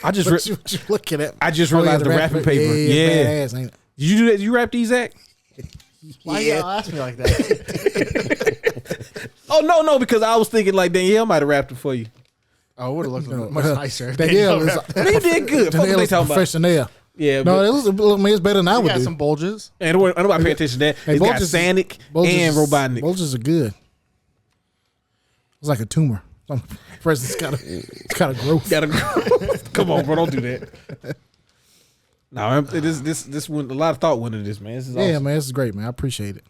I just what you looking at? I just realized the wrapping paper. Yeah. Badass, ain't it? Did you do that? Did you wrap these, Zach? Why you gotta ask me like that? Oh no, because I was thinking like Danielle might have wrapped it for you. Oh, it would have looked much nicer. Danielle is He did good. Fuck what Danielle they is talking about. professional. Yeah, No, but, it's better than I would got do. some bulges. and nobody pay attention to that. Hey, It's got bulges- Sanic and Robotnik. Bulges are good. It's like a tumor. Some person's got a growth. Come on, bro, don't do that. No, this went a lot of thought went into this, man. This is Yeah, awesome. man, this is great, man. I appreciate it.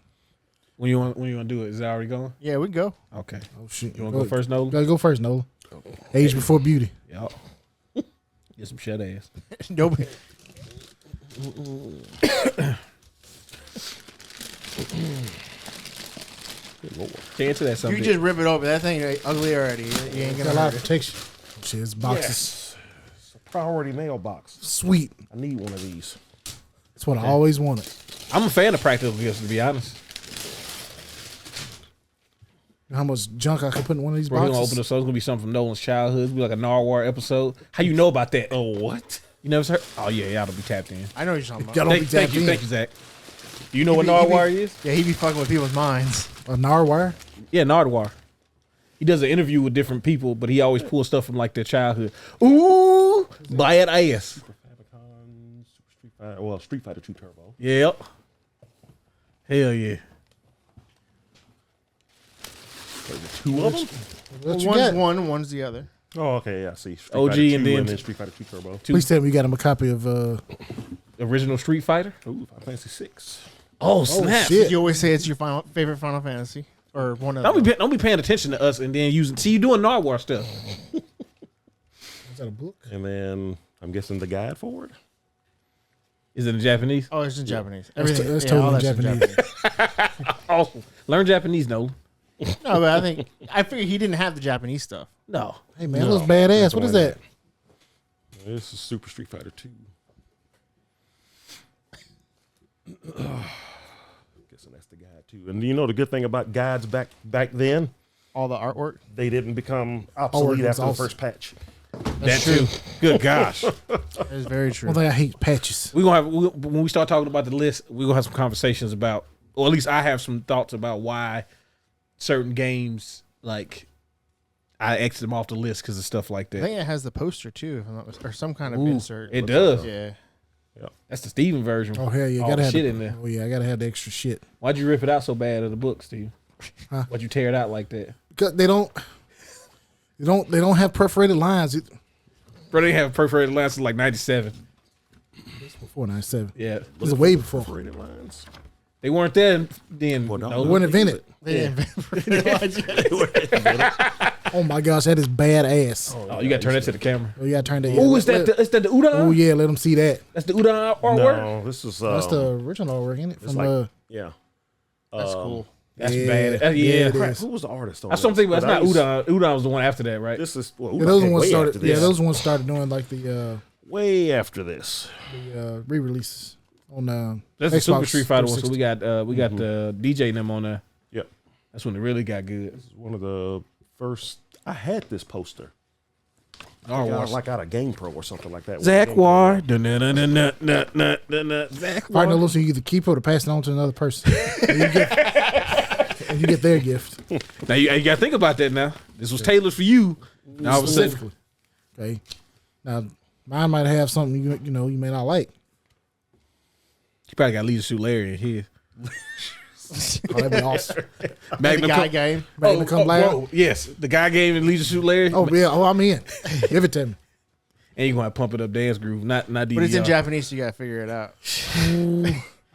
When you want to do it? Is it already going? Yeah, we can go. Okay. Oh shit! You want to go first, Nolan? Go first, Nolan. Age before beauty. Yup. Get some shut ass. Nobody. Can't answer that You something. just rip it over. That thing ain't ugly already. You ain't Got gonna a lot hurt of it. protection. Shit, it's boxes. Yes. It's a priority mailbox. Sweet. I need one of these. That's what I always wanted. I'm a fan of practical gifts, to be honest. You know how much junk I could put in one of these Bro, he's gonna boxes? open the so it's gonna be something from Nolan's childhood. It's gonna be like a Narwhal episode. How you know about that? Oh, what? You never heard? Oh yeah, y'all don't be tapped in. I know what you're talking about. Y'all don't be Thank tapped you, in. thank you, Zach. Do you know what He be- Narwhal is? Yeah, he be fucking with people's minds. A narwhal? Yeah, Nardwar. He does an interview with different people, but he always pulls stuff from like their childhood. Ooh, buy it ass. Super Famicom, Super Street Fighter. Well, Street Fighter 2 Turbo. Yep. Hell yeah. Two of them? What you One's got? one, one's the other. Oh, okay. Yeah, I see. Street OG Fighter 2 and then- Street Fighter 2 Turbo. Please tell me you got him a copy of Original Street Fighter. Ooh, Final Fantasy 6. Oh snap! shit. You always say it's your favorite Final Fantasy or one of them. Don't be paying attention to us and then using. See, you doing Nardwar stuff. is that a book? And then I'm guessing the guide for it. Is it in Japanese? Oh, it's in Japanese. That's Everything. totally all in that's Japanese. Awesome. Learn Japanese, no. No, but I figured he didn't have the Japanese stuff. No. Hey man, that looks badass. What is that? This is Super Street Fighter 2. Guessing that's the guide too. And you know the good thing about guides back then, All the artwork. they didn't become obsolete was after the awesome. first patch. That too. Good gosh. That is very true. One thing I hate patches. We're gonna have when we start talking about the list, we're gonna have some conversations about, or at least I have some thoughts about why certain games like I exit them off the list because of stuff like I that. think it has the poster too, if I'm not or some kind of Ooh, insert. it does. Yeah. That's the Steven version. Oh hell yeah, All gotta the have shit the, in there. Oh yeah, I gotta have the extra shit. Why'd you rip it out so bad of the book, Steve? Huh? Why'd you tear it out like that? 'Cause they don't have perforated lines. Bro, they have perforated lines since like 97. Before 97. Yeah. This is way before. Perforated lines. They weren't there then. Well, no. no. It wasn't invented. They didn't Oh my gosh, that is badass. Oh, you gotta turn that to the camera. Oh, you gotta turn that. Oh, is that the udon? Oh yeah, let them see that. That's the udon artwork? No, this is That's the original artwork, isn't it? it's From like yeah. That's cool. That's Yeah. bad. Yeah, Yeah. it Crap, is. who was the artist on That's this? something, but that's not I used- udon. Udon was the one after that, right? This is well, Yeah, those okay, ones way started. after Yeah, this. those ones started doing like the way after this. re-releases on That's the Super Xbox Street Fighter one. So 360. we got the DJ and them on there. Yep. That's when it really got good. This is one of the first. I had this poster. Narwhal. Like out of GamePro or something like that. Zach War. Zach Fighting a little so you get the keep or to pass it on to another person. and you get their gift. Now you gotta think about that. Now this was tailored for you. Now all of a sudden, Specifically. Okay. Now mine might have something you may not like. you probably got Leisure Suit Larry in here. Oh, that'd be awesome. The guy game. Magnum come loud. bro, yes, the guy game in Leisure Suit Larry. Oh yeah. Oh, I'm in. Give it to me. And you gonna pump it up dance groove, not DDR. But it's in Japanese, so you gotta figure it out.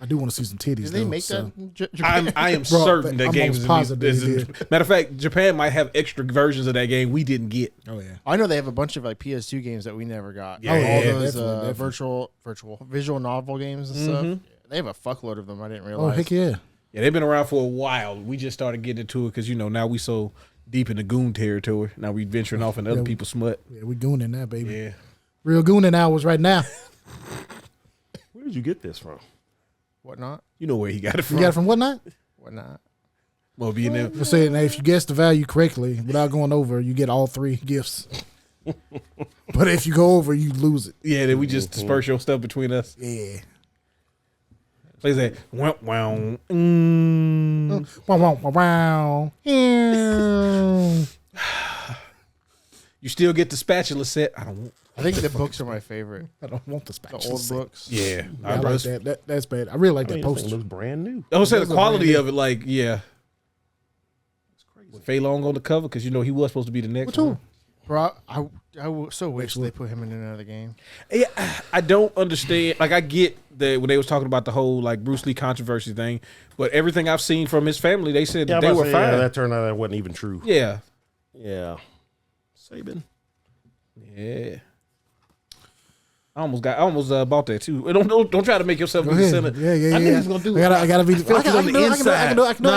I do want to see some titties. Did they though, make so. that? In Japan? I am Bro, certain that I'm game almost is positive in they matter of fact, Japan might have extra versions of that game we didn't get. Oh yeah. I know they have a bunch of like PS2 games that we never got. Yeah, all yeah, those definitely. virtual visual novel games and stuff. They have a fuckload of them. I didn't Oh realize. heck yeah. Yeah, they've been around for a while. We just started getting into it because now we so deep in the goon territory. Now we venturing off into other people's smut. Yeah, we gooning now, baby. Yeah. Real gooning hours right now. Where did you get this from? Whatnot? You know where he got it You from. got it from what night? Whatnot? Well, being there. I said, now if you guess the value correctly without going over, you get all three gifts. But if you go over, you lose it. Yeah, then we just disperse your stuff between us. Yeah. Play that. Wow, wow. Wow, wow, wow, wow. Yeah. You still get the spatula set. I don't want. I think the books are my favorite. I don't want the The spatula. old set. books. Yeah, I like that. That's bad. I really like I mean, that this thing poster. looks brand new. I would say Those the are quality brand of it, like, yeah. It's crazy. With Fei Long on the cover, because you know he was supposed to be the next Which one? one. Bro, I so wish they put him in another game. Yeah, I don't understand. Like, I get that when they was talking about the whole like Bruce Lee controversy thing, but everything I've seen from his family, they said Yeah, that they were fine. Yeah, that turned out that wasn't even true. Yeah, Yeah. Saban. yeah. I almost bought that too. Don't try to make yourself Go be the ahead. center. Yeah. I knew he was gonna do it. I gotta be. feel like he's on the inside. I can do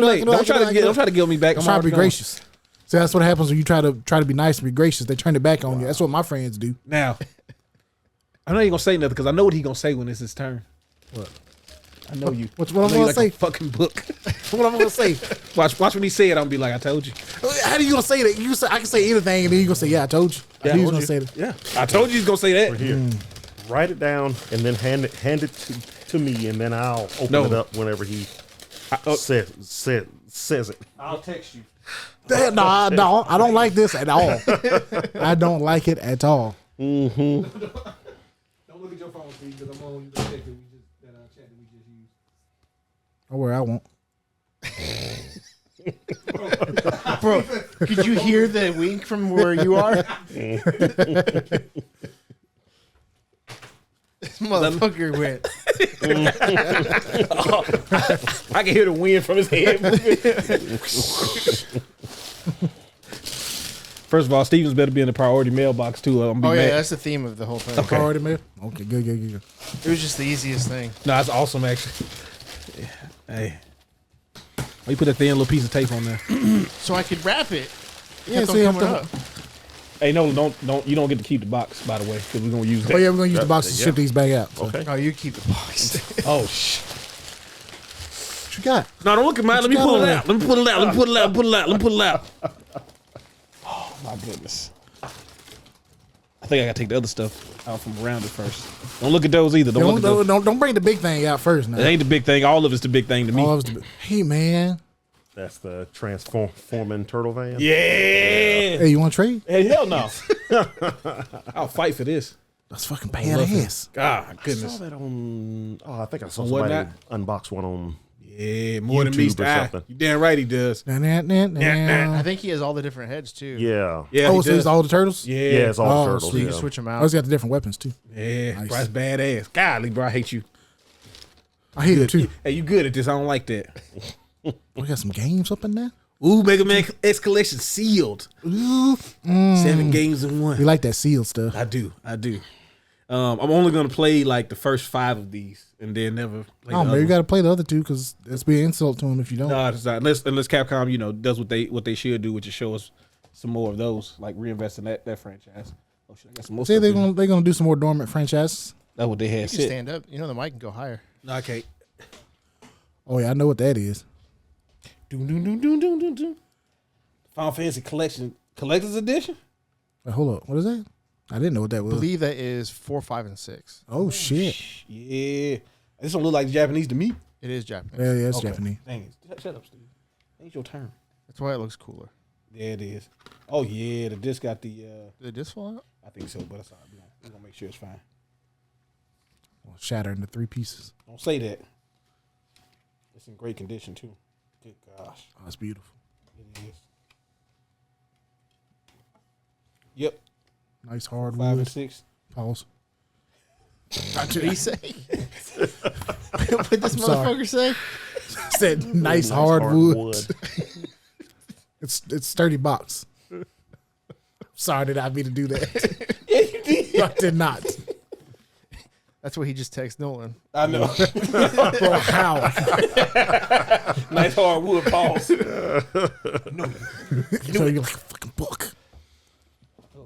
it. Don't try to get me back. I'm trying to be gracious. See, that's what happens when you try to be nice and be gracious. They turn it back on you. That's what my friends do. Now, I know you gonna say nothing because I know what he gonna say when it's his turn. What? I know you. What I I'm know you gonna like say? a fucking book. What I'm gonna say? Watch when he say it. I'm gonna be like, I told you. How do you gonna say that? You say I can say anything, and then you gonna say, "Yeah, I told you." Yeah, I knew I you told was gonna say that. Yeah, I told you he's gonna say that. Right here. Write it down and then hand it to me, and then I'll open it up whenever he says it. I'll text you. No, I don't like this at all. I don't like it at all. Don't look at your phone, Steve, because I'm on the chat that we just used. Don't worry, I won't. Bro, could you hear the wink from where you are? This motherfucker went. I can hear the wind from his head. First of all, Stevens better be in the priority mailbox too. I'm Oh be yeah, mad. that's the theme of the whole thing. Okay. Already, man. Okay, good. It was just the easiest thing. No, that's awesome actually. Yeah. Hey, why you put that thin little piece of tape on there? So I could wrap it. Yeah, Kept on see, I'm coming done. up. Hey, no, don't. You don't get to keep the box, by the way, because we're gonna use that. Oh yeah, we're gonna use the box to ship these back out. So. Okay. No, you keep the box. Oh What you got? No, don't look at mine. Let me you pull got it over out. Let me pull it out. Let me pull it out. Pull it out. Let me pull it out. Oh my goodness. I think I gotta take the other stuff out from around it first. Don't look at those either. Don't look at those. Don't bring the big thing out first. Now. It ain't the big thing. All of it's the big thing to me. All of us the- Hey man, That's the transforming turtle van. Yeah. hey, you want to trade? Hey, hell no. I'll fight for this. That's fucking badass. God I goodness. saw that on. Oh, I think I saw On somebody whatnot? unbox one on. Yeah, more than me. YouTube or something. You damn right he does. I think he has all the different heads too. Yeah. Yeah, Oh, he so it's does. all the turtles? Yeah, Yeah, it's all Oh, turtles. so You Yeah. can switch them I out. always got the different weapons too. yeah. Nice. Bro, that's badass. Golly, bro, I hate you. I hate it too. Hey, you good at this? I don't like that. We got some games up in there. Ooh, Mega Man X Collection sealed. Ooh, 7 games in one. we like that sealed stuff. I do. I'm only gonna play like the first 5 of these, and then never. Play Oh the man, you other got to play the other two because it's be an insult to them if you don't. No, it's not. Unless Capcom, does what they should do, which is show us some more of those, like reinvest in that franchise. Oh shit, I got some more. Say stuff they're in here. gonna do some more dormant franchises. That's what they had. You can Sit. stand up. You know the mic can go higher. No, I can't. Oh yeah, I know what that is. Doom. Final Fantasy Collection Collector's Edition. Wait, hold up, what is that? I didn't know what that I was. believe that is 4, 5, and 6. Oh shit! Yeah, this don't look like Japanese to me. It is Japanese. Yeah, it's Okay. Japanese. Dang it! Shut up, Steve. Ain't your turn. That's why it looks cooler. Yeah, it is. Oh yeah, the disc got the. Did this fall out? I think so, but that's all right. We're gonna make sure it's fine. Shatter into 3 pieces. Don't say that. It's in great condition too. Good gosh, Oh, that's beautiful. it is. Yep, Nice hard 5 and wood. 6. Pause. What did he say? What did this I'm sorry. motherfucker say? Said nice hard wood. It's sturdy box. Sorry, did I mean to do that? Yeah, you did. I did not. That's what he just texted Nolan. I know. Bro, how? Nice hardwood pause. So you're like a fucking book.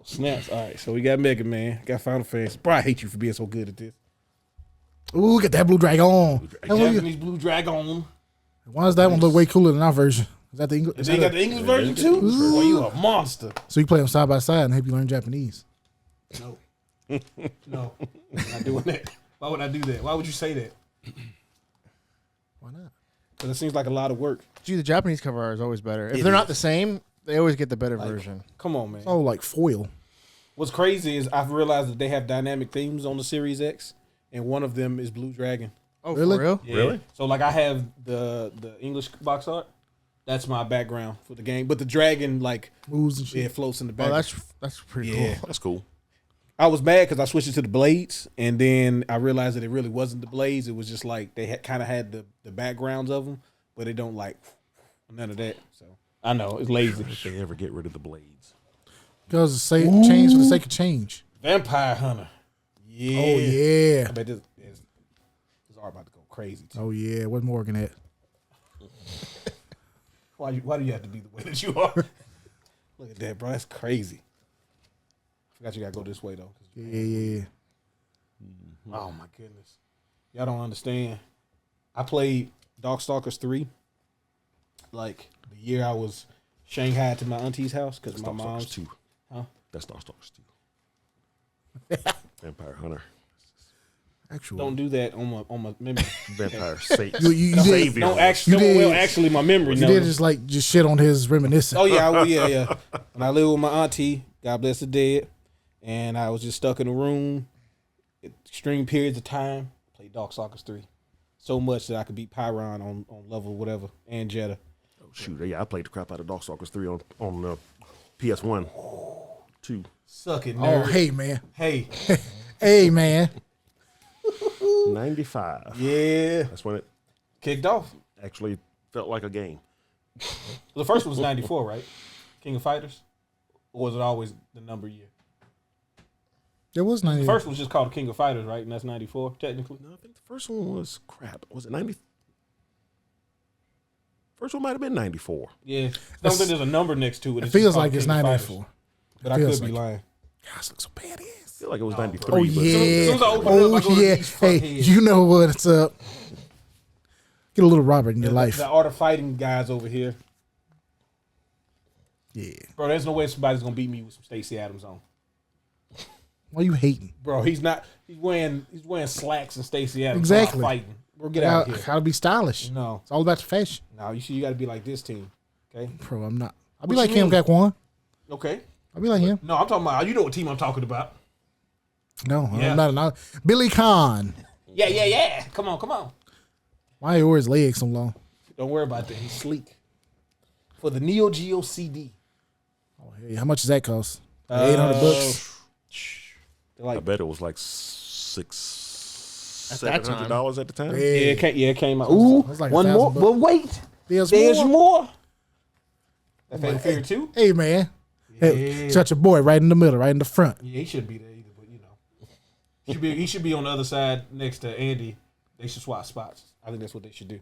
Snaps. All right, so we got Mega Man, got Final Fantasy. Bro, I hate you for being so good at this. Ooh, get that blue dragon on. That one- Japanese Blue Dragon. Why does that one look way cooler than our version? Is that the English? They got the English version too? Boy, you a monster. So you play them side by side and help you learn Japanese. No. No. I'm not doing that. Why would I do that? Why would you say that? Why not? Because it seems like a lot of work. Gee, the Japanese cover art is always better. If It they're is. not the same, they always get the better version. Come on, man. Oh, like foil. What's crazy is I've realized that they have dynamic themes on the Series X, and one of them is Blue Dragon. Oh, Really? for real? Yeah. Really? So like I have the English box art. That's my background for the game. But the dragon like Moves and shit. it floats in the Oh, background. that's pretty Yeah. cool. That's cool. I was mad because I switched it to the blades, and then I realized that it really wasn't the blades. It was just like they had kind of had the backgrounds of them, but they don't like none of that. So I know it's lazy. If they ever get rid of the blades. Because change for the sake of change. Vampire Hunter. Yeah. Oh, yeah. I bet this art about to go crazy too. Oh, yeah. Where's Morgan at? Why do you have to be the way that you are? Look at that, bro. That's crazy. I forgot you gotta go this way though. Yeah. Oh my goodness. Y'all don't understand. I played Darkstalkers 3 like the year I was shanghaied to my auntie's house because my mom's 2. Huh? That's Darkstalkers 2. Vampire Hunter. Actually. don't do that on my memory. Vampire You did. Savior. Don't actually You did. well actually my memory. You No. did just shit on his reminiscent. Oh yeah, yeah. When I lived with my auntie, God bless the dead, and I was just stuck in a room, extreme periods of time. Played Darkstalkers 3 so much that I could beat Pyron on level whatever and Jetta. Oh, shoot. Yeah, I played the crap out of Darkstalkers 3 on PS1. 2. Suck it, Oh, nerd. hey, man. Hey, Hey, man. 95. yeah, That's when it kicked off. actually felt like a game. The first one was 94, right? King of Fighters, or was it always the number year? There was The 90. first one was just called King of Fighters, right? And that's 94 technically. No, I think the first one was crap. Was it 90? First one might have been 94. Yeah, I don't think there's a number next to it. It It's feels just called like it's King of Fighters. 94. But I Feels could be like it. lying. Gosh, looks so badass. I feel like it was 93. Oh, but yeah. soon as I open it up, I Oh, go to yeah. these Hey, fuckheads. you know what's up. Get a little Robert in your life. The art of fighting guys over here. Yeah. Bro, there's no way somebody's gonna beat me with some Stacey Adams on. Why you hating? Bro, he's not. He's wearing slacks and Stacey Adams. Exactly. While fighting. Bro, get out of here. Gotta be stylish. No, It's all about the fashion. no. You got to be like this team. Okay. Bro, I'm not. I'll be What like you him, mean? Gakwan. Okay. I'll be like him. No, I'm talking about. You know what team I'm talking about? No, Yeah. I'm not. Billy Khan. Yeah. Come on. Why he wear his legs so long? Don't worry about that. He's sleek. For the Neo Geo CD. Oh, hey, how much does that cost? $800. They're like, I bet it was like $600, At that time. $700 at the time. Yeah. it came out. Ooh, It's like one more. $1,000. But wait, There's there's more. more. That Fatal Fury 2? Hey, man. Hey, Yeah. shut your boy right in the middle, right in the front. Yeah, he shouldn't be there either, but you know. He should be on the other side next to Andy. They should swap spots. I think that's what they should do.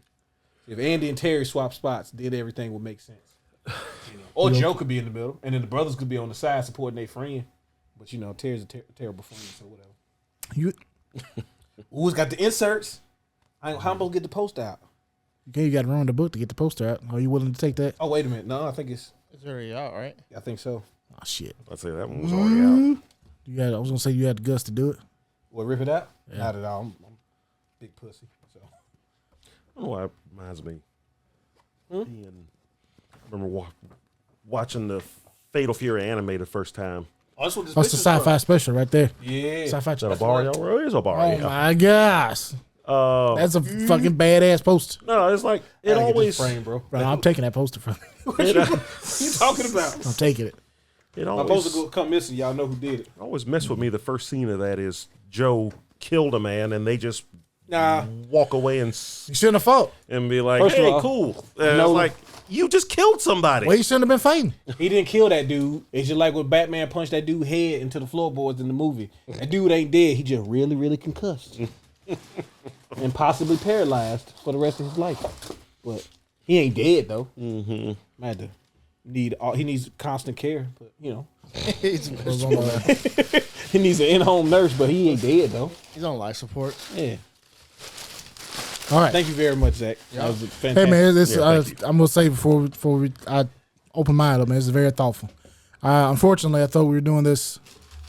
If Andy and Terry swap spots, then everything would make sense. You know? Or Joe could be in the middle, and then the brothers could be on the side supporting their friend. But you know, Terry's a terrible friend, so whatever. You Ooh, it's got the inserts. How am I supposed to get the post out? okay? You got to run the book to get the poster out. Are you willing to take that? Oh, wait a minute. No, I think it's. It's already out, right? I think so. Oh shit! I'd say that one was already out. I was gonna say you had the guts to do it. What, rip it out? Yeah. Not at all. I'm big pussy. So I don't know why it reminds me. Being, I remember watching the Fatal Fury anime the first time. oh, that's what this That's the picture's sci-fi special right there. for. Yeah. Sci-fi. Is that a Oh Barrio? Well, it is a Barrio. my gosh, that's a fucking badass poster. No, it's like it I gotta get always. this frame, bro. Bro, I'm taking that poster from. It, What you talking about? I'm taking it. it My always, poster go come missing. Y'all know who did it. always messed with me. The first scene of that is Joe killed a man, and they just Nah. walk away and You shouldn't have fought. be like, First of "Hey, all, cool." And no. it's like you just killed somebody. Well, you shouldn't have been fighting. He didn't kill that dude. It's just like when Batman punched that dude head into the floorboards in the movie. That dude ain't dead. He just really, really concussed. And possibly paralyzed for the rest of his life. But he ain't dead, though. Mm-hmm. He needs constant care, but, you know. he's He needs an in-home nurse, but he ain't dead, though. on life support. Yeah. All right. Thank you very much, Zach. That was Hey fantastic. man, this Yeah, thank you. I'm gonna say before I open mine up, man. This is very thoughtful. Unfortunately, I thought we were doing this.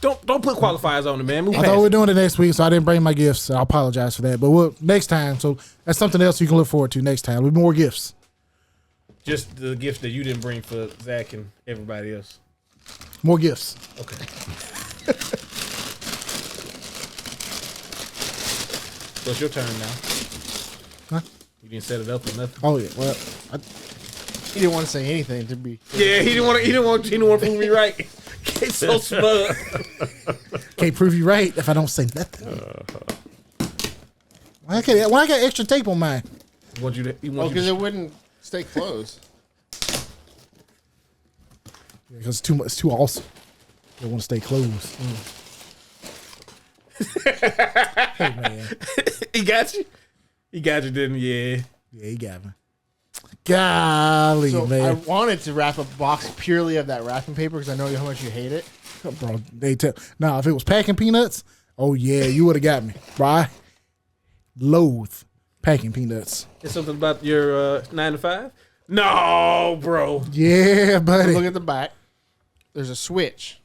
Don't put qualifiers on it, man. Move I past thought we were it. doing it next week, so I didn't bring my gifts. I apologize for that. But next time, so that's something else you can look forward to next time with more gifts. Just the gift that you didn't bring for Zach and everybody else. More gifts. Okay. So it's your turn now. Huh? You didn't set it up or nothing. Oh yeah. Well, He didn't want to say anything to be. Yeah, he didn't want to prove me right. It's so smug. can't prove you right if I don't say nothing. Why I got extra tape on mine? Want you to, he Oh, wants you because to, it wouldn't stay closed. Because it's too awesome. They want to stay closed. Hey man. he got you. He got you, didn't he? Yeah. Yeah, he got me. Golly, So I man. wanted to wrap a box purely of that wrapping paper because I know how much you hate it. Bro, now if it was packing peanuts, oh yeah, you would have got me. Bro, I loathe packing peanuts. It's something about your 9 to 5? No, bro. Yeah, buddy. Look at the back. There's a switch.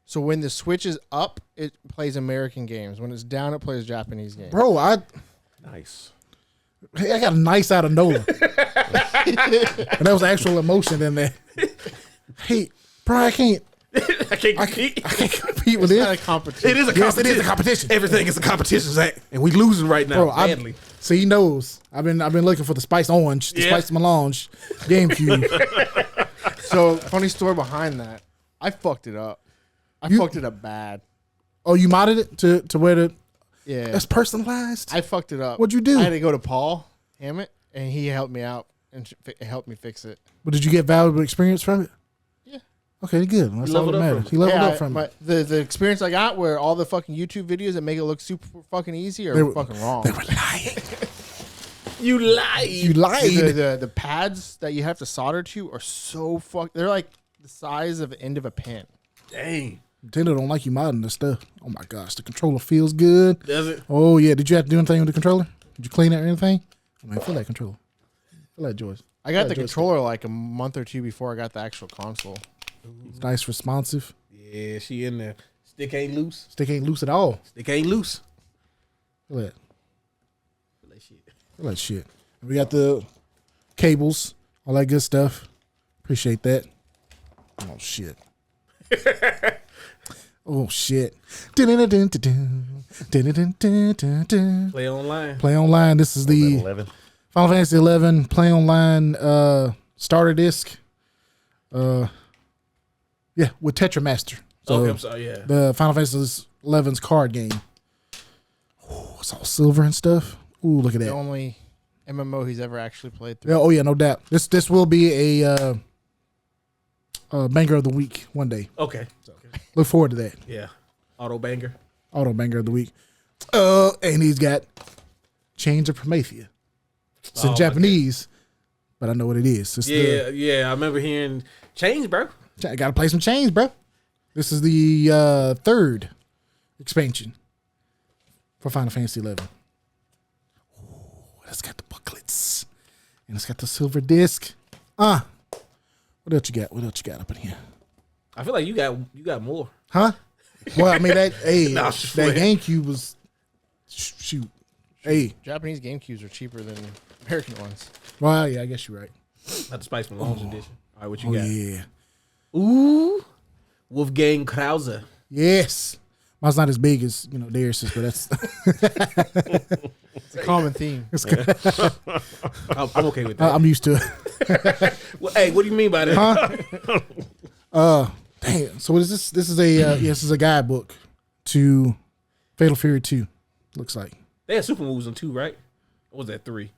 So when the switch is up, it plays American games. When it's down, it plays Japanese games. Bro, I Nice. got a nice out of Nola. And that was actual emotion in there. Hey, bro, I can't I can't compete with It's not this. a competition. It is a Yes, competition. it is a competition. Everything is a competition, Zach. And we losing right now. Bro, badly. so he knows. I've been looking for the Spice Orange, the Yeah. Spice Melange, GameCube. So funny story behind that. I fucked it up. I fucked it up bad. Oh, you modded it to where Yeah. it's personalized? I fucked it up. What'd you do? I had to go to Paul Hammett, and he helped me out and helped me fix it. But did you get valuable experience from it? Yeah. Okay, good. That's all leveled that up matters. from He leveled Yeah, up from it. the experience I got where all the fucking YouTube videos that make it look super fucking easy are They were- fucking wrong. They were lying. You lied. You lied. The pads that you have to solder to are so they're like the size of the end of a pen. Dang. Nintendo don't like you modding this stuff. Oh my gosh, the controller feels good. Does it? Oh yeah, did you have to do anything with the controller? Did you clean it or anything? I mean, feel that controller. Feel that Joyce. I got the joystick. controller like a month or two before I got the actual console. It's nice, responsive. Yeah, she in there. Stick ain't loose. Stick ain't loose at all. Stick ain't loose. Feel that. Feel that shit. And we got the cables, all that good stuff. Appreciate that. Oh shit. Oh shit. Play online. Play online. This is the 11. Final Fantasy 11 Play Online starter disc. Yeah, with Tetramaster. So Okay, I'm sorry. Yeah. the Final Fantasy 11's card game. Ooh, it's all silver and stuff. Ooh, look at The that. only MMO he's ever actually played through. Yeah, oh yeah, no doubt. This will be a banger of the week one day. Okay. Look forward to that. Yeah. Auto banger. Auto banger of the week. And he's got Chains of Promethea. It's in Oh, Japanese, but I know what it is. It's Yeah, yeah. I remember hearing change, bro. I gotta play some Chains, bro. This is the third expansion for Final Fantasy 11. Ooh, it's got the booklets. And it's got the silver disc. What else you got? What else you got up in here? I feel like you got more. Huh? Well, I mean that Nah, that just playing. GameCube was shoot. Hey, Japanese GameCubes are cheaper than American ones. well, yeah, I guess you're right. Not the Spice Melange edition. All right, what you Oh got? yeah, Ooh. Wolfgang Krause. yes. Mine's not as big as theirs, but that's It's a common theme. I'm okay with that. I'm used to it. Well, hey, what do you mean by that? Damn. So what is this? This is this is a guidebook to Fatal Fury 2. Looks like. They had super moves on 2, right? Or was that 3?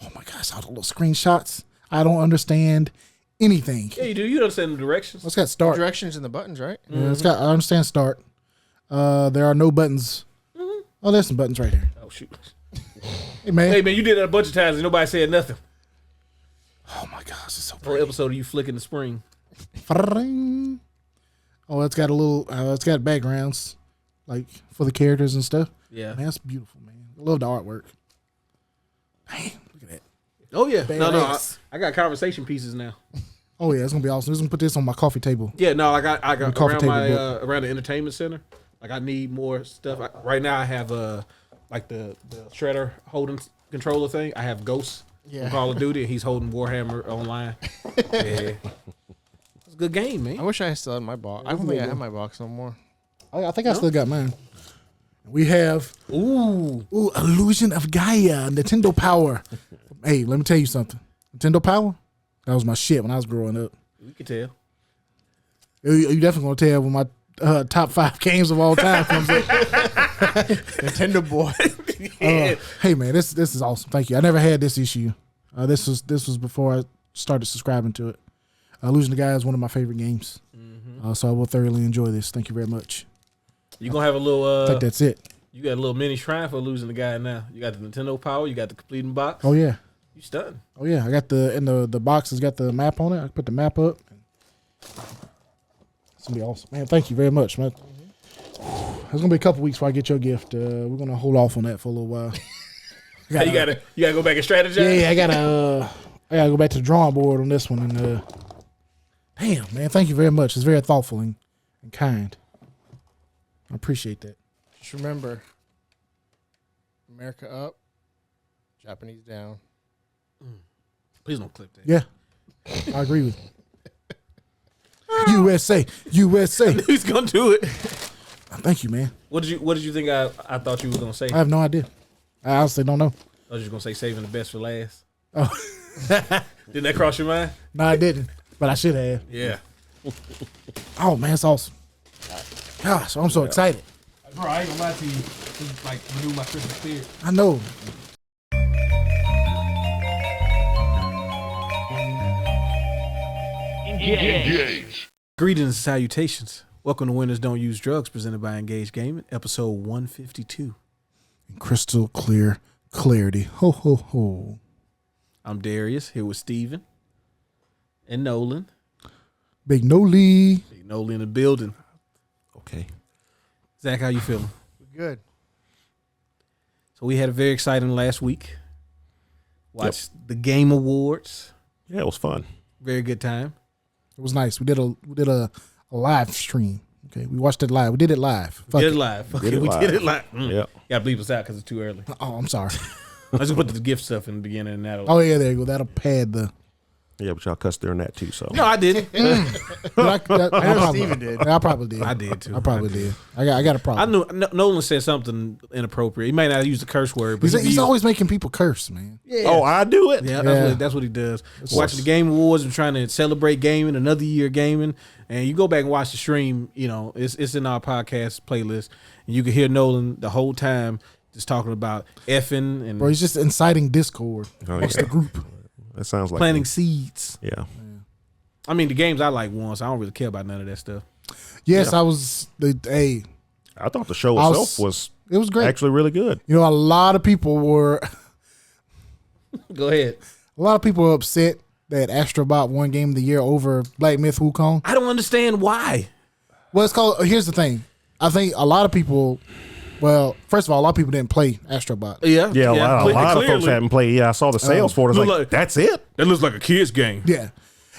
Oh my gosh, all the little screenshots. I don't understand anything. Yeah, you do. You understand the directions. Let's got start. Directions in the buttons, right? Yeah, it's got. I understand start. There are no buttons. Oh, there's some buttons right here. Oh shoot. Hey man. Hey man, you did that a bunch of times and nobody said nothing. Oh my gosh, it's so For an episode of you flicking the spring. pretty. Oh, it's got a little. It's got backgrounds, like for the characters and stuff. Yeah. Man, that's beautiful, man. I love the artwork. Damn, look at that. Oh yeah, no, Badass. I got conversation pieces now. Oh yeah, it's gonna be awesome. Just gonna put this on my coffee table. Yeah, no, I got coffee around table my book. around the entertainment center. Like I need more stuff. Right now I have like the shredder holding controller thing. I have Ghost from Call of Duty. And he's holding Warhammer Online. Yeah, it's a good game, man. I wish I still had my box. I don't think I have my box no more. I think I still got mine. We have Ooh, Illusion of Gaia, Nintendo Power. Hey, let me tell you something. Nintendo Power, that was my shit when I was growing up. you can tell. You definitely gonna tell when my top 5 games of all time comes up. Nintendo boy. Hey man, this is awesome. Thank you. I never had this issue. This was before I started subscribing to it. Illusion of Gaia is one of my favorite games. So I will thoroughly enjoy this. Thank you very much. You gonna have a little. I think that's it. You got a little mini shrine for losing the guy now. You got the Nintendo Power. You got the completing box. Oh yeah. You stunned. Oh yeah. I got the box has got the map on it. I put the map up. It's gonna be awesome, man. Thank you very much, man. It's gonna be a couple weeks before I get your gift. We're gonna hold off on that for a little while. You gotta go back and strategize. Yeah, I gotta go back to the drawing board on this one. And damn, man, thank you very much. It's very thoughtful and kind. I appreciate that. Just remember, America up, Japanese down. Please don't clip that. Yeah, I agree with you. USA. He's gonna do it. Thank you, man. What did you think I thought you was gonna say? I have no idea. I honestly don't know. I was just gonna say saving the best for last. Oh, Didn't that cross your mind? no, I didn't, but I should have. Yeah. Oh man, it's awesome. Gosh, I'm so excited. Bro, I ain't gonna lie to you. It's like renew my Christmas spirit. I know. Engage. Greetings and salutations. Welcome to Winners Don't Use Drugs, presented by Engage Gaming, episode 152. Crystal clear clarity. Ho ho ho. I'm Darius, here with Steven and Nolan. Big Noli. Big Nolan in the building. Okay. Zach, how you feeling? Good. So we had a very exciting last week. Watched the Game Awards. Yeah, it was fun. Very good time. It was nice. We did a live stream. Okay, we watched it live. We did it live. Fuck Did it it. live. Okay, Did it we live. did it live. Yeah. Gotta bleep us out because it's too early. Oh, I'm sorry. Let's just put the gift stuff in the beginning and that'll. Oh yeah, there you go. That'll pad the. Yeah, but y'all cussed during that too, so. No, I didn't. I know Steven did. I probably did. I did too. I probably did. I got a I problem. knew Nolan said something inappropriate. He may not use the curse word, but He's always making people curse, man. Oh, I do it? yeah, Yeah. that's what he does. Watching the Game Awards and trying to celebrate gaming, another year of gaming, and you go back and watch the stream. You know, it's in our podcast playlist, and you can hear Nolan the whole time just talking about effing and Bro, he's just inciting discord Oh, amongst yeah. the group. That sounds like planting seeds. Yeah. I mean, the games I like won, so I don't really care about none of that stuff. Yes, Yeah. I was. Hey, I thought the show I itself was it was great. actually really good. You know, a lot of people were Go ahead. upset that Astrobot won Game of the Year over Black Myth Wukong. I don't understand why. Well, it's called. Here's the thing. I think a lot of people. Well, first of all, a lot of people didn't play Astrobot. Yeah, Yeah, a lot of folks hadn't played. Yeah, I saw the sales for it. I was look like, that's it? That looks like a kid's game. Yeah,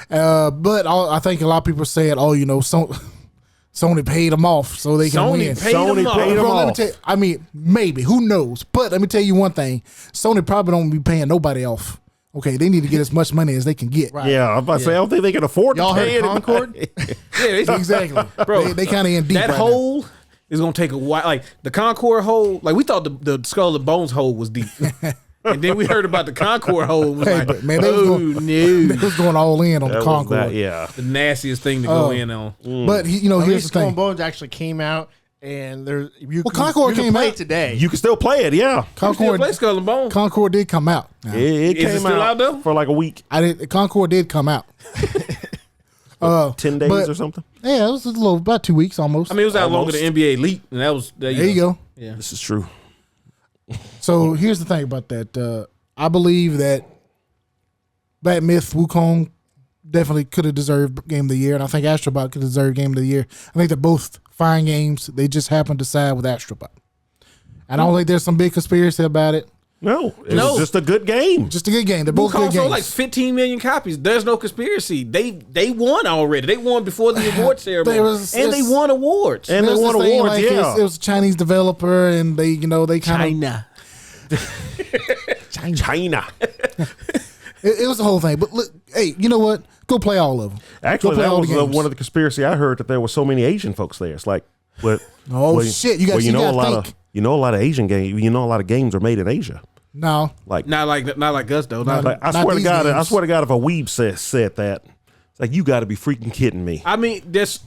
but I think a lot of people said, "Oh, you know, Sony paid them off so they can win." Paid them off. paid them Bro, let me off. tell you, I mean, maybe who knows? But let me tell you one thing: Sony probably don't be paying nobody off. Okay, they need to get as much money as they can get. Right. Yeah, I was about to say, I don't think they can afford Y'all to pay heard anybody. Concord? Yeah, Exactly, Bro, They kind of in deep. that right now. hole is gonna take a while. Like the Concord hole, like we thought the Skull and Bones hole was deep, and then we heard about the Concord hole. And was Hey, like, but man, they was oh going- no, They was going all in on That the was Concord. that, yeah. the nastiest thing to go Oh. in on. But you know, At here's least the Skull thing. and Bones actually came out, and there. Concord came play out. it today. You can still play it, yeah. Still Concord, play Skull and Bones. Concord did come out. Now, It Is it came still out though? for like a week, Concord did come out. 10 days but- or something. Yeah, it was a little about 2 weeks almost. I mean, it was out longer Almost. than NBA Elite, and that was there you go. Yeah, This is true. So here's the thing about that. I believe that Black Myth Wukong definitely could have deserved Game of the Year, and I think Astrobot could have deserved Game of the Year. I think they're both fine games. They just happened to side with Astrobot. I don't think there's some big conspiracy about it. No, it was just a good game. Just a good game. They're both good Wukong sold games. like 15 million copies. There's no conspiracy. They won already. They won before the award ceremony, they won awards. And they won awards. Like, yeah, it was a Chinese developer, and they kind China. of China. it was the whole thing. But look, hey, you know what? Go play all of them. Actually, play that all was the games. one of the conspiracy I heard, that there were so many Asian folks there. It's like, but shit! You got a lot think. of a lot of Asian games. A lot of games are made in Asia. No, Like Not like us though. Not like, I not swear to these God, games. if a weeb said that, it's like, you got to be freaking kidding me. I mean, those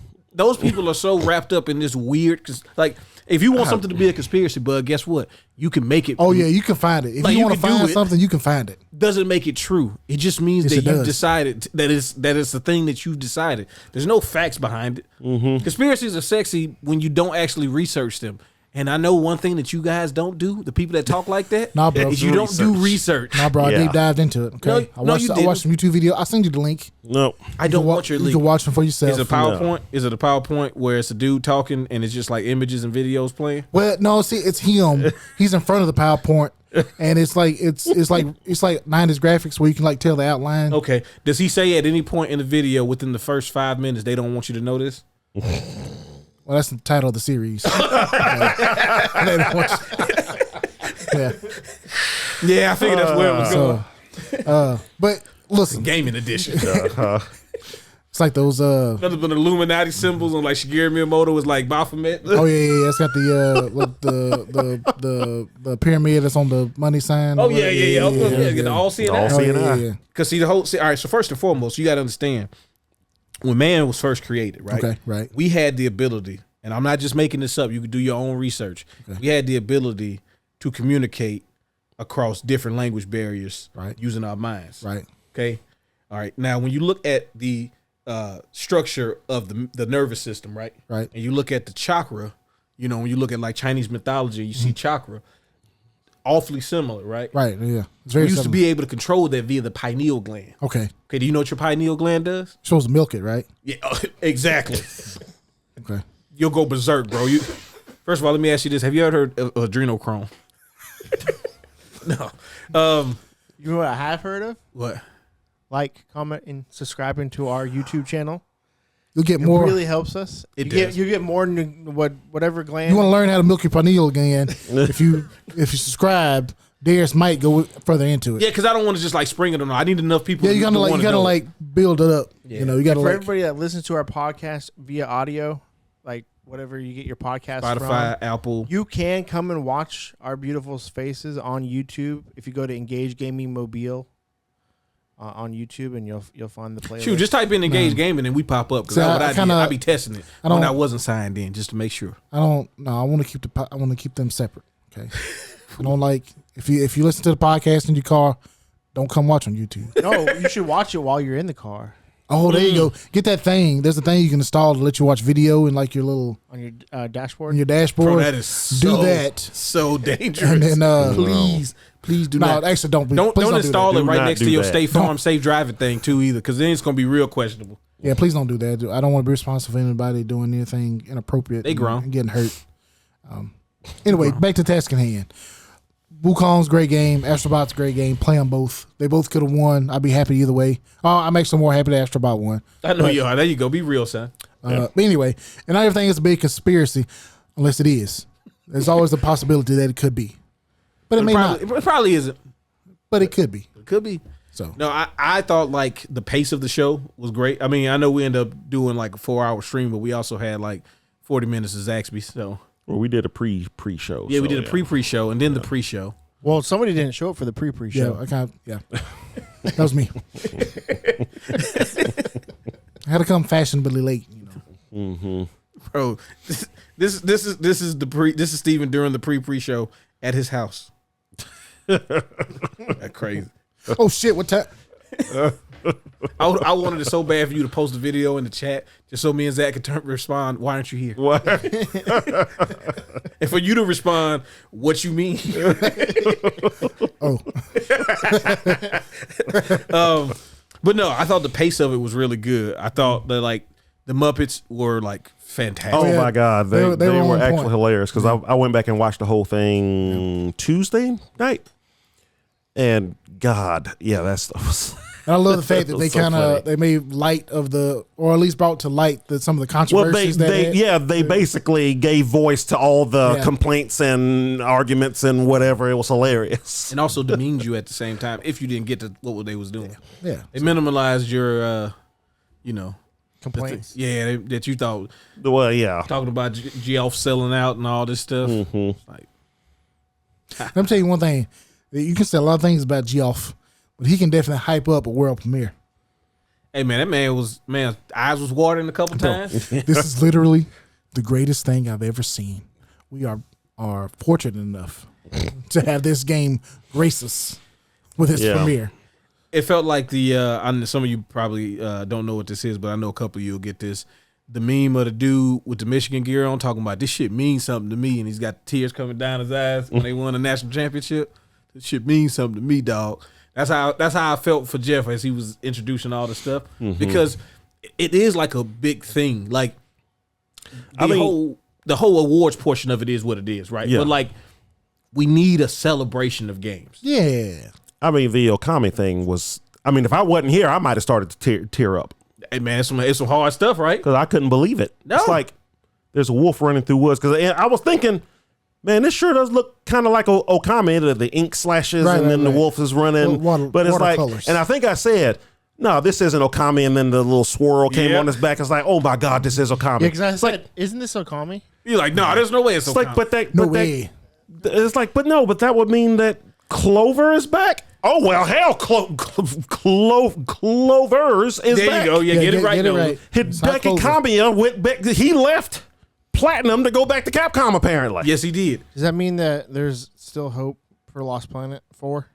people are so wrapped up in this weird. Cause like, if you want something to be a conspiracy bug, guess what? You can make it. oh yeah, you can find it. If Like, you you want to can do find it. something, you can find it. Doesn't make it true. It just means Yes, that it you've does. decided that it's the thing that you've decided. There's no facts behind it. Conspiracies are sexy when you don't actually research them. And I know one thing that you guys don't do, the people that talk like that, Nah, bro. is you don't do research. Nah, bro, I Yeah. deep dived into it. Okay, No, you I watched some YouTube video. I'll send you the link. No, I don't want your You link. can watch them for yourself. Is it a PowerPoint? Is it a PowerPoint where it's a dude talking and it's just like images and videos playing? Well, no, see, it's him. He's in front of the PowerPoint, and it's like 90s graphics where you can like tell the outline. Okay. Does he say at any point in the video within the first 5 minutes they don't want you to know this? Well, that's the title of the series. They don't want you- yeah. Yeah, I figured that's where it was going. So, but listen, Gaming edition. it's like those. Nothing but Illuminati symbols on like Shigeru Miyamoto was like Baphomet. Oh yeah. It's got the pyramid that's on the money sign. Oh yeah. Get the all seeing All eye. seeing eye. Yeah. Because see the whole. All right. So first and foremost, you got to understand when man was first created, right? Okay, right. We had the ability, and I'm not just making this up. You could do your own research. Okay. We had the ability to communicate across different language barriers, Right. using our minds. Right. Okay. All right. Now, when you look at the structure of the nervous system, right? Right. And you look at the chakra, when you look at like Chinese mythology, you see chakra, awfully similar, right? Right. Yeah. It's We very used to similar. be able to control that via the pineal gland. Okay. Okay. Do you know what your pineal gland does? You're supposed to milk it, right? Yeah, exactly. Okay. You'll go berserk, bro. First of all, let me ask you this: have you ever heard of adrenochrome? No. You know what I have heard of? What? Like, comment, and subscribing to our YouTube channel. You'll get It more. really helps us. It you does. Get, you get more whatever gland. You want to learn how to milk your pineal again? if you subscribe, Darius might go further into it. Yeah, because I don't want to just like spring it on. I need enough people. Yeah, you gotta know. build it up. Yeah. You know, you gotta For like. everybody that listens to our podcast via audio, like whatever you get your podcast Spotify, from, Apple. you can come and watch our beautiful faces on YouTube. If you go to Engage Gaming Mobile on YouTube, and you'll find the playlist. Shoot, just type in Engage Gaming and we pop up. Because See, I be testing it I when don't- I wasn't signed in just to make sure. I don't. No, I want to keep them separate. Okay. I don't like if you listen to the podcast in your car, don't come watch on YouTube. No, you should watch it while you're in the car Oh, there you go. Get that thing. There's a thing you can install to let you watch video in like your little on your dashboard. in your dashboard. Bro, that is do so, that. so dangerous. And then please do no, not. actually don't Don't do install that. it Do right not next do to your that. State Farm safe driving thing too either, because then it's gonna be real questionable. Yeah, please don't do that. I don't want to be responsible for anybody doing anything inappropriate. They grown. and getting hurt. Anyway, back to task in hand. Wukong's great game. Astrobot's great game. Play them both. They both could have won. I'd be happy either way. I'm actually more happy that Astrobot won. I know you are. There you go. Be real, son. But anyway, and not everything is a big conspiracy, unless it is. There's always the possibility that it could be, but it may not. It probably isn't. But it could be. It could be. So No, I thought like the pace of the show was great. I mean, I know we ended up doing like a 4-hour stream, but we also had like 40 minutes of Zaxby. So Well, we did a pre-show. yeah, we so, did a pre-show and then the pre-show. Well, somebody didn't show up for the pre yeah, show. I kind of that was me. I had to come fashionably late. You know. Bro, this is Steven during the pre-show at his house. That's crazy. Oh shit! What time? I wanted it so bad for you to post a video in the chat just so me and Zach could respond, why aren't you here? What? And for you to respond, what you mean? Oh, But no, I thought the pace of it was really good. I thought that like the Muppets were like fantastic. Oh yeah. my God, They they were were on actually point. hilarious because I went back and watched the whole thing Tuesday night. And God, yeah, that stuff was. And I love the fact that they So kind funny. of they made light of the, or at least brought to light some of the Well, controversies they basically gave voice to all the complaints and arguments and whatever. It was hilarious. And also demeaned you at the same time if you didn't get to what they was doing. Yeah. They minimalized your, Complaints. that you thought Well, yeah. talking about Geoff selling out and all this stuff. Like, Let me tell you one thing. You can say a lot of things about Geoff, but he can definitely hype up a world premiere. hey man, that man eyes was watering a couple times. This is literally the greatest thing I've ever seen. We are fortunate enough to have this game grace us with its premiere. It felt like some of you probably don't know what this is, but I know a couple of you will get this. The meme of the dude with the Michigan gear on talking about this shit means something to me, and he's got tears coming down his eyes when they won the national championship. This shit means something to me, dog. That's how I felt for Jeff as he was introducing all the stuff, because it is like a big thing. Like the whole awards portion of it is what it is, right? Yeah. But like we need a celebration of games. Yeah. I mean, the Okami thing was. I mean, if I wasn't here, I might have started to tear up Hey man, it's some hard stuff, right? because I couldn't believe it. No. It's like there's a wolf running through woods. Because I was thinking, man, this sure does look kind of like Okami. The ink slashes and then the wolf is running. But it's like, watercolors. and I think I said, no, this isn't Okami. And then the little swirl came on his back. It's like, oh my God, this is Okami. Yeah, because I it's said, like, isn't this Okami? You're like, no, there's no way it's it's like, but that, No but way. it's like, but no, but that would mean that Clover is back. Oh well, hell, Clover's is there back. you go. Yeah, get it right. Get it though. right. Hideki Kamiya went back. He left Platinum to go back to Capcom. Apparently, Yes, he did. Does that mean that there's still hope for Lost Planet 4?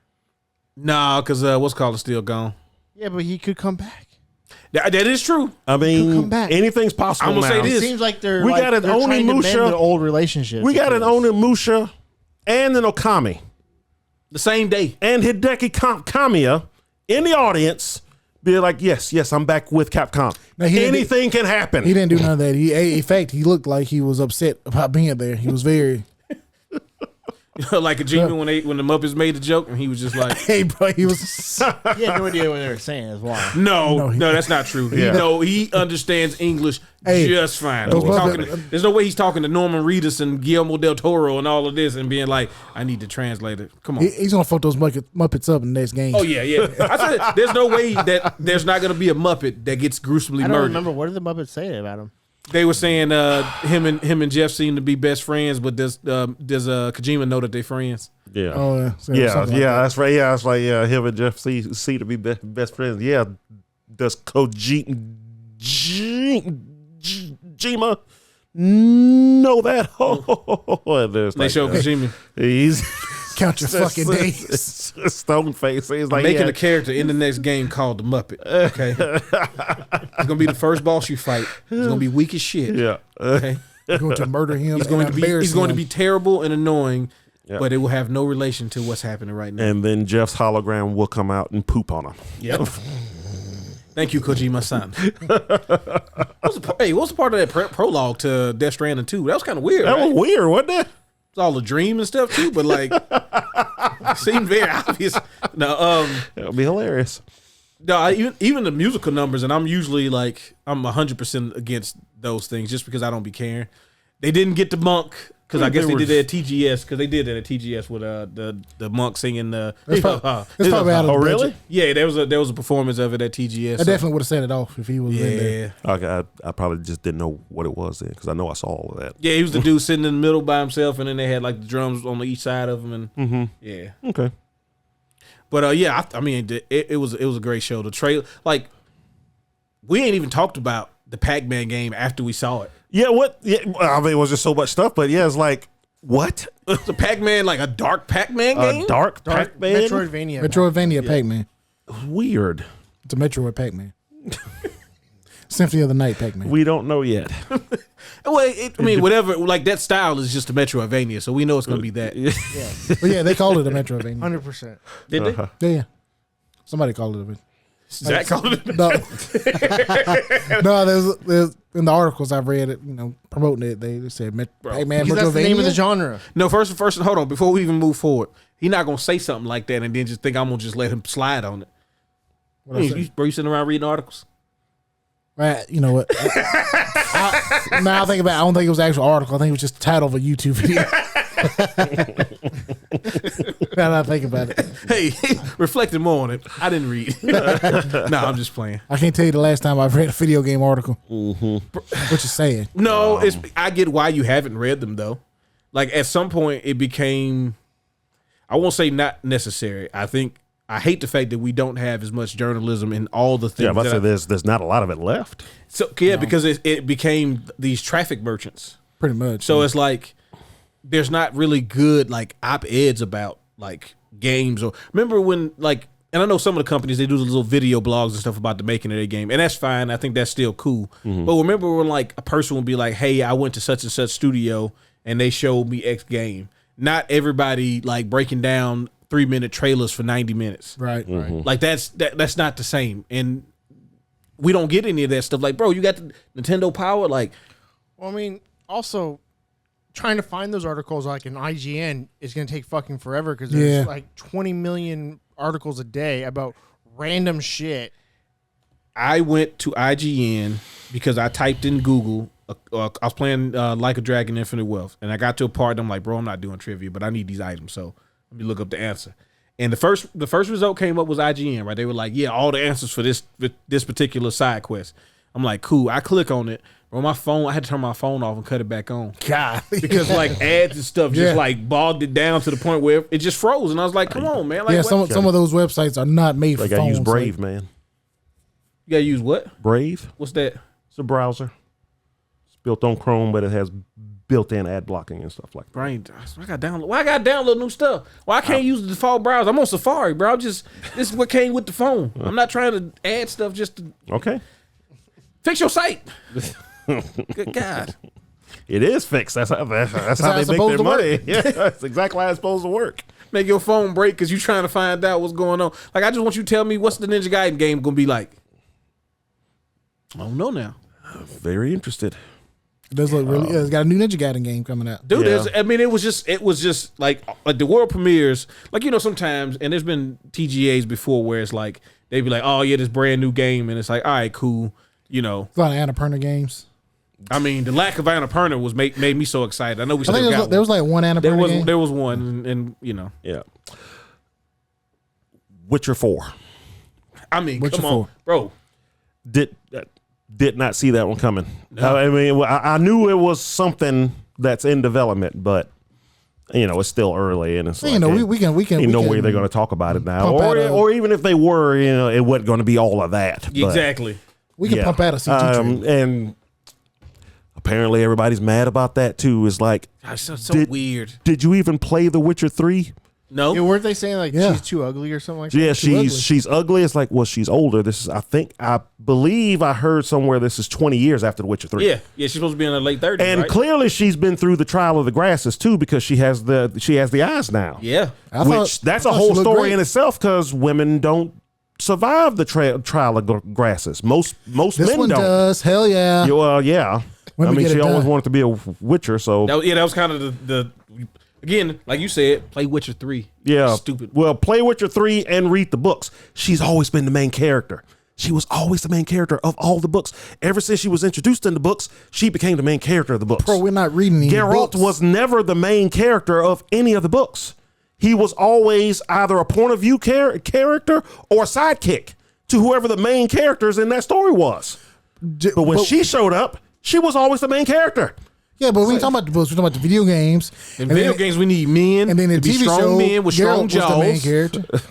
Nah, because what's called is still gone. Yeah, but he could come back. That is true. I Could mean, come back. anything's possible. I'm gonna now. say It this. seems like they're We got an they're trying to mend Onimusha. their old relationships. We got an Onimusha and an Okami The same day. and Hideki Kamiya in the audience. Be like, yes, I'm back with Capcom. Now, he didn't Anything can happen. He didn't do none of that. In fact, he looked like he was upset about being there. He was very, Like Kojima when the Muppets made the joke and he was just like, hey, bro, he was. He had no idea what they were saying. Is why. no, that's not true. Yeah. No, he understands English Hey, just fine. those He's talking Muppets- there's no way he's talking to Norman Reedus and Guillermo del Toro and all of this and being like, I need to translate it. Come on. He's gonna fuck those Muppets up in the next game. Oh yeah. I said there's no way that there's not gonna be a Muppet that gets gruesomely I don't murdered. remember what did the Muppets say about him. They were saying him and Jeff seem to be best friends, but does Kojima know that they're friends? Yeah. Oh yeah. So Yeah, something like that. that's right. Yeah, that's like him and Jeff C to be best friends. Yeah, does Kojima know that? Oh, there's They like, show Kojima he's Count your fucking days. stone face. He's like making a character in the next game called the Muppet. Okay, it's gonna be the first boss you fight. He's gonna be weak as shit. yeah. Okay, You're going to murder him. he's going to be terrible and annoying, Yeah. but it will have no relation to what's happening right now. And then Jeff's hologram will come out and poop on him. Yep. Thank you, Kojima-san. What's the part of that prologue to Death Stranding 2? That was kind of weird. That Right? was weird, wasn't it? It's all a dream and stuff too, but like, it seemed very obvious. No, That would be hilarious. no, even the musical numbers, and I'm usually like, I'm 100% against those things just because I don't be caring. They didn't get the monk because I guess they did it at TGS because they did it at TGS with the monk singing the. That's probably out of Oh, the really? budget. Yeah, there was a performance of it at TGS. I so- definitely would have set it off if he was in there. yeah, Okay, I probably just didn't know what it was then because I know I saw all of that. yeah. He was the dude sitting in the middle by himself, and then they had like the drums on each side of him, and yeah. Okay. But yeah, I mean, it was a great show. The trailer, like, we ain't even talked about the Pac-Man game after we saw it. Yeah, what? Yeah, well, I mean, it was just so much stuff, but yeah, it's like, what? The Pac-Man, like a dark Pac-Man game. A dark Pac-Man? Metroidvania. Metroidvania Pac-Man. Weird. It's a Metroid Pac-Man. Symphony of the Night Pac-Man. We don't know yet. Well, I mean, whatever. Like that style is just a Metroidvania, so we know it's gonna be that. But yeah, they called it a Metroidvania. 100%. Did they? Yeah. Somebody called it a Zach called it. No, no. There's in the articles I've read, it, promoting it. They said, "Hey man, Because that's the name of the genre. No, first, hold on. Before we even move forward, he's not gonna say something like that and then just think I'm gonna just let him slide on it. Bro, you sitting around reading articles? Right, you know what? Now I think about it, I don't think it was an actual article. I think it was just the title of a YouTube video. Now that I think about it. Hey, reflecting more on it, I didn't read. No, I'm just playing. I can't tell you the last time I've read a video game article. What you saying? No, I get why you haven't read them though. Like at some point it became, I won't say not necessary. I hate the fact that we don't have as much journalism in all the things. Yeah, but there's not a lot of it left. So yeah, because it became these traffic merchants. Pretty much. So it's like there's not really good like op-eds about like games or remember when like, and I know some of the companies they do the little video blogs and stuff about the making of their game, and that's fine. I think that's still cool. But remember when like a person would be like, "Hey, I went to such and such studio and they showed me X game." Not everybody like breaking down 3-minute trailers for 90 minutes. right. Like that's not the same. And we don't get any of that stuff. Like, bro, you got the Nintendo Power. Like, Well, I mean, also trying to find those articles like in IGN is going to take fucking forever because there's like 20 million articles a day about random shit. I went to IGN because I typed in Google. I was playing Like a Dragon Infinite Wealth, and I got to a part and I'm like, bro, I'm not doing trivia, but I need these items. So let me look up the answer. And the first result came up was IGN, right? They were like, yeah, all the answers for this particular side quest. I'm like, cool. I click on it. Bro, my phone, I had to turn my phone off and cut it back on. God. Because like ads and stuff just like bogged it down to the point where it just froze. And I was like, come on, man. Like, Yeah, some of those websites are not made for Like I phones. use Brave, man. You gotta use what? Brave. What's that? It's a browser. It's built on Chrome, but it has built-in ad blocking and stuff like that. Brain. I got download. Why I got to download new stuff? Why I can't use the default browser? I'm on Safari, bro. This is what came with the phone. I'm not trying to add stuff just to Okay. fix your site. Good God. It is fixed. That's how they make their money. Yeah, that's exactly how it's supposed to work. Make your phone break because you're trying to find out what's going on. Like, I just want you to tell me what's the Ninja Gaiden game going to be like. I don't know now. Very interested. It does look really. It's got a new Ninja Gaiden game coming out. Dude, Yeah. it was just like the world premieres, like, sometimes, and there's been TGAs before where it's like, they be like, oh yeah, this brand new game. And it's like, all right, cool. It's a lot of Annapurna games. I mean, the lack of Annapurna was made me so excited. I know we still got there was like one Annapurna game. There was one, and Yeah. Witcher 4. I mean, Witcher come on, 4. bro. Did not see that one coming. No. I mean, I knew it was something that's in development, but it's still early, and it's like, we can. Ain't no way they're going to talk about it now, or even if they were, it wasn't going to be all of that. But, Exactly. We can pump out a CG trailer. And apparently everybody's mad about that too. It's like, Gosh, so weird. Did you even play The Witcher 3? No. Yeah, weren't they saying like Yeah. she's too ugly or something like that? Yeah, ugly. she's ugly. It's like, well, she's older. This is, I believe I heard somewhere this is 20 years after The Witcher 3. Yeah, she's supposed to be in her late 30s, And right? clearly she's been through the trial of the grasses too, because she has the eyes now. Yeah. That's a whole story in itself, because women don't survive the trial of grasses. Most This men one don't. does. Hell yeah. Yeah, well, yeah. Women I mean, get she it always done. wanted to be a witcher, so That was kind of the again, like you said, play Witcher 3. yeah. Stupid. Well, play Witcher 3 and read the books. She's always been the main character. She was always the main character of all the books. Ever since she was introduced in the books, she became the main character of the books. Bro, we're not reading these Geralt books. was never the main character of any of the books. He was always either a point of view character or a sidekick to whoever the main characters in that story was. But when she showed up, she was always the main character. Yeah, but we ain't talking about the books. We're talking about the video games. In video games, we need men, And then the to be TV strong show, men with strong Geralt was the main jaws. character.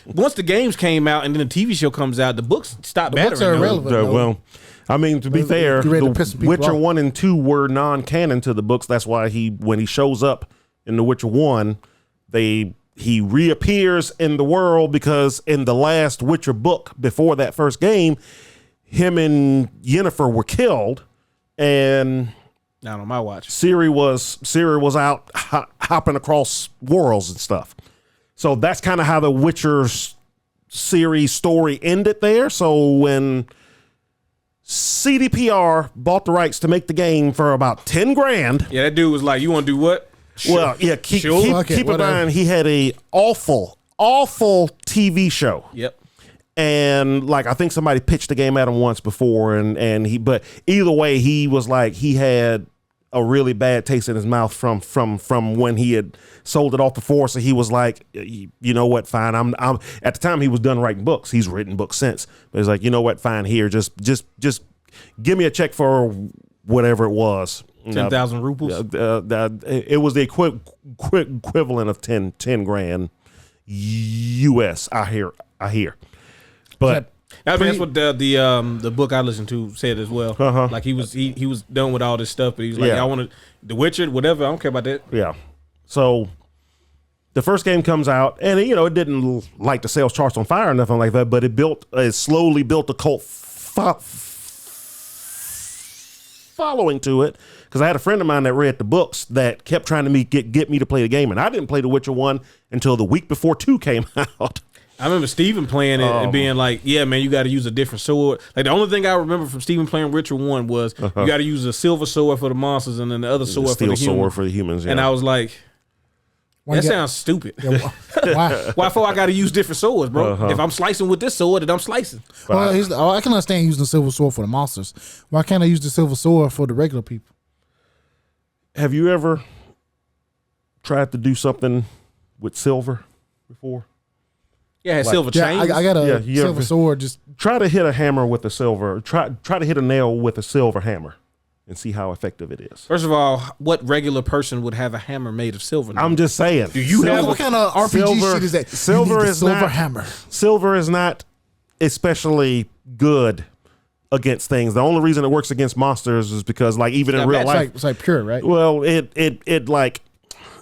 Once the games came out and then the TV show comes out, the books stopped The books mattering. are though. irrelevant. No. Well, I mean, to be You fair, ready to piss the people Witcher off. 1 and 2 were non-canon to the books. That's why when he shows up in The Witcher 1, he reappears in the world, because in the last Witcher book before that first game, him and Yennefer were killed, and Not on my watch. Ciri was out hopping across worlds and stuff. So that's kind of how the Witcher's series story ended there. So when CDPR bought the rights to make the game for about 10 grand. Yeah, that dude was like, "You want to do what?" Well, yeah, keep in whatever. mind he had a awful TV show. Yep. And like I think somebody pitched the game at him once before, but either way, he was like he had a really bad taste in his mouth from when he had sold it off before. So he was like, you know what, fine. I'm at the time he was done writing books. He's written books since, but he's like, you know what, fine. Here, just give me a check for whatever it was. 10,000 rupees. It was the equivalent of 10 grand US. I hear. But That's what the book I listened to said as well. Like he was done with all this stuff, but he was like, I want to The Witcher, whatever. I don't care about that. yeah. So the first game comes out, and it didn't light the sales charts on fire or nothing like that, but it slowly built a cult following to it. Because I had a friend of mine that read the books that kept trying to get me to play the game, and I didn't play The Witcher 1 until the week before 2 came out. I remember Steven playing it and being like, "Yeah, man, you got to use a different sword." Like the only thing I remember from Steven playing Witcher 1 was you got to use a silver sword for the monsters and then the other sword for the humans. Sword for the humans. Yeah. And I was like, that sounds stupid. Yeah, why? Why for I got to use different swords, bro? If I'm slicing with this sword, then I'm slicing. Well, I can understand using the silver sword for the monsters. Why can't I use the silver sword for the regular people? Have you ever tried to do something with silver before? Yeah, it had silver chains. I got a you silver ever sword. Just try to hit a hammer with a silver. Try to hit a nail with a silver hammer, and see how effective it is. First of all, what regular person would have a hammer made of silver? I'm just saying. Do you have what kind of RPG shit is that? Silver You need the is silver not hammer. Silver is not especially good against things. The only reason it works against monsters is because, like, even in real life, It's like pure, right? well, it like.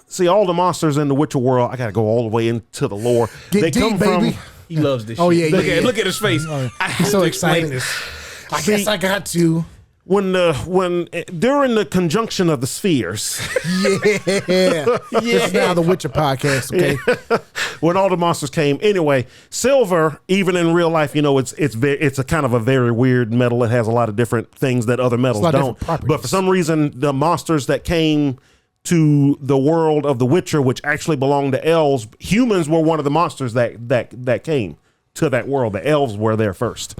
See, all the monsters in the Witcher world, I got to go all the way into the lore. Get deep, baby. He loves this. Oh, shit. yeah, Look at his face. I have so to explain excited. this. I guess I got to. When during the conjunction of the spheres, Yeah. It's now the Witcher podcast, okay? when all the monsters came. Anyway, silver, even in real life, it's a kind of a very weird metal. It has a lot of different things that other metals lot of don't. different properties. But for some reason, the monsters that came to the world of the Witcher, which actually belonged to elves, humans were one of the monsters that came to that world. The elves were there first.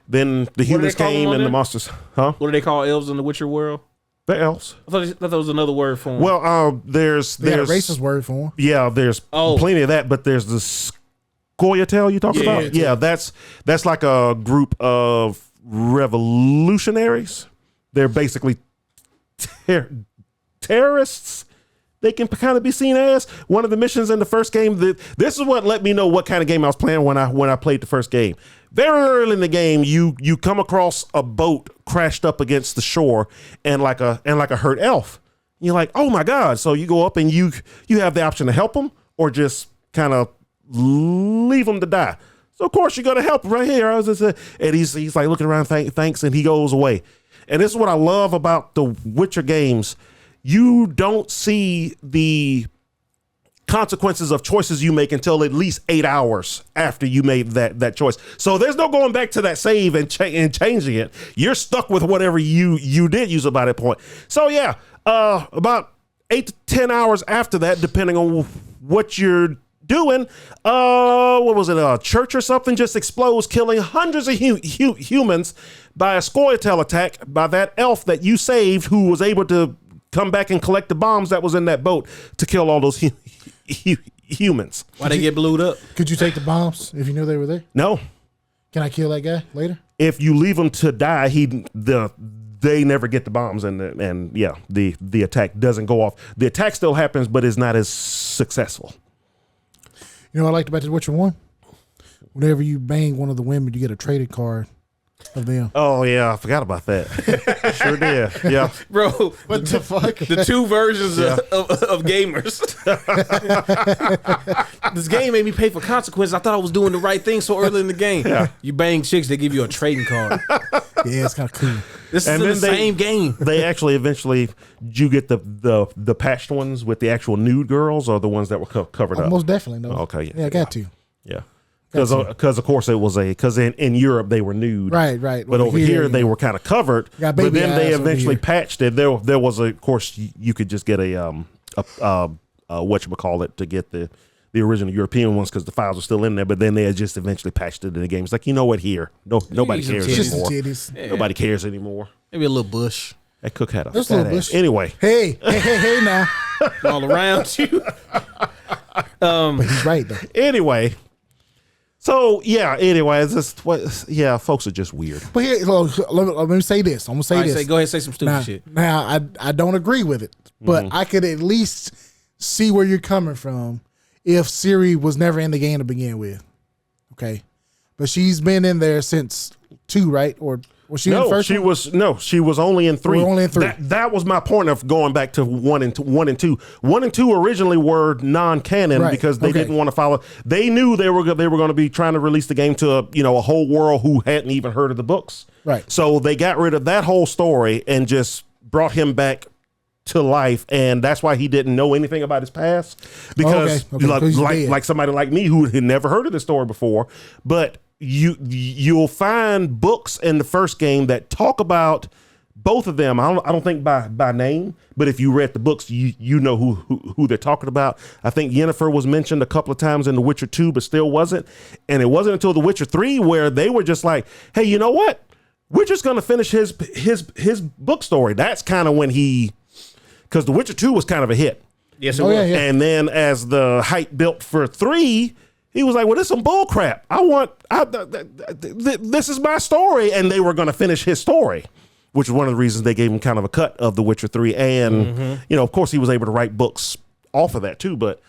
Then the humans call them came on and the there? monsters. Huh? What do they call elves in the Witcher world? The elves. I thought that was another word for them. Well, there's They got a racist word for him. Yeah, there's Oh. plenty of that, but there's the Scoia'tael you talk Yeah, about. Yeah, that's like a group of revolutionaries. They're basically terrorists. They can kind of be seen as one of the missions in the first game. This is what let me know what kind of game I was playing when I played the first game. Very early in the game, you come across a boat crashed up against the shore and like a hurt elf. You're like, oh my god! So you go up and you have the option to help them or just kind of leave them to die. So of course you're gonna help him right here. And he's like looking around, thanks, and he goes away. And this is what I love about the Witcher games. You don't see the consequences of choices you make until at least 8 hours after you made that choice. So there's no going back to that save and changing it. You're stuck with whatever you did use by that point. So yeah, about 8 to 10 hours after that, depending on what you're doing, what was it? A church or something just explodes, killing hundreds of humans by a Scoia'tael attack by that elf that you saved, who was able to come back and collect the bombs that was in that boat to kill all those humans. Why they get blew up? Could you take the bombs if you knew they were there? No, Can I kill that guy later? if you leave them to die, they never get the bombs, and the attack doesn't go off. The attack still happens, but it's not as successful. You know what I liked about The Witcher 1? Whenever you bang one of the women, you get a trading card of them. Oh yeah, I forgot about that. Sure did. Yeah. Bro, What the fuck? the two versions of gamers. This game made me pay for consequences. I thought I was doing the right thing so early in the game. Yeah. You bang chicks, they give you a trading card. Yeah, it's kind of cool. This is And in the then they- same game. They actually eventually, did you get the patched ones with the actual nude girls or the ones that were covered Oh, up? most definitely, no. Okay, yeah. Yeah, I got to. Yeah. Because of course it was because in Europe they were nude. Right. But over here they were kind of covered. Got But baby then they eyes over eventually here. patched it. There was of course you could just get a whatchamacallit to get the original European ones because the files are still in there. But then they just eventually patched it in the game. It's like, you know what? Here, nobody some cares titties. Just the anymore. titties. Yeah. Nobody cares anymore. Maybe a little bush That cook had a Just a fat little ass. bush. Anyway, Hey now. all around you. But he's right though. anyway. So yeah. Anyway, it's just folks are just weird. But here, look, let me say this. I'm gonna say All right, this. go ahead, say some stupid now, shit. now, I don't agree with it, but I could at least see where you're coming from if Siri was never in the game to begin with. Okay, but she's been in there since 2, right? Or was she in the first? She was only in 3. We're only in 3. That was my point of going back to 1 and 2. 1 and 2 originally were non-canon Right, because they okay. didn't want to follow. They knew they were going to be trying to release the game to a whole world who hadn't even heard of the books. Right. So they got rid of that whole story and just brought him back to life, and that's why he didn't know anything about his past because Okay, 'cause he's dead. like somebody like me who had never heard of this story before. But you'll find books in the first game that talk about both of them. I don't think by name, but if you read the books, you know who they're talking about. I think Yennefer was mentioned a couple of times in The Witcher 2, but still wasn't. And it wasn't until The Witcher 3 where they were just like, hey, you know what? We're just going to finish his book story. That's kind of when because The Witcher 2 was kind of a hit. Yes, it Oh, was. yeah. And then as the hype built for 3, he was like, well, this is some bull crap. This is my story. And they were going to finish his story, which is one of the reasons they gave him kind of a cut of The Witcher 3. And, of course, he was able to write books off of that too. But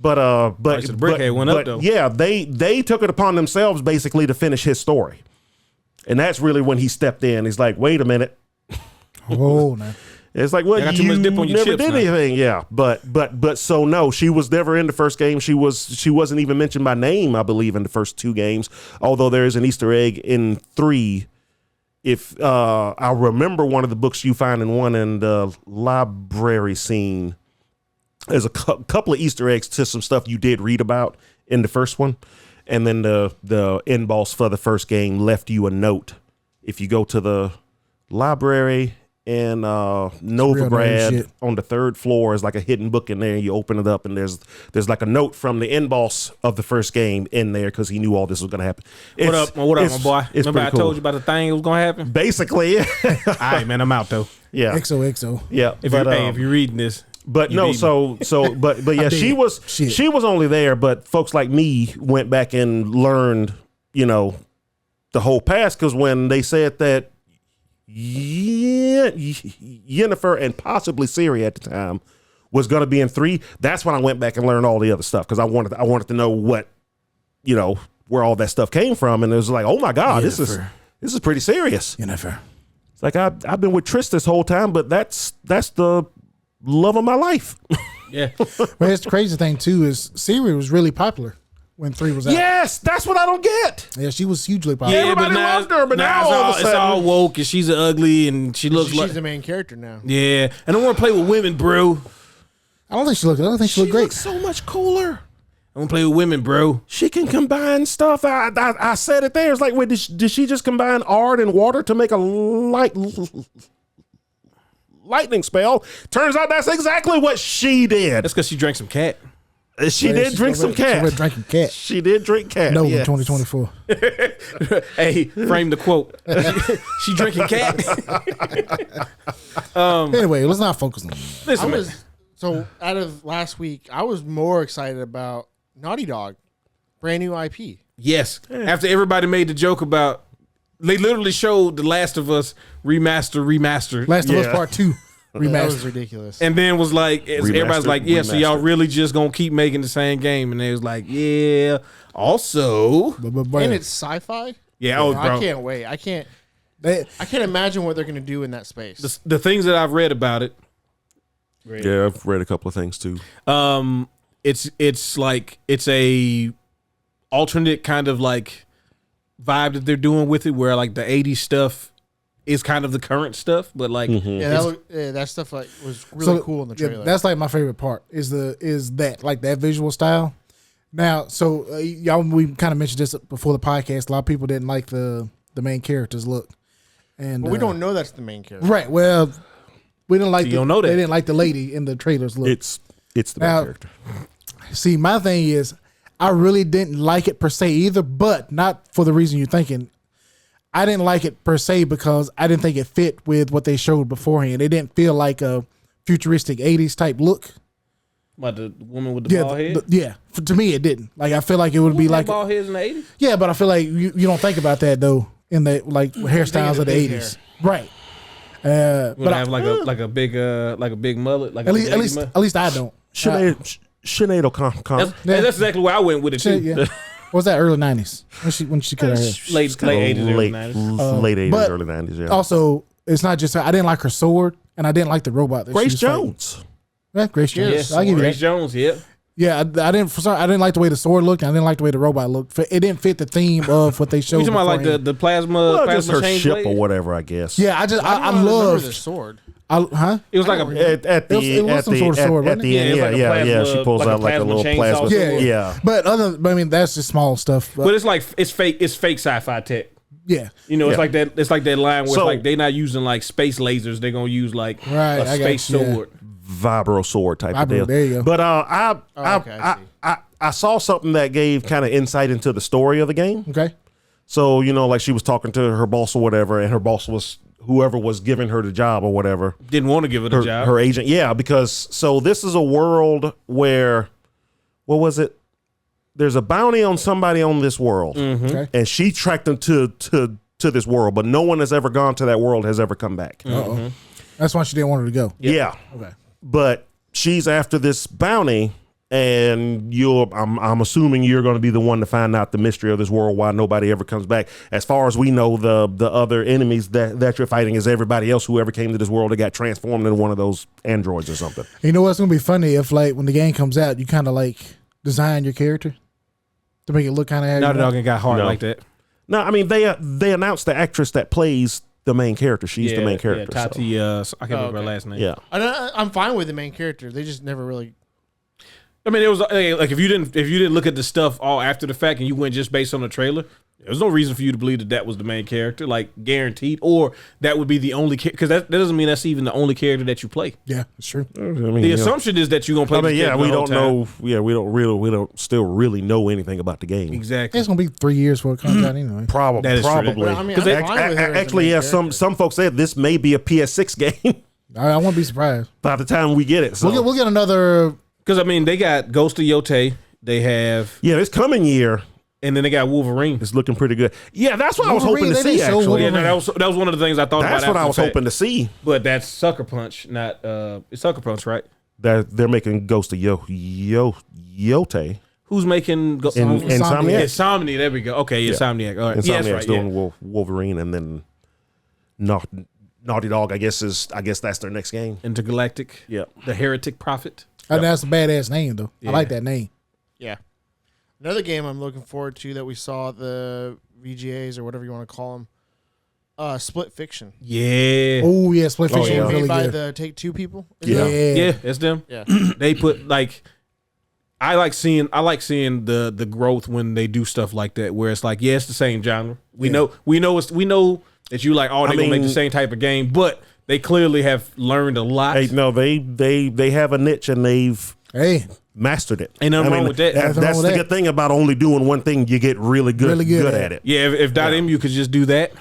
Price of the brick had went up, though. yeah, they took it upon themselves basically to finish his story. And that's really when he stepped in. He's like, wait a minute. Oh, no. It's like, well, You got you too much dip on your never chips did now. anything. Yeah. But so no, she was never in the first game. She wasn't even mentioned by name, I believe, in the first 2 games. Although there is an Easter egg in 3. If I remember one of the books you find in one in the library scene, there's a couple of Easter eggs to some stuff you did read about in the first one. And then the end boss for the first game left you a note. If you go to the library in Novigrad shit. on the 3rd floor is like a hidden book in there, and you open it up and there's like a note from the end boss of the first game in there because he knew all this was going to happen. What up, my boy? It's Remember I pretty cool. told you about the thing that was going to happen? Basically, All right, man, I'm out, though. yeah, XOXO. yeah. If you're reading this. But You no, beat but yeah, I she did. was Shit. she was only there, but folks like me went back and learned, the whole past because when they said that Yennefer and possibly Ciri at the time was going to be in 3, that's when I went back and learned all the other stuff because I wanted to know what, where all that stuff came from, and it was like, oh my God, this is pretty serious. Yennefer. It's like I've been with Triss this whole time, but that's the love of my life. Yeah. But it's the crazy thing too is Siri was really popular when 3 was out. Yes, that's what I don't get. Yeah, she was hugely popular. Everybody loved her, but now all of a it's sudden- all woke and she's ugly and she looks She's like. the main character now. Yeah. And I want to play with women, bro. I don't think she looked great. looks so much cooler. I want to play with women, bro. She can combine stuff. I said it there. It's like, wait, did she just combine art and water to make a lightning spell? Turns out that's exactly what she did. That's because she drank some cat. She Yeah, did she drink some She went cat. drinking cat. She did drink cat. No, yes. in 2024. Hey, frame the quote. She drinking cat. Anyway, let's not focus on that. Listen, man. So out of last week, I was more excited about Naughty Dog, brand new IP. Yes. After everybody made the joke about, they literally showed The Last of Us remaster. Last of Us Yeah. Part 2 That was remastered. ridiculous. And then was like, everybody's like, yeah, so y'all remastered. really just gonna keep making the same game? And they was like, yeah. Also, But And it's sci-fi. yeah, oh, I bro. can't wait. I can't they, imagine what they're gonna do in that space. The things that I've read about it, Yeah, I've read a couple of things too. it's like it's a alternate kind of like vibe that they're doing with it, where like the 80s stuff is kind of the current stuff, but like Yeah, that stuff was really cool in the yeah, trailer. that's like my favorite part is that like that visual style. Now, so y'all, we kind of mentioned this before the podcast. A lot of people didn't like the main character's look, and But we don't know that's the main character. Right. Well, we didn't like. You don't know that. They didn't like the lady in the trailers look. It's the main Now, character. See, my thing is, I really didn't like it per se either, but not for the reason you're thinking. I didn't like it per se because I didn't think it fit with what they showed beforehand. It didn't feel like a futuristic 80s type look. About the woman with the bald head? To me, it didn't. Like, I feel like it would be like. Bald heads in the 80s? Yeah, but I feel like you don't think about that, though, in the like hairstyles of the 80s. Right. But I have like a big mullet, like at least I don't. Sinead O'Connor. That's exactly where I went with it too. Yeah. What was that, early 90s? When she cut her hair. Late 80s, early 90s. Late 80s, but early 90s, yeah. Also, it's not just I didn't like her sword, and I didn't like the robot. That Grace she was fighting. Jones. Yeah, Grace Jones. Yes, I'll give you Grace that. Jones, yeah. Yeah, I didn't like the way the sword looked, and I didn't like the way the robot looked. It didn't fit the theme of what they showed. You talking about like beforehand. the plasma, Well, plasma just her change ship blade? or whatever, I guess. Yeah, I Remember love the sword. It was like a It was some sort of sword, at wasn't the it? end, Yeah, it was like a yeah. plasma- She pulls like a out like a plasma little chainsaw plasma. sword. Yeah. But that's just small stuff. But it's like it's fake sci-fi tech. Yeah, You know, it's Yeah. like that line where So- it's like they're not using like space lasers, they're gonna use like Right, a I got space you, yeah. sword. Vibro sword type of Vibro, deal. there you go. But okay, I see. I saw something that gave kind of insight into the story of the game. okay. So, like she was talking to her boss or whatever, and her boss was whoever was giving her the job or whatever. Didn't want to give it a job. Her agent. Yeah, because so this is a world where, what was it? There's a bounty on somebody on this world, Okay. and she tracked them to this world, but no one has ever gone to that world has ever come back. Uh-oh. That's why she didn't want her to go. Yeah. Okay. But she's after this bounty, and I'm assuming you're going to be the one to find out the mystery of this world, why nobody ever comes back. As far as we know, the other enemies that you're fighting is everybody else who ever came to this world that got transformed into one of those androids or something. You know what's gonna be funny if like when the game comes out, you kind of like design your character to make it look kind of. Not dog ain't got hard No. like that. No, I mean they announced the actress that plays the main character. She's the main character. Yeah, Tati, I can't remember her okay. last name. Yeah. And I'm fine with the main character. They just never really. I mean, it was like if you didn't look at the stuff all after the fact and you went just based on the trailer, there was no reason for you to believe that was the main character, like guaranteed, or that would be the only because that doesn't mean that's even the only character that you play. Yeah, it's true. I mean, The assumption is that you're gonna play. I mean, this yeah, character we the whole don't time. know. Yeah, we don't still really know anything about the game. Exactly. It's gonna be 3 years before it comes out anyway. Probably, That is true. probably. Well, I mean, Because I'm fine with her as the actually, main yeah, some folks said this may be a PS6 game I won't be surprised. by the time we get it. So We'll get another. Because I mean, they got Ghost of Yote. They have, yeah, this coming year and then they got Wolverine. is looking pretty good. Yeah, that's what I was hoping Wolverine, to they see. didn't show Actually, Yeah, no, Wolverine. that was one of the things I thought that's about. what I after was the fact. hoping to see. But that's Sucker Punch, not it's Sucker Punch, right? That they're making Ghost of Yote. Who's making Insomniac. Insomniac? There we go. Okay, Insomniac. All right, yeah, that's Insomniac's right. doing Wolverine, and then Naughty Dog. I guess that's their next game. Intergalactic. Yeah. The Heretic Prophet. And that's a badass name though. I like that name. Yeah. Another game I'm looking forward to that we saw at the VGAs or whatever you want to call them. Split Fiction. Yeah. Oh yeah, Split Fiction yeah. was Made really by good. the Take-Two people. Yeah. Yeah, it's them. Yeah. They put like I like seeing the growth when they do stuff like that where it's like, yeah, it's the same genre. We know that you like, oh, they're gonna make the same type of game, but they clearly have learned a lot. Hey, no, they have a niche and they've Hey, mastered it. Ain't nothing wrong with that. Nothing wrong That's with the that. good thing about only doing one thing. You get really good at it. Yeah, if .mu could just do that.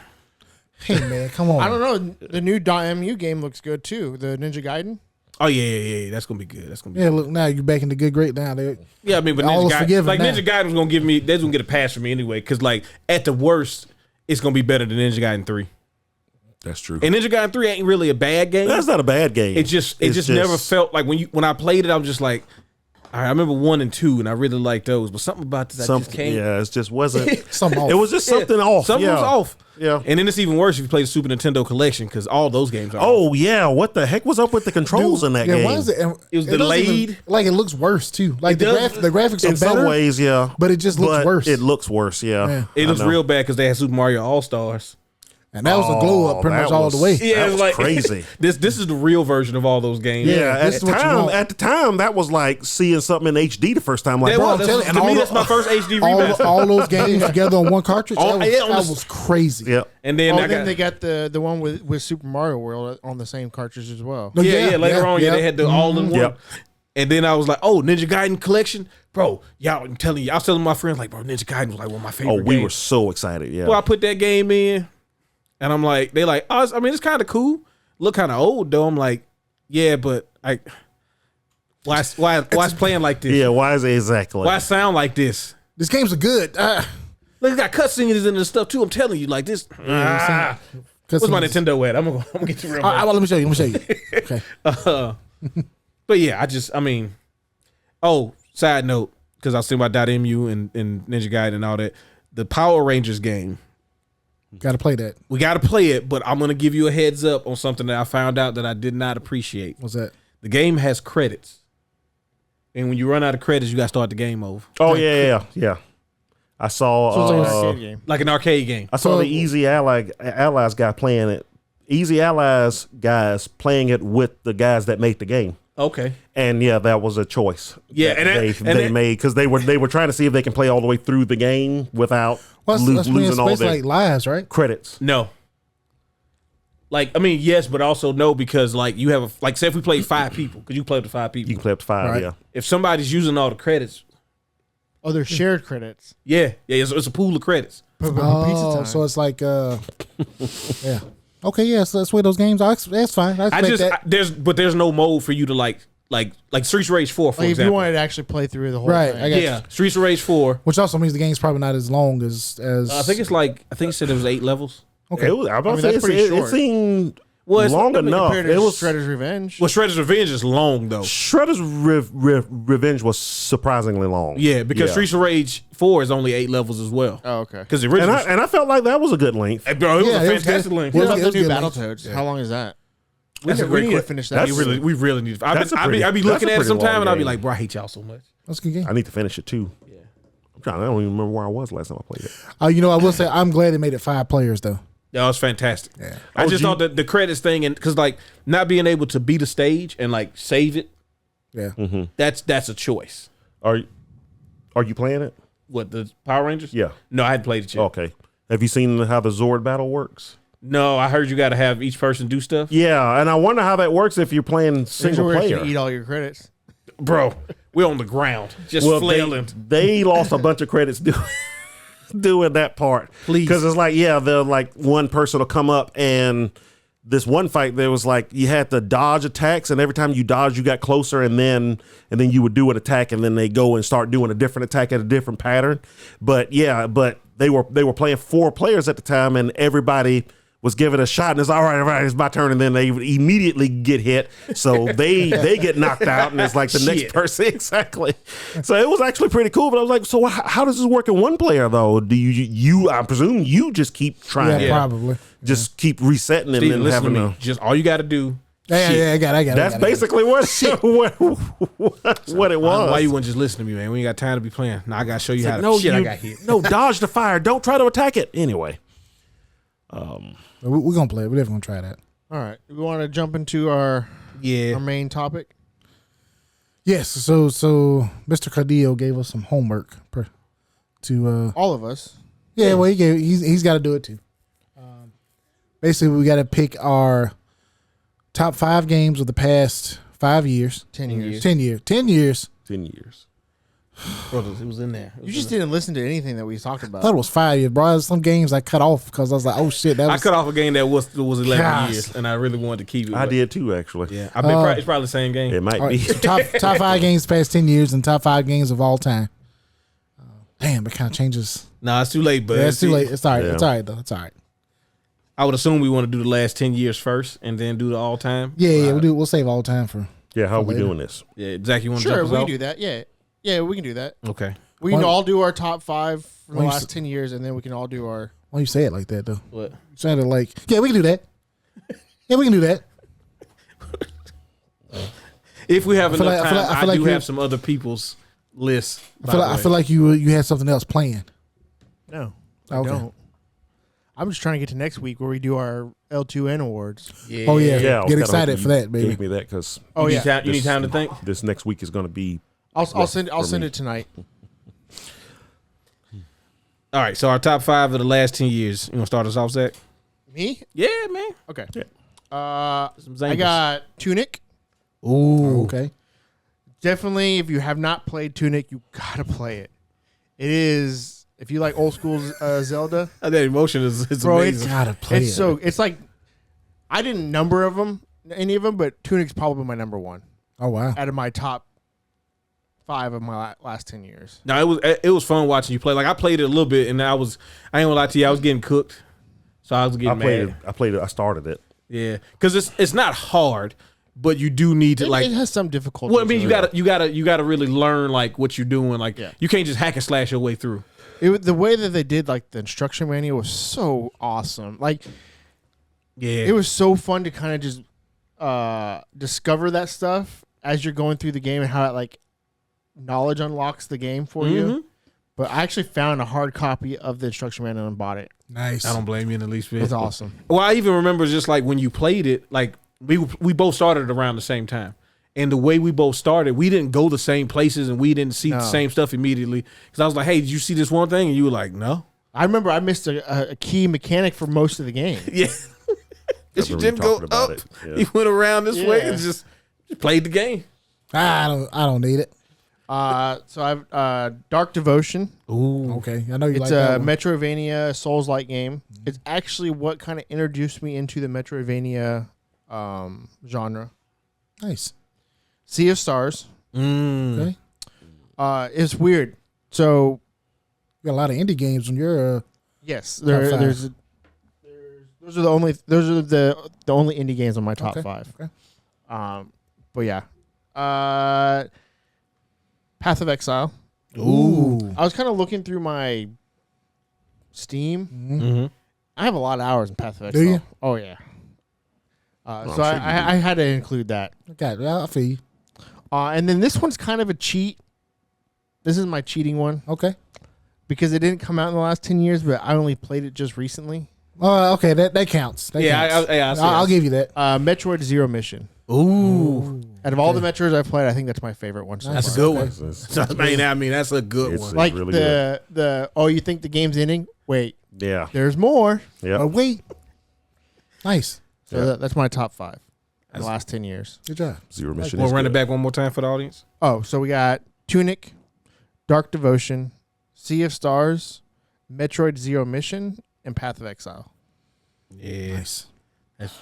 hey man, come on. I don't know. The new .mu game looks good too. The Ninja Gaiden. Oh yeah. That's gonna be good. That's gonna be Yeah, look now you're back in the good grade now. Yeah, I mean, but All Ninja is forgiven like now. Ninja Gaiden was gonna give me, they're gonna get a pass from me anyway. Because like at the worst, it's gonna be better than Ninja Gaiden 3. That's true. And Ninja Gaiden 3 ain't really a bad game. That's not a bad game. It just never felt like when I played it, I was just like, all right, I remember 1 and 2, and I really liked those. But something about this, I just can't. Yeah, it just wasn't. Something off. It was just something off. Something yeah. was off. Yeah. And then it's even worse if you play the Super Nintendo Collection because all those games are off. Oh yeah, what the heck was up with the controls in that game? Why is it? It was doesn't delayed. even- like it looks worse too. Like the does. graphics are in better, some ways, yeah, but it just looks worse. It looks worse, yeah. Yeah. It I looks know. real bad because they had Super Mario All Stars. And that was a glow up pretty that much all the was- way. Yeah, That it's was like crazy. This is the real version of all those games. Yeah, this at is what you want. the time, that was like seeing something in HD the first time. Like, That bro, was, telling you, to and me, all that's the- my first HD all, remaster. all those games together on one cartridge. Oh, That was, yeah, on that the- was crazy. yeah. And then I then got they got the one with Super Mario World on the same cartridge as well. No, yeah. Later on, they had the all in one. Yep. And then I was like, oh, Ninja Gaiden collection, bro. Y'all, I'm telling you, I was telling my friends like, bro, Ninja Gaiden was like one of my favorite. Oh, we games. were so excited. Yeah. Well, I put that game in, and I'm like, they like, oh, I mean, it's kind of cool. Look kind of old though. I'm like, yeah, but why it's playing like this? yeah. Why is it exactly? Why it sound like this? These games are good. Look, it's got cutscenes in the stuff too. I'm telling you, like this. What's my Nintendo at? I'm gonna get you real. Well, let me show you. Okay. But yeah, side note, because I was thinking about .mu and Ninja Gaiden and all that. The Power Rangers game, Got to play that. we got to play it, but I'm going to give you a heads up on something that I found out that I did not appreciate. What's that? The game has credits. And when you run out of credits, you got to start the game over. Oh yeah. I saw. So it's like an arcade game. Like an arcade game. I saw So- the Easy Allies guy playing it. Easy Allies guys playing it with the guys that made the game. Okay. And yeah, that was a choice. Yeah, that and they made because they were trying to see if they can play all the way through the game without losing all space their like lives, right? credits. No. Like, I mean, yes, but also no, because like you have like say if we played 5 people, because you play up to 5 people. You can play up to 5. Right. Yeah. If somebody's using all the credits, Oh, they're shared credits. yeah, it's a pool of credits. Pizza time. So it's like, yeah. Okay, yeah. So that's where those games are. That's fine. I expect that. There's no mode for you to like Streets of Rage 4, for like if you example. wanted to actually play through the whole Right, thing. I got Yeah, Streets of Rage 4. Which also means the game's probably not as long as. I think it said there was 8 levels. Okay. It was, I was about I mean, to say that's pretty it short. seemed Well, it's- long I mean, enough. Compared to It was Shredder's Revenge. Well, Shredder's Revenge is long though. Shredder's Revenge was surprisingly long. Yeah, because Yeah. Streets of Rage 4 is only 8 levels as well. Oh, okay. Because the And original, I felt like that was a good length. bro, it was Yeah, a it was fantastic good. length. What Yeah, about it the was new good Battletoads? How long is that? That's a We great need to question. finish that. We really need. I That's a pretty- be that's looking a at it pretty sometime, long and I'll be game. like, bro, I hate y'all so much. That's a good game. I need to finish it too. Yeah. I don't even remember where I was last time I played it. I will say I'm glad they made it 5 players though. Yeah, it was fantastic. Yeah. I just you- thought that the credits thing, and because like not being able to beat a stage and like save it, Yeah. that's a choice. Are you playing it? What, the Power Rangers? Yeah. No, I hadn't played it yet. Okay. Have you seen how the Zord battle works? No, I heard you got to have each person do stuff. Yeah, and I wonder how that works if you're playing single Where you player. can eat all your credits. Bro, we're on the ground, just Well, flailing. they lost a bunch of credits doing that part. Please. Because it's like, yeah, they're like one person will come up and this one fight there was like you had to dodge attacks, and every time you dodge you got closer, and then you would do an attack, and then they go and start doing a different attack at a different pattern. But they were playing 4 players at the time, and everybody was given a shot, and it's all right, it's my turn, and then they immediately get hit, so they get knocked out, and it's like the next Shit. person. Exactly. So it was actually pretty cool, but I was like, so how does this work in one player though? Do you I presume you just keep trying, Yeah, Yeah. probably. just keep resetting Steven, and listen having to me. Just all you got to do. Yeah, I got it. That's basically what it was. Why you wouldn't just listen to me, man? We ain't got time to be playing. Now I got to show you how to. no, shit, I you- got hit. no, dodge the fire. Don't try to attack it. Anyway, We're gonna play it. We're definitely gonna try that. All right. We want to jump into our Yeah. main topic. Yes. So Mr. Cardillo gave us some homework to. All of us. Yeah. Well, he's got to do it too. Basically, we got to pick our top 5 games of the past 5 years. 10 years. 10 years. 10 years. 10 years. Brothers, it was in there. It You was just in didn't listen to anything that we talked I about. thought it was 5 years, bro. There's some games I cut off because I was like, oh shit, that there. I was. cut off a game that was 11 Gosh. years, and I really wanted to keep it. I but- did too, actually. Yeah, I bet it's probably the same game. It might All right, be. so top 5 games past 10 years and top 5 games of all time. Damn, it kind of changes. Nah, it's too late, but Yeah, it's too late. It's all right. Yeah. It's all right though. It's all right. I would assume we want to do the last 10 years first, and then do the all time. Yeah. We'll save all time for. Yeah, how are we later. doing this? Yeah, Zach, you want to Sure, jump us we off? can do that. Yeah, we can do that. Okay. We can Why- all do our top 5 from the Why you last s- 10 years, and then we can all do our. Why you say it like that though? What? You sounded like, yeah, we can do that. Yeah, we can do that. If we have feel enough like- I time, feel I, like do you- have some other people's lists. I feel like you had something else planned. No, I Okay. don't. I'm just trying to get to next week where we do our L2N awards. Yeah. Oh yeah, Yeah, I was get kinda excited hoping for that, you baby. Gave me that because Oh You yeah, need time, you need time to think. this next week is going to be. I'll send for me. it tonight. All right, so our top 5 of the last 10 years. You want to start us off, Zach? Me? Yeah, man. Okay. Yeah. Some I Zangers. got Tunic. Ooh. Okay. Definitely, if you have not played Tunic, you gotta play it. It is, if you like old school Zelda, That emotion is bro, amazing. Gotta play it's it. so it's like I didn't number any of them, but Tunic's probably my number one Oh wow. out of my top 5 of my last 10 years. No, it was fun watching you play. Like I played it a little bit, and I ain't gonna lie to you, I was getting cooked, so I was getting mad. I played it. I started it. Yeah, because it's not hard, but you do need to It has some difficulty. Well, I mean, you gotta really learn like what you're doing. Like Yeah. you can't just hack and slash your way through. The way that they did like the instruction manual was so awesome. Like Yeah, it was so fun to kind of just discover that stuff as you're going through the game and how it like knowledge unlocks the game for you. But I actually found a hard copy of the instruction manual and bought it. Nice. I don't blame you in the least bit. It's awesome. Well, I even remember just like when you played it, like we both started around the same time. And the way we both started, we didn't go the same places and we didn't see the same stuff immediately. Because I was like, hey, did you see this one thing? And you were like, no. I remember I missed a key mechanic for most of the game. Yeah. Because you remember didn't you go talking about up. it. Yeah. You went around this way Yeah. and just played the game. I don't need it. So I've Dark Devotion. Ooh. Okay. I know you like It's that a one. Metroidvania Souls-like game. It's actually what kind of introduced me into the Metroidvania genre. Nice. Sea of Stars. Okay. It's weird. So You got a lot of indie games on your yes, Top five. those are the only indie games on my top Okay, 5. okay. But yeah, Path of Exile. Ooh. I was kind of looking through my Steam. Mm-hmm. I have a lot of hours in Path of Do Exile. you? Oh yeah. So I'm sure you do. I had to include that. Okay, I feel you. And then this one's kind of a cheat. This is my cheating one Okay. because it didn't come out in the last 10 years, but I only played it just recently. Okay, that counts. That Yeah, counts. I see I'll that. give you that. Metroid Zero Mission. Ooh. Out of all the Metroids I've played, I think that's my favorite one. So That's a far. good one. It's- I mean, that's a good It's one. Like really the you think the game's ending? Wait, Yeah. there's more. Yeah. But wait. Nice. So Yeah. that's my top 5 in the last 10 years. Good job. Zero mission. We'll is run it good. back one more time for the audience. Oh, so we got Tunic, Dark Devotion, Sea of Stars, Metroid Zero Mission, and Path of Exile. Yeah, Nice. that's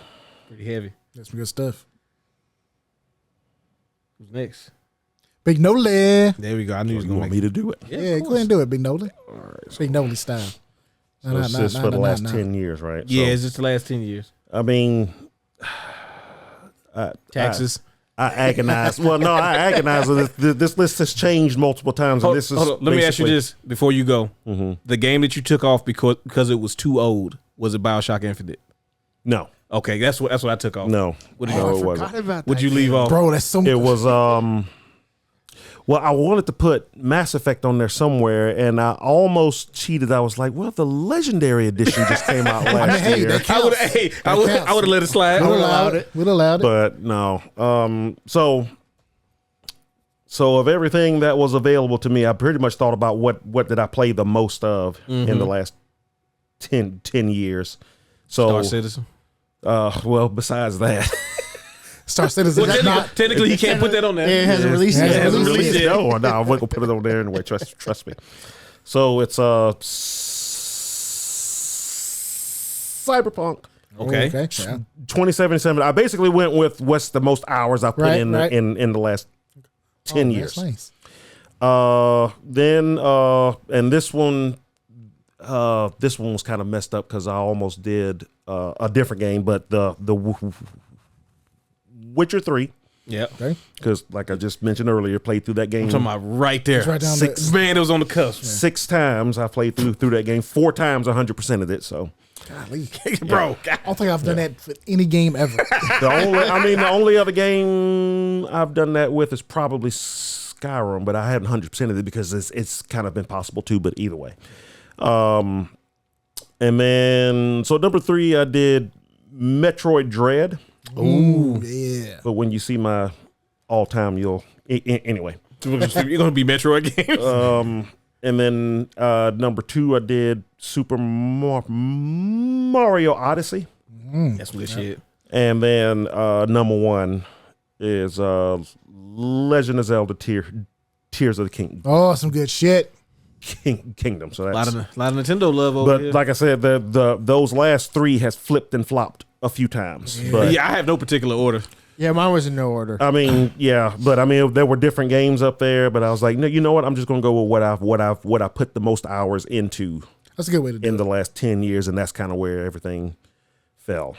pretty heavy. That's some good stuff. Who's next? Big Noli. There we go. I knew he was You gonna want make me to do it? it. Yeah, go ahead and do it, Big Noli. All right. So, Big Noli style. so it's just for the last 10 years, right? Yeah, So, it's just the last 10 years. I mean, Taxes. I agonize. Well, no, I agonize. This list has changed multiple times, and this is. Hold on. Let me ask you basically- this before you go. Mhm. The game that you took off because it was too old, was it BioShock Infinite? No, Okay, that's what I took off. no. What did no, you it Forgot wasn't. about that. Would you leave off? Bro, that's so It was well, I wanted to put Mass Effect on there somewhere, and I almost cheated. I was like, well, the Legendary Edition just came out last hey, year. that I would counts. I would have let it slide. We'd allowed it. We'd allowed it. But no. So of everything that was available to me, I pretty much thought about what did I play the most of in the last 10 years. So Star Citizen. well, besides that. Star Citizen. Well, That's not. technically, he can't put that on there. It hasn't released It yet. hasn't Hasn't released released yet. it. No, I wasn't gonna put it on there anyway. Trust me. So it's Cyberpunk Okay. Okay. Yeah. 2077. I basically went with what's the most hours I put Right, in right. in the last 10 Oh, years. that's nice. Then and this one was kind of messed up because I almost did a different game, but the Witcher 3, Yep. Okay. because like I just mentioned earlier, played through that game I'm talking about right there. It's right down Six- Man, it was on the cusp. 6 times. I played through that game 4 times, 100%ed it. So Golly. Bro, I don't think I've done that for any game ever. the only other game I've done that with is probably Skyrim, but I haven't 100%ed it because it's kind of impossible to. But either way, And then, so number 3, I did Metroid Dread. Ooh, yeah. But when you see my all-time, you'll... Anyway. You're gonna be Metroid games. And then number 2, I did Super Mario Odyssey. That's good shit. And then number 1 is Legend of Zelda Tears of the Oh, some good shit. Kingdom. So A that's lot of Nintendo love over but here. like I said, those last 3 has flipped and flopped a few times. But yeah, I have no particular order. Yeah, mine was in no order. I mean, yeah, but I mean, there were different games up there. But I was like, no, you know what? I'm just gonna go with what I put the most hours into That's a good way to do in it. the last 10 years, and that's kind of where everything fell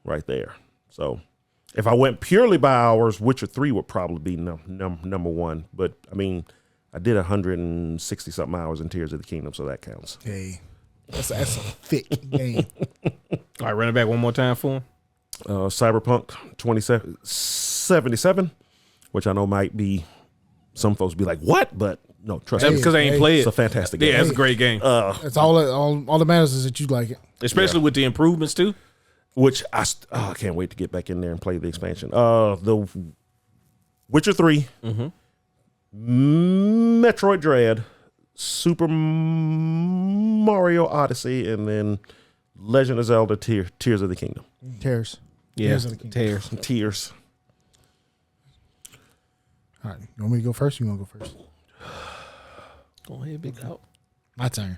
right there. So if I went purely by hours, Witcher 3 would probably be number 1. But I mean, I did 160 something hours in Tears of the Kingdom, so that counts. Hey, that's a thick game. All right, run it back one more time for him. Cyberpunk 2077, which I know might be, some folks be like, what? But no, trust That's me. because they ain't play It's it. a fantastic game. Yeah, it's a great game. That's all that matters is that you like it. Especially with the improvements too. Which I can't wait to get back in there and play the expansion. The Witcher 3, Metroid Dread, Super Mario Odyssey, and then Legend of Zelda Tears of the Kingdom. Tears. Yeah, Tears of the Kingdom. Tears. Tears. All right, you want me to go first? You want to go first? Go ahead, big out. My turn.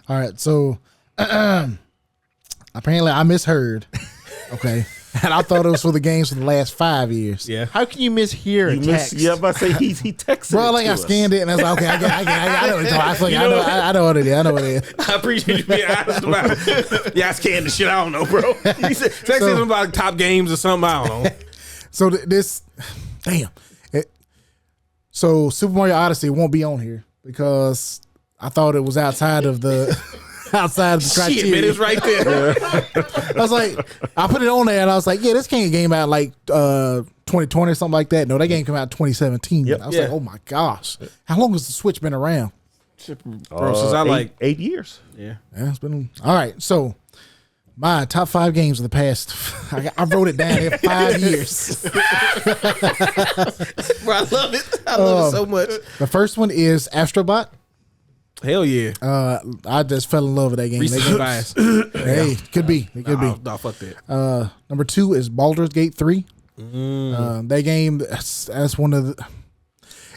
All right, so apparently I misheard. Okay, and I thought it was for the games for the last 5 years. Yeah. How can you mishear a You text? yeah, but I say he texted. Bro, it like to I us. scanned it and I was like, okay, I know what it's talking. I know what it is. I know what it is. I appreciate you being honest about it. Yeah, I scanned the shit. I don't know, bro. He said, text him about top games or something. I don't know. So so Super Mario Odyssey won't be on here because I thought it was outside of the criteria. Shit, man, it's right there. I was like, I put it on there and I was like, yeah, this game out like 2020 or something like that. No, that game came out in 2017. Yep. I was Yeah. like, oh my gosh, how long has the Switch been around? Bro, since I like, 8 years. yeah. Yeah, it's been all right. So my top 5 games of the past, I wrote it down here 5 years. Bro, I love it. I love it so much. The first one is Astrobot. Hell yeah. I just fell in love with that game. Recency bias. Hey, could be. It could be. No, fuck that. Number 2 is Baldur's Gate 3. That game, that's one of the.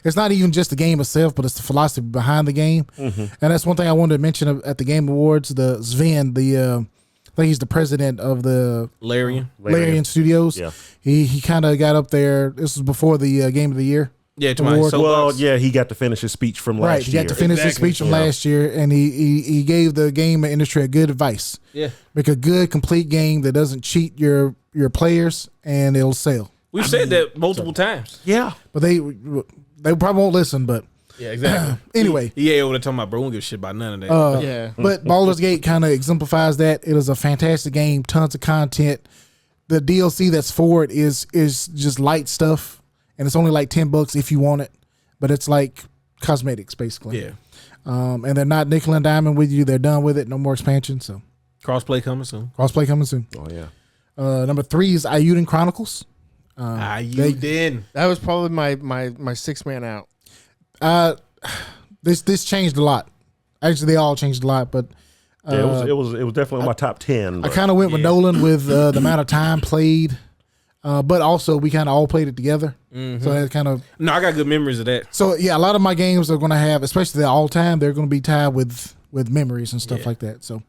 It's not even just the game itself, but it's the philosophy behind the game, and that's one thing I wanted to mention at the Game Awards. The Sven, I think he's the president of the Larian. Larian Studios. Yeah. He kind of got up there. This was before the Game of the Year. Yeah, to my Award. Well, soapbox. yeah, he got to finish his speech from last Right, he year. got to finish his Exactly. speech from last year, and he gave the game industry a good advice. Yeah. Make a good, complete game that doesn't cheat your players, and it'll sell. We've said that multiple times. Yeah. But they probably won't listen. But Yeah, exactly. anyway, Yeah, over there talking about, bro, we don't give a shit about none of that. Yeah. but Baldur's Gate kind of exemplifies that. It is a fantastic game, tons of content. The DLC that's for it is just light stuff, and it's only like $10 if you want it. But it's like cosmetics basically. Yeah. And they're not nickel and diamond with you. They're done with it. No more expansion. So Crossplay coming soon. crossplay coming soon. Oh, yeah. Number 3 is Ayuden Chronicles. You did. That was probably my 6-man out. This changed a lot. Actually, they all changed a lot, but Yeah, it was definitely on my top 10. I but- kind of went with Nolan with the amount of time played, but also we kind of all played it together. So that kind of No, I got good memories of that. so yeah. A lot of my games are going to have, especially the all time, they're going to be tied with memories and stuff like that. So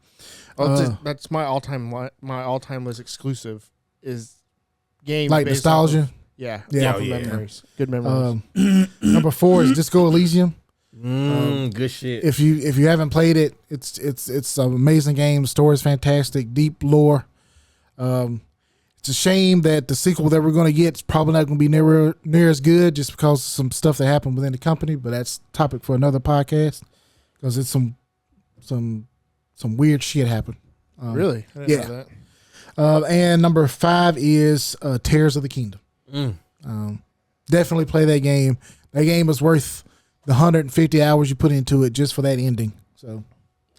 That's my all-time list exclusive is game like based off nostalgia. of- yeah. Yeah. off of yeah. memories. Good memories. Number 4 is Disco Elysium. Good shit. If you haven't played it, it's an amazing game. The story is fantastic, deep lore. It's a shame that the sequel that we're going to get is probably not going to be near as good, just because of some stuff that happened within the company. But that's a topic for another podcast, because it's some weird shit happened. Really? I didn't yeah. know that. And number 5 is Tears of the Kingdom. Definitely play that game. That game is worth the 150 hours you put into it just for that ending. So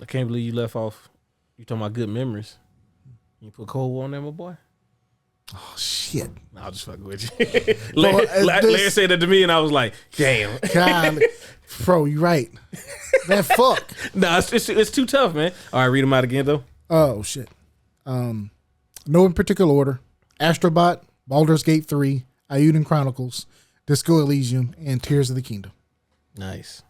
I can't believe you left off You talking about good memories? You put Cold War on there, my boy? Oh shit! Nah, I'll just fuck with you. Larry said that to me, and I was like, "Damn, God, bro, you right. Man, fuck. nah, it's too tough, man." All right, read them out again though. Oh shit. No in particular order: Astrobot, Baldur's Gate 3, Eiyuden Chronicles, Disco Elysium, and Tears of the Kingdom. Nice.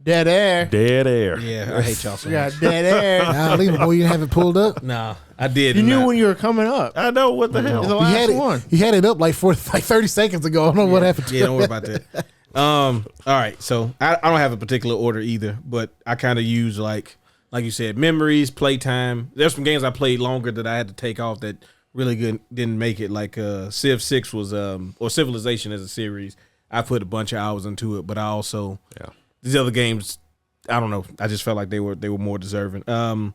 Dead air. Dead air. Yeah, I hate y'all so We much. got dead air. Nah, leave it, boy. You didn't have it pulled up. Nah, I did. You knew not. when you were coming up. I know what the The hell. He last had it. one. He had it up like 30 seconds ago. I don't know what happened to Yeah, it. don't worry about that. All right, so I don't have a particular order either, but I kind of use like you said, memories, playtime. There's some games I played longer that I had to take off that really good didn't make it. Like Civ 6 was or Civilization as a series. I put a bunch of hours into it, but I also these other games, I don't know. I just felt like they were more deserving. So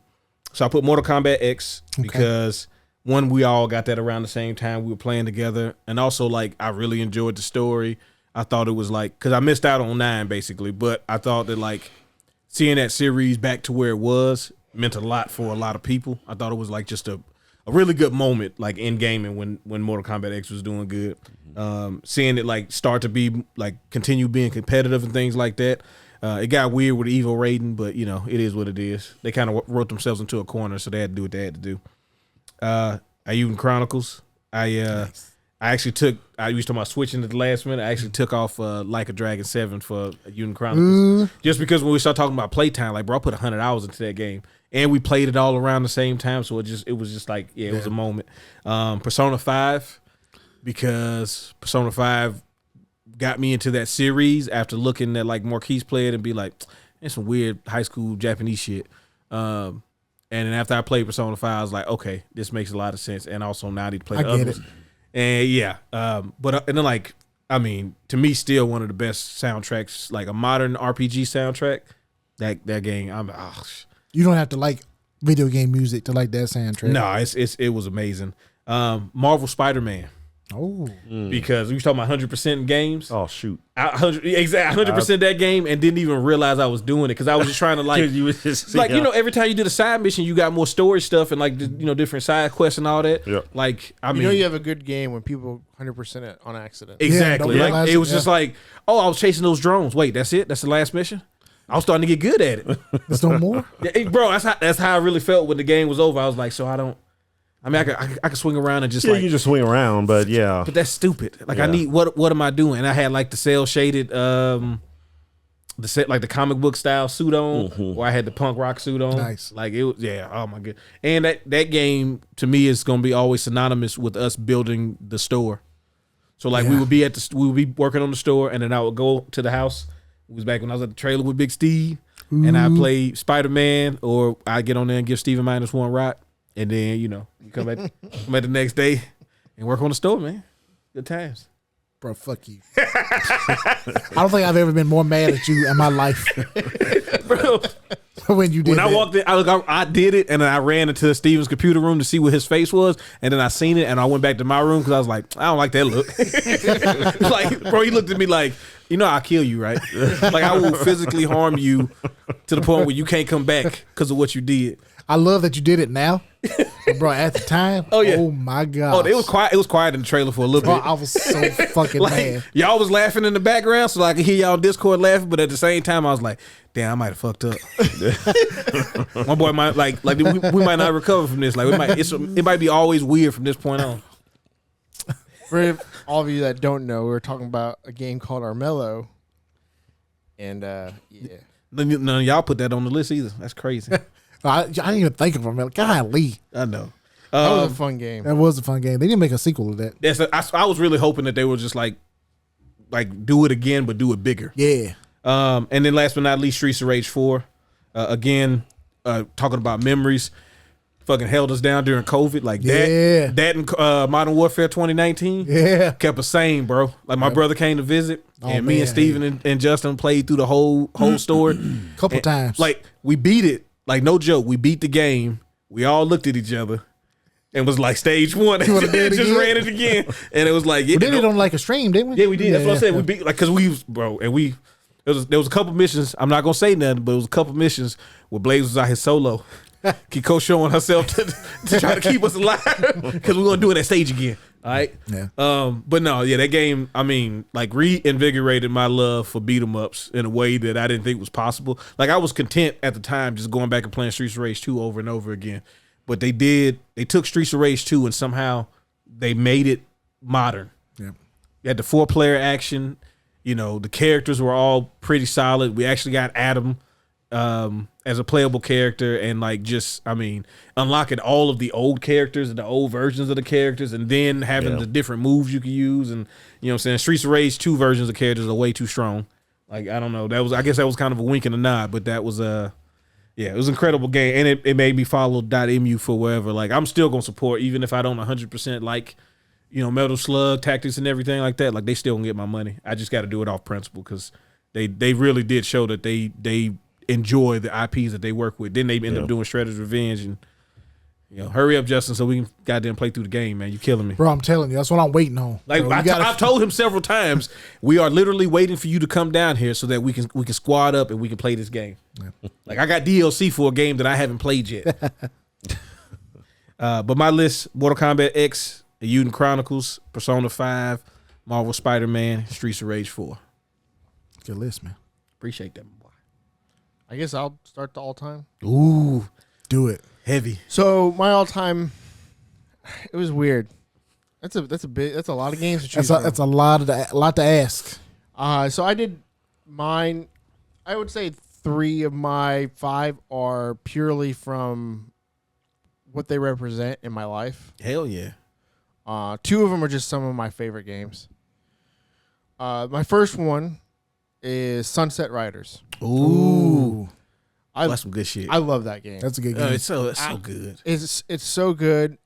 I put Mortal Kombat X because one, we all got that around the same time. We were playing together, and also like I really enjoyed the story. I thought it was like, because I missed out on 9 basically, but I thought that like seeing that series back to where it was meant a lot for a lot of people. I thought it was like just a really good moment like in gaming when Mortal Kombat X was doing good. Seeing it like start to be like continue being competitive and things like that. It got weird with Evo Raiden, but you know, it is what it is. They kind of wrote themselves into a corner, so they had to do what they had to do. Eiyuden Chronicles. I actually took, I used to talk about switching at the last minute. I actually took off Like a Dragon 7 for Eiyuden Chronicles. Just because when we start talking about playtime, like bro, I put 100 hours into that game. And we played it all around the same time, so it was just like, it was a moment. Persona 5, because Persona 5 got me into that series after looking at like Marquise play it and be like, it's some weird high school Japanese shit. And then after I played Persona 5, I was like, okay, this makes a lot of sense. And also now I need to play the I get others. it. And and then like, I mean, to me, still one of the best soundtracks, like a modern RPG soundtrack. That game, You don't have to like video game music to like that soundtrack. no, it was amazing. Marvel Spider-Man. Oh. Because we was talking about 100% in games. Oh shoot. 100% that game, and didn't even realize I was doing it because I was just trying to like, You was just like you know, every time you did a side mission, you got more story stuff and like different side quests and all that. Yeah. Like I You mean, know you have a good game when people 100% it on accident. exactly. don't Like realize it was it, just like, oh, I was chasing those drones. Wait, that's it? That's the last mission? I was starting to get good at it. There's no more? Yeah, bro, that's how I really felt when the game was over. I was like, so I could swing around and just Yeah, like, you just swing around, but yeah. but that's stupid. Like Yeah. I need what am I doing? And I had like the cell shaded the set like the comic book style suit on, or I had the punk rock suit on. Nice. Like it was oh my god. And that game to me is gonna be always synonymous with us building the store. So like we would be working on the store, and then I would go to the house. It was back when I was at the trailer with Big Steve, and I played Spider-Man, or I get on there and give Steven -1 rock, and then you come back the next day and work on the store, man. Good times. Bro, fuck you. I don't think I've ever been more mad at you in my life Bro, when you did when I that. walked in, I did it, and then I ran into Steven's computer room to see what his face was, and then I seen it, and I went back to my room because I was like, I don't like that look. Like, bro, he looked at me like, I'll kill you, right? Like, I will physically harm you to the point where you can't come back because of what you did. I love that you did it now. But bro, at the time, oh my God. Oh, it was quiet. It was quiet in the trailer for a little Bro, bit. I was so fucking Like, mad. y'all was laughing in the background, so I could hear y'all on Discord laughing, but at the same time, I was like, damn, I might have fucked up. My boy might we might not recover from this. Like it might be always weird from this point on. For all of you that don't know, we were talking about a game called Armello. And None of y'all put that on the list either. That's crazy. I didn't even think of him. Golly. I know. that was a fun game. That was a fun game. They didn't make a sequel to that. I was really hoping that they would just like do it again, but do it bigger. Yeah. And then last but not least, Streets of Rage 4. Again, talking about memories. Fucking held us down during COVID. Like that and Modern Warfare 2019. Yeah. Kept us sane, bro. Like my brother came to visit, and me man. and Steven and Justin played through the whole story. Couple times. Like we beat it. Like no joke, we beat the game. We all looked at each other, and was like stage 1. And wanna do it just again? ran it again, and it was like We did it on like a stream, didn't we? yeah, we did. That's what I said. We beat like because there was a couple missions. I'm not gonna say nothing, but it was a couple missions where Blaze was out here solo. Kiko showing herself to try to keep us alive because we're gonna do it at stage again. All right. Yeah. But no, yeah, that game. I mean, like reinvigorated my love for beat 'em ups in a way that I didn't think was possible. Like I was content at the time just going back and playing Streets of Rage 2 over and over again. But they took Streets of Rage 2 and somehow they made it modern. Yeah. You had the 4-player action. You know, the characters were all pretty solid. We actually got Adam as a playable character, and like just, I mean, unlocking all of the old characters and the old versions of the characters, and then having the different moves you could use. And you know what I'm saying? Streets of Rage 2 versions of characters are way too strong. Like, I don't know. I guess that was kind of a wink and a nod, but that was yeah, it was an incredible game, and it made me follow .mu for wherever. Like, I'm still gonna support, even if I don't 100% like, you know, Metal Slug tactics and everything like that. Like, they still gonna get my money. I just got to do it off principle because they really did show that they enjoy the IPs that they work with. Then they end up doing Shredder's Revenge, and you know, hurry up, Justin, so we can goddamn play through the game, man. You killing me, Bro, I'm telling you, that's what I'm waiting on. like Bro, I've told him several times, we are literally waiting for you to come down here so that we can squad up and we can play this game. Yeah. Like, I got DLC for a game that I haven't played yet. But my list: Mortal Kombat X, The Uden Chronicles, Persona 5, Marvel Spider-Man, Streets of Rage 4. Good list, man. Appreciate that, boy. I guess I'll start the all-time. Ooh, Do it. heavy. So my all-time, it was weird. That's a lot of games to choose from. That's a lot to ask. So I did mine. I would say 3 of my 5 are purely from what they represent in my life. Hell yeah. 2 of them are just some of my favorite games. My first one is Sunset Riders. Ooh. I That's some good shit. I love that game. That's a good game. It's so good. It's so good.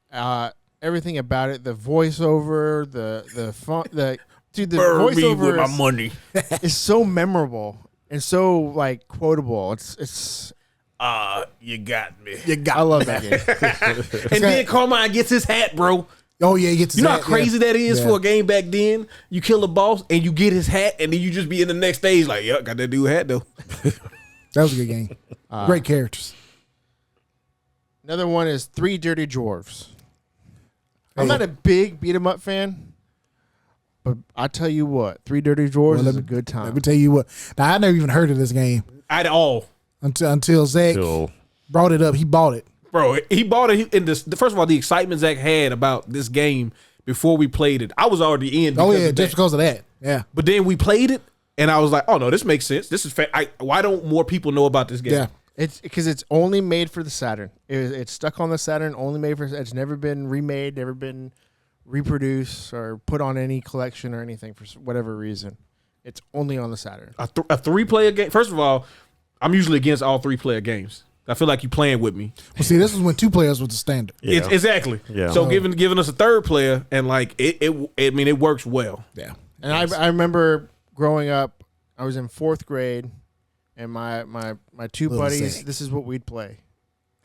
Everything about it, the voiceover, the fun, the voiceover money. is so memorable and so like quotable. It's You got me. I love that game. And then Carmine gets his hat, bro. Oh yeah, he gets. You know how crazy that is Yeah. for a game back then? You kill a boss and you get his hat, and then you just be in the next stage like, yep, got that dude hat though. That was a good game. Great characters. Another one is Three Dirty Dwarfs. I'm not a big beat 'em up fan, but I tell you what, Three Dirty Dwarfs is a good time. Let me tell you what. Now I never even heard of this game At all. until Zach Till brought it up. He bought it. Bro, he bought it in this. First of all, the excitement Zach had about this game before we played it, I was already in. Oh because yeah, of just that. because of that. Yeah. But then we played it, and I was like, oh no, this makes sense. This is why don't more people know about this game? Yeah. It's because it's only made for the Saturn. It's stuck on the Saturn, only made for. It's never been remade, never been reproduced or put on any collection or anything for whatever reason. It's only on the Saturn. A 3-player game. First of all, I'm usually against all 3-player games. I feel like you playing with me. Well, see, this was when 2 players was the standard. yeah. Exactly. Yeah. So giving us a 3rd player and like it works well. Yeah. And I remember growing up, I was in 4th grade, and my 2 Little buddies, Zach. this is what we'd play.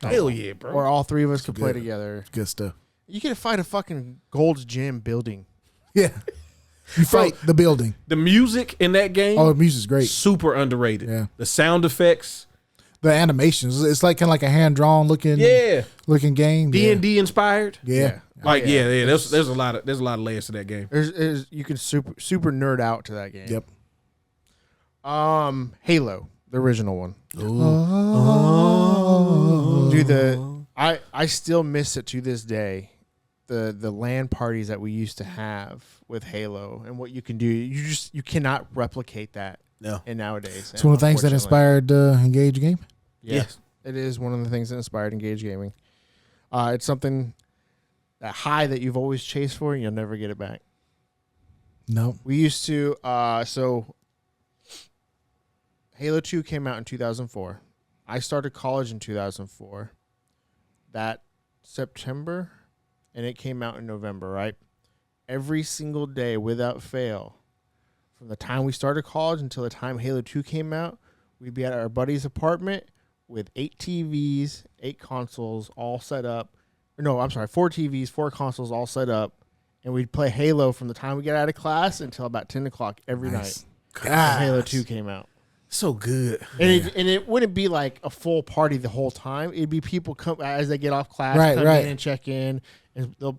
Hell yeah, bro. Or all 3 of us could play good. together. Good stuff. You could fight a fucking Gold's Gym building. Yeah. You fight the building. The music in that game, Oh, the music's great. super underrated. Yeah. The sound effects, The animations. It's like kind of like a hand drawn looking game. D&D inspired. Yeah. Like yeah. there's a lot of layers to that game. There's you can super nerd out to that game. Yep. Halo, the original one. Oh. Dude, I still miss it to this day. The LAN parties that we used to have with Halo and what you can do. You cannot replicate that No. in nowadays. It's one of the things that inspired Engage Game. Yes. It is one of the things that inspired Engage Gaming. It's something that high that you've always chased for and you'll never get it back. No. We used to so Halo 2 came out in 2004. I started college in 2004. That September, and it came out in November, right? Every single day without fail, from the time we started college until the time Halo 2 came out, we'd be at our buddy's apartment with 8 TVs, 8 consoles all set up, No, I'm sorry, 4 TVs, 4 consoles all set up, and we'd play Halo from the time we get out of class until about 10 o'clock every night. God, Halo 2 came out. So good. And it wouldn't be like a full party the whole time. It'd be people come as they get off class, Right, come right. in and check in, and they'll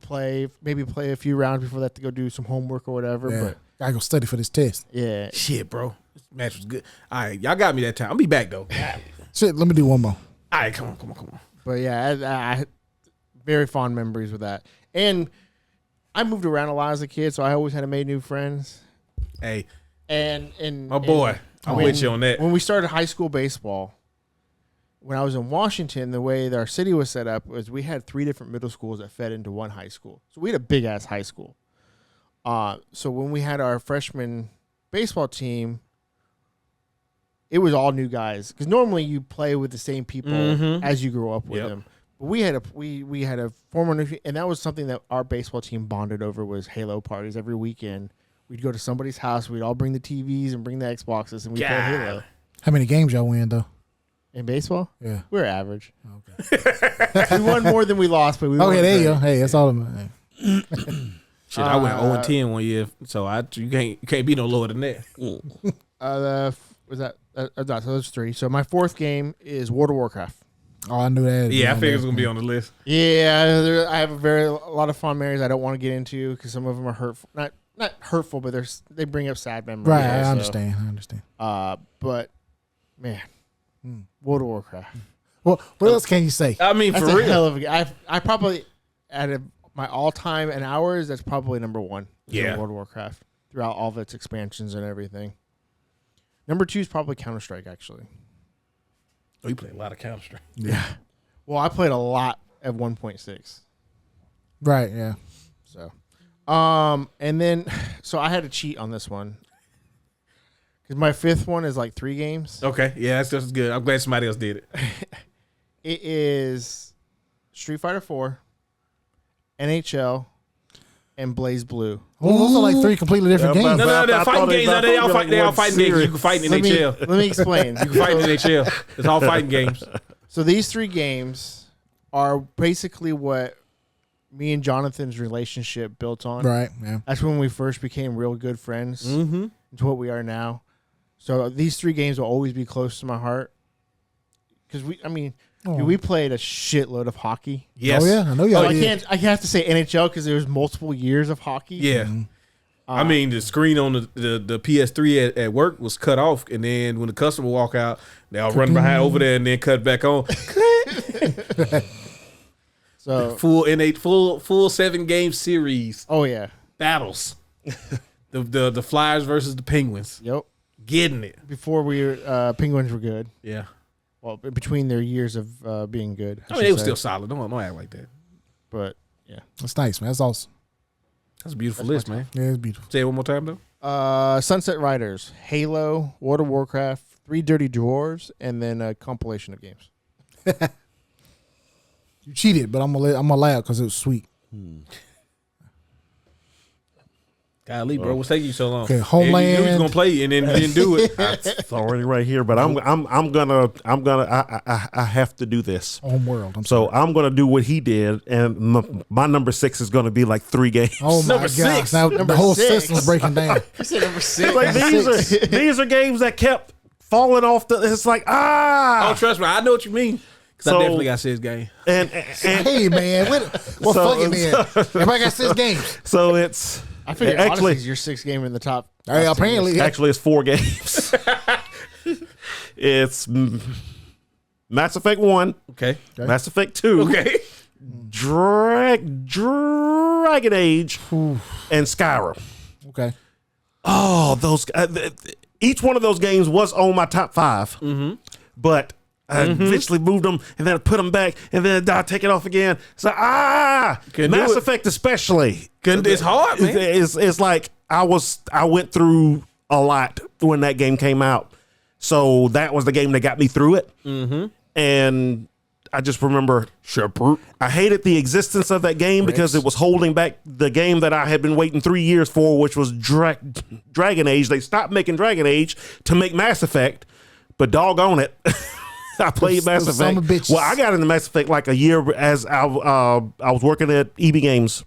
maybe play a few rounds before they have to go do some homework or whatever. Yeah. But Gotta go study for this test. yeah, Shit, bro. This match was good. All right, y'all got me that time. I'll be back though. Shit, let me do one more. All right, come on. but yeah, I very fond memories with that. And I moved around a lot as a kid, so I always had to make new friends. Hey, And my boy, I'm when- with you on that. When we started high school baseball, when I was in Washington, the way that our city was set up was we had 3 different middle schools that fed into one high school. So we had a big ass high school. So when we had our freshman baseball team, it was all new guys because normally you play with the same people as you grow up with Yep. them. But we had a former, and that was something that our baseball team bonded over was Halo parties every weekend. We'd go to somebody's house. We'd all bring the TVs and bring the Xboxes, and we'd play Halo. How many games y'all win though? In baseball, Yeah. we were average. Okay. We won more than we lost, but we Okay, weren't there you go. great. Hey, that's all I'm. Shit, I went 0-10 one year, so you can't be no lower than that. Was that? So those 3. So my 4th game is World of Warcraft. Oh, I knew that. Yeah, I figured it was gonna be on the list. Yeah, I have a lot of fond memories I don't want to get into because some of them are hurtful. Not hurtful, but they bring up sad memories. Right, I also. understand. But man, World of Warcraft. Well, what else can you say? I mean, That's for a real. hell of a game. I probably my all time in hours. That's probably number 1. Yeah. World of Warcraft throughout all of its expansions and everything. Number 2 is probably Counter Strike. Actually, Oh, you play a lot of Counter Strike. Yeah. well, I played a lot at 1.6. Right. Yeah. So, and then so I had to cheat on this one because my 5th one is like 3 games. Okay, yeah, that's good. I'm glad somebody else did it. It is Street Fighter 4, NHL, and Blaze Blue. Well, those are like 3 completely different Yeah, games. No, I they're thought fighting they- games. I They thought all they fight. They were all fighting games. You can fight in Let me, NHL. let me explain. You can fight in NHL. It's all fighting games. So these 3 games are basically what me and Jonathan's relationship built on. Right. Yeah. That's when we first became real good friends Mm-hmm. to what we are now. So these 3 games will always be close to my heart because dude, we played a shitload of hockey. Yes. Oh yeah, I know y'all I did. can't have to say NHL because there was multiple years of hockey. Yeah. I mean, the screen on the PS3 at work was cut off, and then when the customer walk out, they all run behind over there and then cut back on. So full 7-game series oh yeah. battles. the Flyers versus the Penguins. Yep. Getting it. Before Penguins were good. Yeah. Well, between their years of being good. I mean, they were still solid. Don't act like that. But yeah. That's nice, man. That's awesome. That's a beautiful list, man. Yeah, it's beautiful. Say it one more time, though. Sunset Riders, Halo, World of Warcraft, 3 Dirty Dwarves, and then a compilation of games. You cheated, but I'm gonna allow it because it was sweet. Golly, bro, what's taking you so long? Okay, And you Homeland. knew you was gonna play and then you didn't do it. It's already right here, but I have to do this. Homeworld. So I'm gonna do what he did, and my number 6 is gonna be like 3 games. Oh my Number gosh! 6. Now Number the whole 6. system's breaking down. You said number 6. Like these are games that kept falling off the. It's like Oh, trust me, I know what you mean. Because I So- definitely got 6 games. and Hey man, well So- fuck it then. Everybody got 6 games. so it's I figured actually Odyssey's your 6th game in the top. Hey, top 10 apparently, list. actually it's 4 games. It's Mass Effect 1, Okay. Mass Effect 2, Okay. Dragon Age, and Skyrim. Okay. Oh, those each one of those games was on my top 5, but I eventually moved them and then I put them back and then I take it off again. So Couldn't do Mass it. Effect especially. It's hard, man. It's like I went through a lot when that game came out, so that was the game that got me through it. And I just remember I hated the existence of that game because it was holding back the game that I had been waiting 3 years for, which was Dragon Age. They stopped making Dragon Age to make Mass Effect, but doggone it. I played Mass Those son of Effect. bitches. Well, I got into Mass Effect like a year as I was working at EB Games,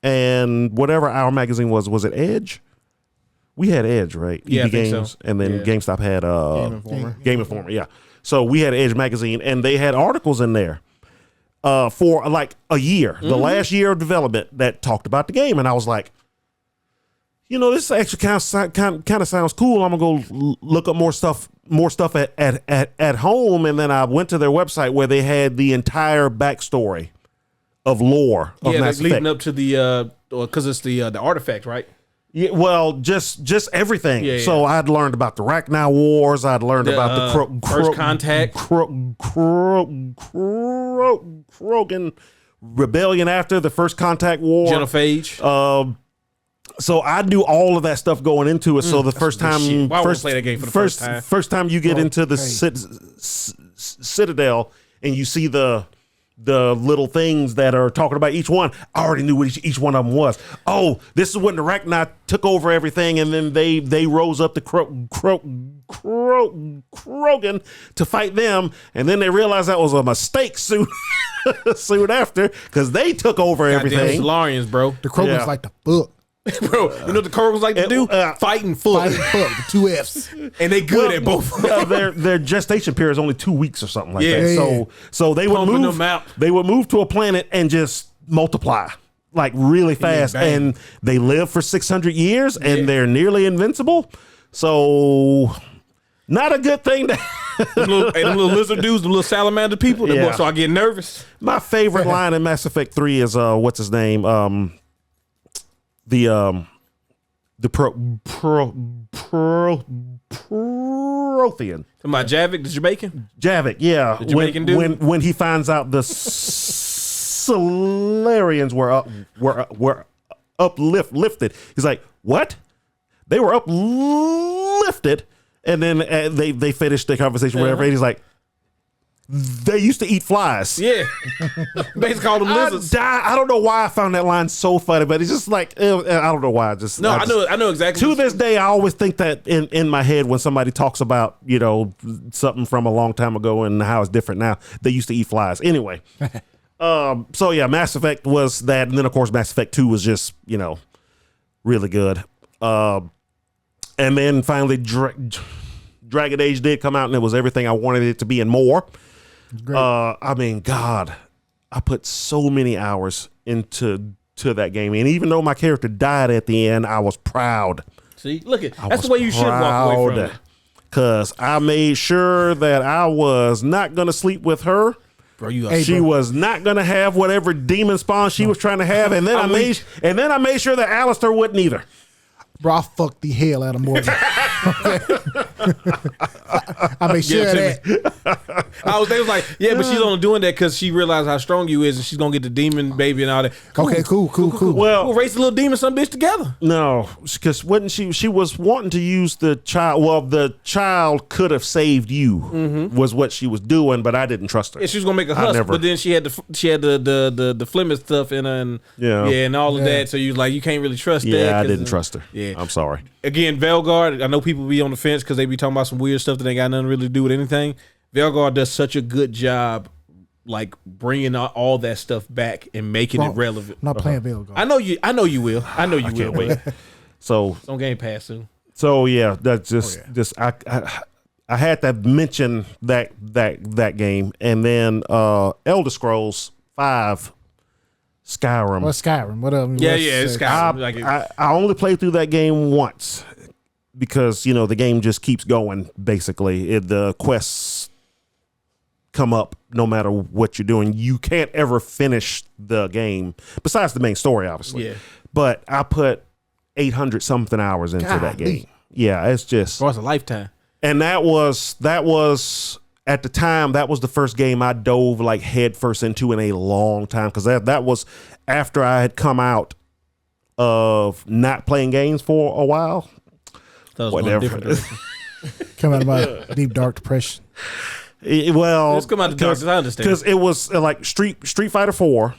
and whatever our magazine was it Edge? We had Edge, right? Yeah, I EB think Games, so. and then Yeah. GameStop had Game Informer. Game Informer, yeah. So we had Edge magazine, and they had articles in there for like a year, the last year of development that talked about the game, and I was like, you know, this actually kind of sounds cool. I'm gonna go look up more stuff at home, and then I went to their website where they had the entire backstory of lore of Yeah, Mass like leading Effect. up to the because it's the artifact, right? Yeah, well, just everything. Yeah, So yeah. I'd learned about the Rachni Wars. I'd learned The, about the First Contact. Krogan Rebellion after the First Contact War. Genophage. So I knew all of that stuff going into it. So the first good time, shit. Why would I play that game for the first time? First time you get into the hey. Citadel and you see the little things that are talking about each one. I already knew what each one of them was. Oh, this is when the Rachni took over everything, and then they rose up the Krogan to fight them, and then they realized that was a mistake soon after because they took over Goddamn everything. Solarians, bro. The Krogans Yeah. like the fuck. Bro, you know what the Krogans like to do? Fighting foot. Fighting fuck with 2 F's. And they good at both. Their gestation period is only 2 weeks or something like Yeah. that. Yeah. So they would Pumping move. them out. They would move to a planet and just multiply like really fast, bang. and they live for 600 years, and Yeah. they're nearly invincible. So not a good thing to. Them little lizard dudes, the little salamander people. Yeah. So I get nervous. My favorite line in Mass Effect 3 is what's his name? Prothean. My Javik, the Jamaican. Javik, yeah. Jamaican dude? When he finds out the Solarians were uplifted, he's like, "What? They were uplifted?" And then they finished the conversation, whatever. And he's like, "They used to eat flies." Yeah. Basically call them I lizards. I don't know why I found that line so funny, but it's just like I don't know why. No, I know exactly. To this day, I always think that in my head when somebody talks about, you know, something from a long time ago and how it's different now. They used to eat flies. Anyway, so yeah, Mass Effect was that, and then of course Mass Effect 2 was just, you know, really good. And then finally Dragon Age did come out, and it was everything I wanted it to be and more. I mean, God, I put so many hours into that game, and even though my character died at the end, I was proud. See, look at that's the way you should walk away from it. Because I made sure that I was not gonna sleep with her. Bro, you Hey, She bro. was not gonna have whatever demon spawn she was trying to have, and then I made sure that Alistair wouldn't either. Bro, I fucked the hell out of Morgan. I made sure of Give it that. they was like, yeah, but she's only doing that because she realized how strong you is, and she's gonna get the demon baby and all that. Okay, cool. Well, We'll race the little demon some bitch together. no, because wasn't she was wanting to use the child. Well, the child could have saved you, was what she was doing, but I didn't trust her. And she was gonna make a I husk, never- but then she had the Flemeth stuff in her, and Yeah. and all of Yeah. that. So you was like, you can't really trust that. Yeah, I 'cause, didn't trust her. Yeah. I'm sorry. Again, Velgard, I know people be on the fence because they be talking about some weird stuff that ain't got nothing really to do with anything. Velgard does such a good job, like bringing all that stuff back and making Bro, it relevant. I'm not playing Veilguard. I know you will. I know you will. Wait, So it's on Game Pass soon. yeah, that's just I had to mention that game, and then Elder Scrolls 5 Skyrim. What's Skyrim? What up? Yeah, it's Skyrim. Like I only played through that game once because, you know, the game just keeps going. Basically, the quests come up no matter what you're doing. You can't ever finish the game besides the main story, obviously. Yeah. But I put 800 something hours into that Golly. game. Yeah, it's just, Oh, it's a lifetime. and that was at the time, that was the first game I dove like headfirst into in a long time, because that was after I had come out of not playing games for a while. That was going Whatever. different direction. Come out of my deep dark depression. Well, Let's come out the darkness. I understand. because it was like Street Fighter 4,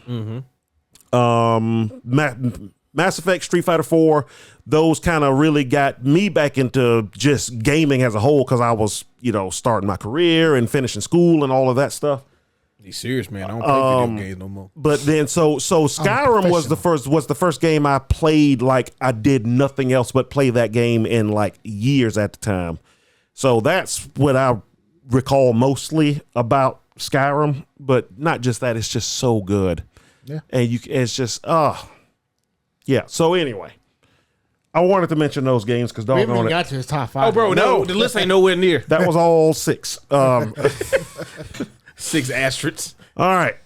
Mass Effect, Street Fighter 4, those kind of really got me back into just gaming as a whole because I was, starting my career and finishing school and all of that stuff. You serious, man? I don't play video games no more. But then, so Skyrim was the first game I played. Like I did nothing else but play that game in like years at the time. So that's what I recall mostly about Skyrim. But not just that; it's just so good. Yeah, and it's just yeah. So anyway, I wanted to mention those games because We haven't even got to his top 5. Oh, bro, no, the list ain't nowhere near. that was all 6. 6 asterisks. All right.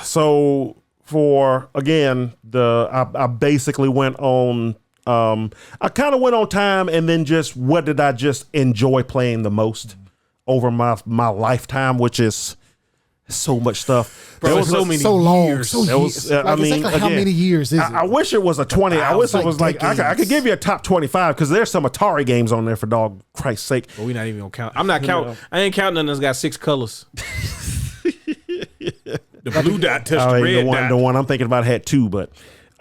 So for again, I basically went on. I kind of went on time, and then just what did I just enjoy playing the most over my lifetime, which is so much stuff. Bro, There was so many so long, years. so There was, years. I mean, exactly how again, many years is it? I wish it was a 20. I wish it was like I could give you a top 25 because there's some Atari games on there for dog Christ's sake. But we not even gonna count. I'm not counting. I ain't counting none that's got 6 colors. The blue dot touched the red dot. The one I'm thinking about had 2, but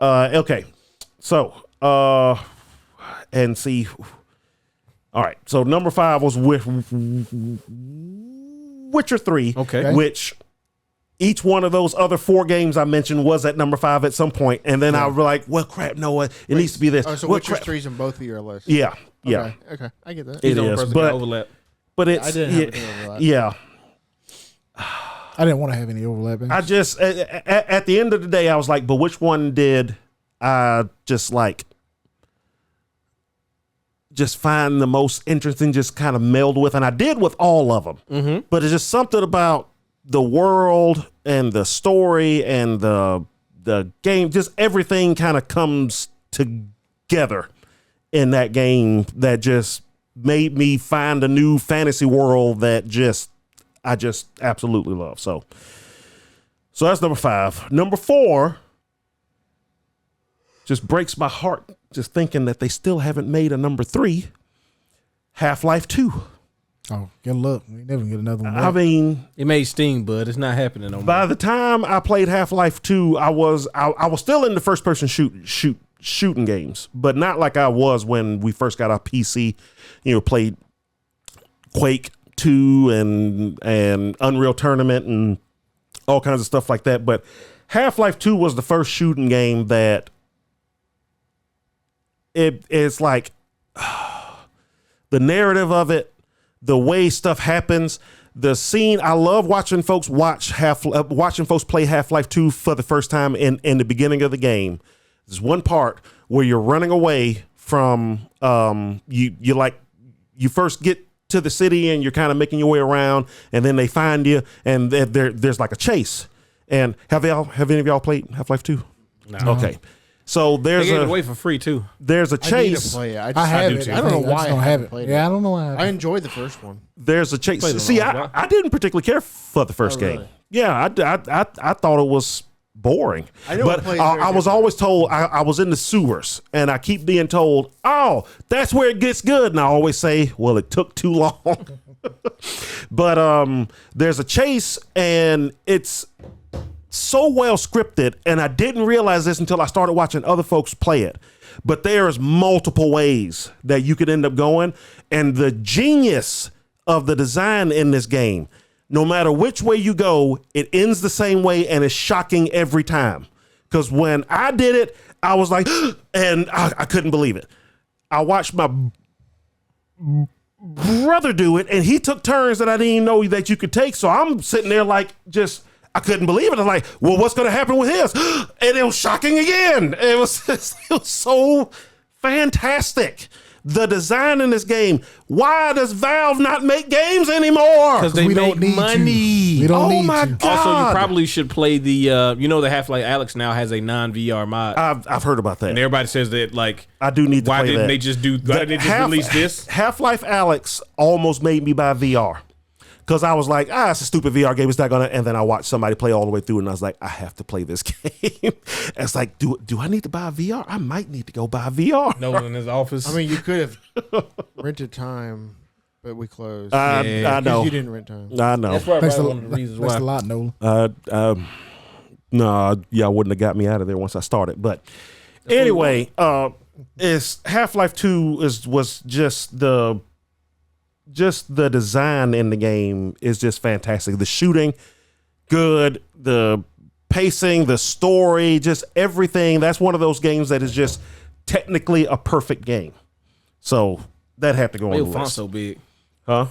okay. So and see. All right. So number 5 was with Witcher 3. Okay. Which each one of those other 4 games I mentioned was at number 5 at some point, and then I was like, "Well, crap, no, it needs to be this." Oh, so well, Witcher crap. 3's in both of your lists. Yeah, yeah, Okay, I get that. it He's the only is, person that but overlap. it's I didn't have any overlap. yeah. I didn't want to have any overlap. I just at the end of the day, I was like, "But which one did I just find the most interesting, just kind of meld with?" And I did with all of them, but it's just something about the world and the story and the game, just everything kind of comes together in that game that just made me find a new fantasy world that I just absolutely love. So that's number 5. Number 4 just breaks my heart just thinking that they still haven't made a number 3, Half-Life 2. Oh, good luck. We never get another one. I mean, It made Steam, bud. It's not happening no more. by the time I played Half-Life 2, I was still in the first person shooting games, but not like I was when we first got our PC, played Quake 2 and Unreal Tournament and all kinds of stuff like that. But Half-Life 2 was the first shooting game that it's like the narrative of it, the way stuff happens, the scene. I love watching folks play Half-Life 2 for the first time in the beginning of the game. There's one part where you're running away from you first get to the city and you're kind of making your way around, and then they find you, and there's like a chase. And have any of y'all played Half-Life 2? No. Okay. So They there's gave it away for free too. there's a I need to chase. play it. I have do it. too. I don't know why I don't have it. played Yeah, I don't know why. I enjoyed the first one. There's a chase. Played it See, a lot. I didn't particularly care for the first Oh, game. really? Yeah, I thought it was boring. I know but it plays very I was different. always told I was in the sewers, and I keep being told, "Oh, that's where it gets good." And I always say, "Well, it took too long." But there's a chase, and it's so well scripted, and I didn't realize this until I started watching other folks play it. But there's multiple ways that you could end up going, and the genius of the design in this game, no matter which way you go, it ends the same way, and it's shocking every time. Because when I did it, I was like, and I couldn't believe it. I watched my brother do it, and he took turns that I didn't even know that you could take. So I'm sitting there like I couldn't believe it. I'm like, well, what's going to happen with his? And it was shocking again. It was so fantastic. The design in this game. Why does Valve not make games anymore? Because they we make don't need money. to. We don't Oh need my to. God. Also, you probably should play the the Half-Life Alyx now has a non-VR mod. I've heard about that. And everybody says that, like, I do need to why play didn't that. they just release this? Half-Life Alyx almost made me buy VR. Because I was like, it's a stupid VR game. It's not gonna. And then I watched somebody play all the way through, and I was like, I have to play this game. It's like, do I need to buy VR? I might need to go buy VR. No one in his office. I mean, you could have rented time, but we closed. I Yeah. know. You didn't rent time. I know. that's probably Thanks a one of the reasons Thanks why. a lot, Nolan. Nah, y'all wouldn't have got me out of there once I started. But anyway, it's Half-Life 2 was just the design in the game is just fantastic. The shooting, good. The pacing, the story, just everything. That's one of those games that is just technically a perfect game. So that had to go on the Why your font list. so big? Huh?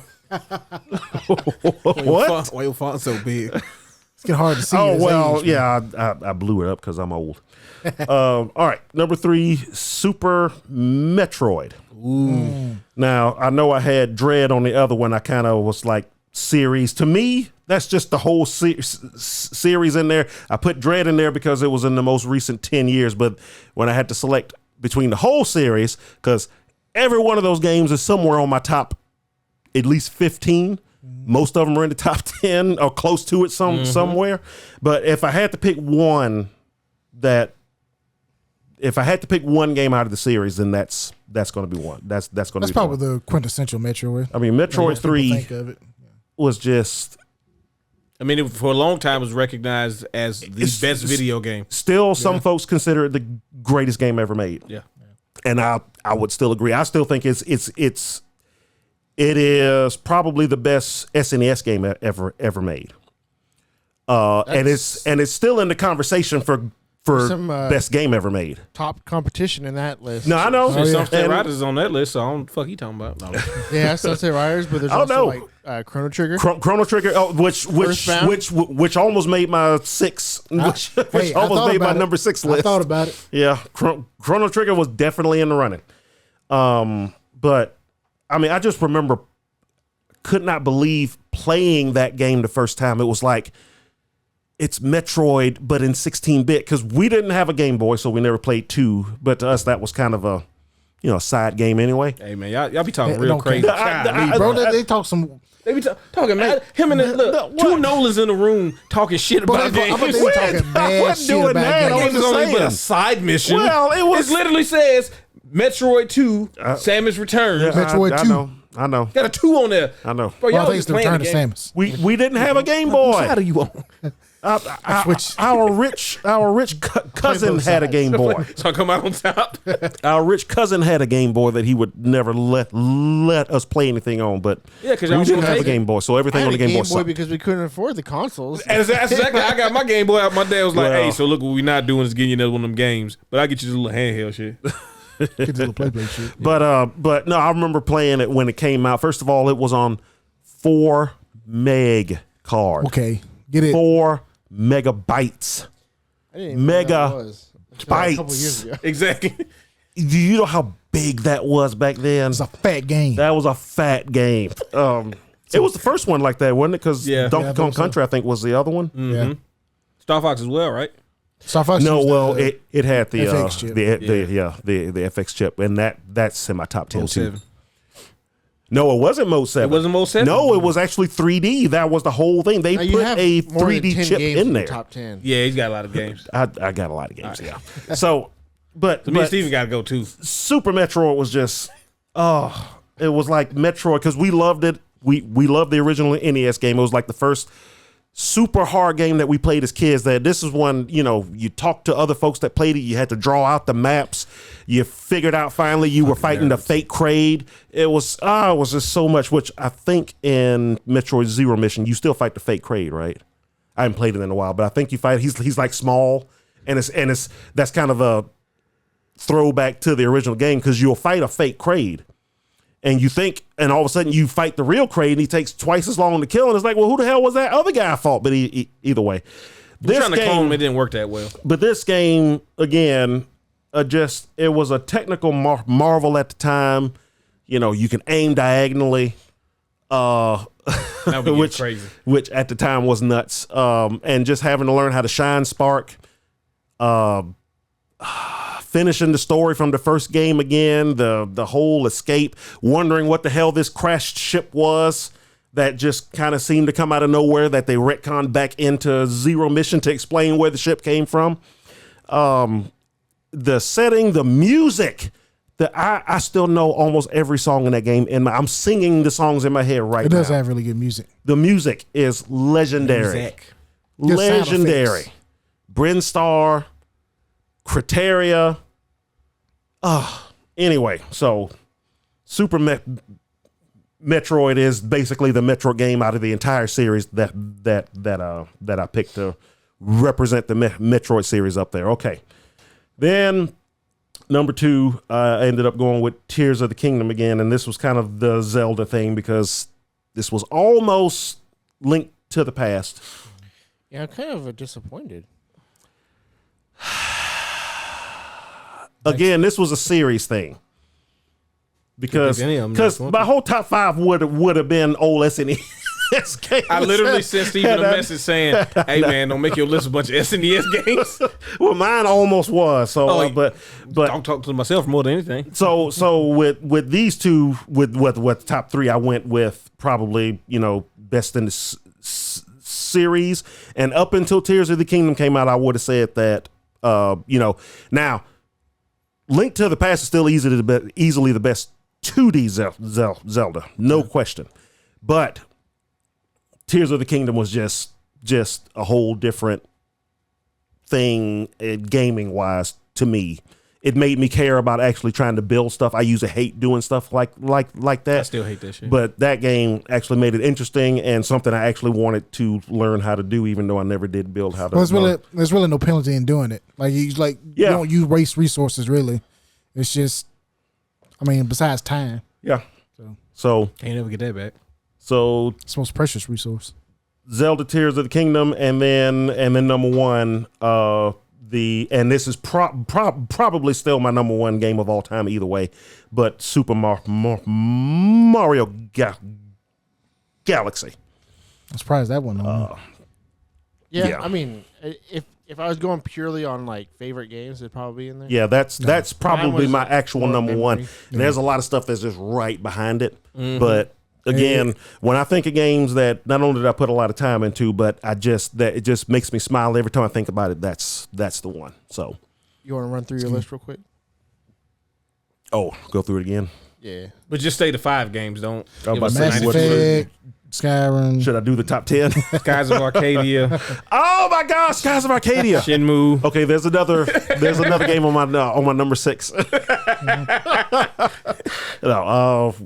What? Why your font so big? It's getting hard to see. Oh, at his well, age, man. yeah, I blew it up because I'm old. All right, number 3, Super Metroid. Ooh. Now, I know I had Dread on the other one. I kind of was like, series. To me, that's just the whole series in there. I put Dread in there because it was in the most recent 10 years, but when I had to select between the whole series, because every one of those games is somewhere on my top at least 15. Most of them are in the top 10 or close to it somewhere. But if I had to pick one game out of the series, then that's going to be one. That's going to be probably the quintessential Metroid. I mean, Metroid 3 Think of it. was just I mean, for a long time, it was recognized as the best video game. still some folks consider it the greatest game ever made. Yeah. And I would still agree. I still think it is probably the best SNES game ever made. And it's still in the conversation for some, best game ever made. Top competition in that list. No, I know. Sunset And Riders is on that list, so I don't know what the fuck he talking about. No. Yeah, Sunset Riders, but there's I don't also know. like Chrono Trigger. Chrono Trigger, which almost made my 6, which Hey, I almost thought made my about it. number 6 I list. thought about it. Yeah, Chrono Trigger was definitely in the running. But I mean, I just remember could not believe playing that game the first time. It was like, it's Metroid, but in 16-bit, because we didn't have a Game Boy, so we never played 2. But to us, that was kind of a side game anyway. Hey, man, y'all be talking Hey, real don't crazy. care. Bro, they talk some. They be talking, man. Him and look, two Nolans in the room talking shit about I bet games. they talking bad shit doing about that. That games. game is only but a side mission. Well, it was- literally says Metroid 2, Samus Returns. Metroid 2. I know. Got a 2 on there. I know. Bro, Well, I y'all think just it's the playing return the of game. Samus. We didn't have a Game What Boy. side are you on? Our rich cousin had a Game Boy. So I come out on top. Our rich cousin had a Game Boy that he would never let us play anything on. But Yeah, 'cause we y'all didn't was have a gonna take Game Boy, so I everything had on a the Game Boy Boy sucked. because we couldn't afford the consoles. And that's exactly. I got my Game Boy out. My dad was like, Well- "Hey, so look what we not doing is getting you another one of them games, but I get you this little handheld shit." Get the little play shit. But no, I remember playing it when it came out. First of all, it was on 4 meg card. Okay, get it. 4 megabytes. I didn't even know what that Mega was. Until a couple bytes. years ago. Exactly. Do you know how big that was back then? It's a fat game. That was a fat game. It was the first one like that, wasn't it? Because Yeah. Donkey Yeah, I Kong think so. Country, I think, was the other one. Yeah. Star Fox as well, right? Star Fox No, used well, the- it had the FX chip. the FX chip, and that's in my top 10 too. 07. No, it wasn't Mode 7. It wasn't Mode 7? No, it was actually 3D. That was the whole thing. They Now, you put have a more than 3D 10 chip games in the there. Top 10. Yeah, he's got a lot of games. I got a lot of games, yeah. So, but Me and Steven got to go too. Super Metroid was just, it was like Metroid because we loved it. We loved the original NES game. It was like the first super hard game that we played as kids. That this is when you talked to other folks that played it. You had to draw out the maps. You figured out finally you were fighting the fake Kraid. It was just so much. Which I think in Metroid Zero Mission you still fight the fake Kraid, right? I haven't played it in a while, but I think you fight. He's like small, and it's that's kind of a throwback to the original game because you'll fight a fake Kraid. And you think, and all of a sudden you fight the real Kraid, and he takes twice as long to kill. And it's like, well, who the hell was that other guy I fought? But either way, We're trying to clone him, it didn't work that well. but this game again, it was a technical marvel at the time. You can aim diagonally, Now we get which crazy. which at the time was nuts. And just having to learn how to shine spark. Finishing the story from the first game again, the whole escape, wondering what the hell this crashed ship was that just kind of seemed to come out of nowhere that they retconned back into Zero Mission to explain where the ship came from. The setting, the music, I still know almost every song in that game, and I'm singing the songs in my head right It now. does have really good music. The music is legendary. Zach. Good sound Legendary. effects. Brinstar, Criteria. Anyway, so Metroid is basically the Metroid game out of the entire series that I picked to represent the Metroid series up there. Okay. Then number 2, I ended up going with Tears of the Kingdom again, and this was kind of the Zelda thing because this was almost Link to the Past. Yeah, I'm kind of disappointed. Again, this was a series thing. Because my whole top 5 would have been old SNES games. I literally sent Steven a message saying, "Hey man, don't make your list a bunch of SNES games." Well, mine almost was. So, but don't talk to myself more than anything. So with these two, with top 3, I went with probably best in the series, and up until Tears of the Kingdom came out, I would have said that now Link to the Past is still easily the best 2D Zelda, no question. But Tears of the Kingdom was just a whole different thing, gaming wise, to me. It made me care about actually trying to build stuff. I usually hate doing stuff like that. I still hate that shit. But that game actually made it interesting and something I actually wanted to learn how to do, even though I never did build how to. Well, there's really no penalty in doing it. You don't use waste resources really. It's just, besides time. Yeah. So can't never get that back. So it's the most precious resource. Zelda Tears of the Kingdom, and then number 1, and this is probably still my number 1 game of all time either way, but Super Mario Galaxy. I'm surprised that one. Yeah, if I was going purely on favorite games, it'd probably be in there. Yeah, that's probably my actual number 1. Yeah. There's a lot of stuff that's just right behind it, but again, when I think of games that not only did I put a lot of time into, but it just makes me smile every time I think about it. That's the one. So, you want to run through your list real quick? Oh, go through it again. Yeah, but just stay to 5 games. Don't. Mass Effect, Skyrim. Should I do the top 10? Skies of Arcadia. Oh my gosh, Skies of Arcadia. Shenmue. Okay, there's another game on my number 6.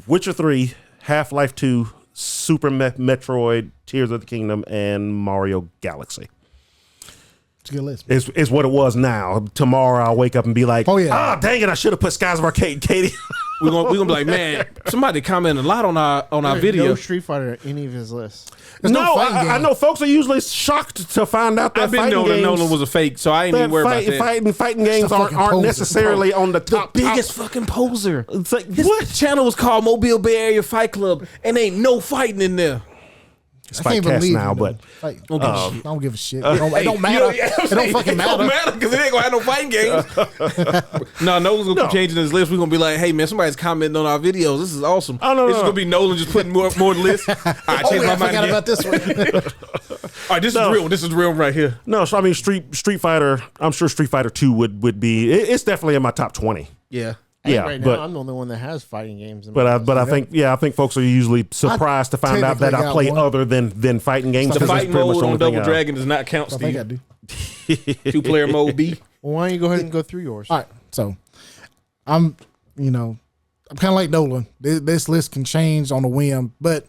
Witcher 3, Half-Life 2, Super Metroid, Tears of the Kingdom, and Mario Galaxy. It's a good list. It's what it was now. Tomorrow I'll wake up and be like, oh yeah, dang it, I should have put Skies of Arcadia. We're gonna be like, man, somebody commented a lot on our video. No Street Fighter in any of his lists. I know folks are usually shocked to find out that I've been knowing Nolan was a fake, so I ain't even worried about that. Fighting games aren't necessarily on the top. Biggest fucking poser. It's like, this channel was called Mobile Bay Area Fight Club, and ain't no fighting in there. I can't believe now, you, but I don't give a shit. It don't matter. It don't fucking matter. It don't matter because it ain't gonna have no fighting games. No, Nolan's gonna keep changing his list. We're gonna be like, hey man, somebody's commenting on our videos. This is awesome. This is gonna be Nolan just putting more on the list. All right, change my mind. I forgot about this one. All right, this is real. This is real right here. No, so Street Fighter. I'm sure Street Fighter 2 would be. It's definitely in my top 20. Yeah. Yeah, right but now I'm the only one that has fighting games. I think folks are usually surprised to find out that I play other than fighting games. The fight mode on Double Dragon does not count, Steve. I do. 2-player mode B. Well, why don't you go ahead and go through yours? All right, so I'm kind of like Nolan. This list can change on a whim, but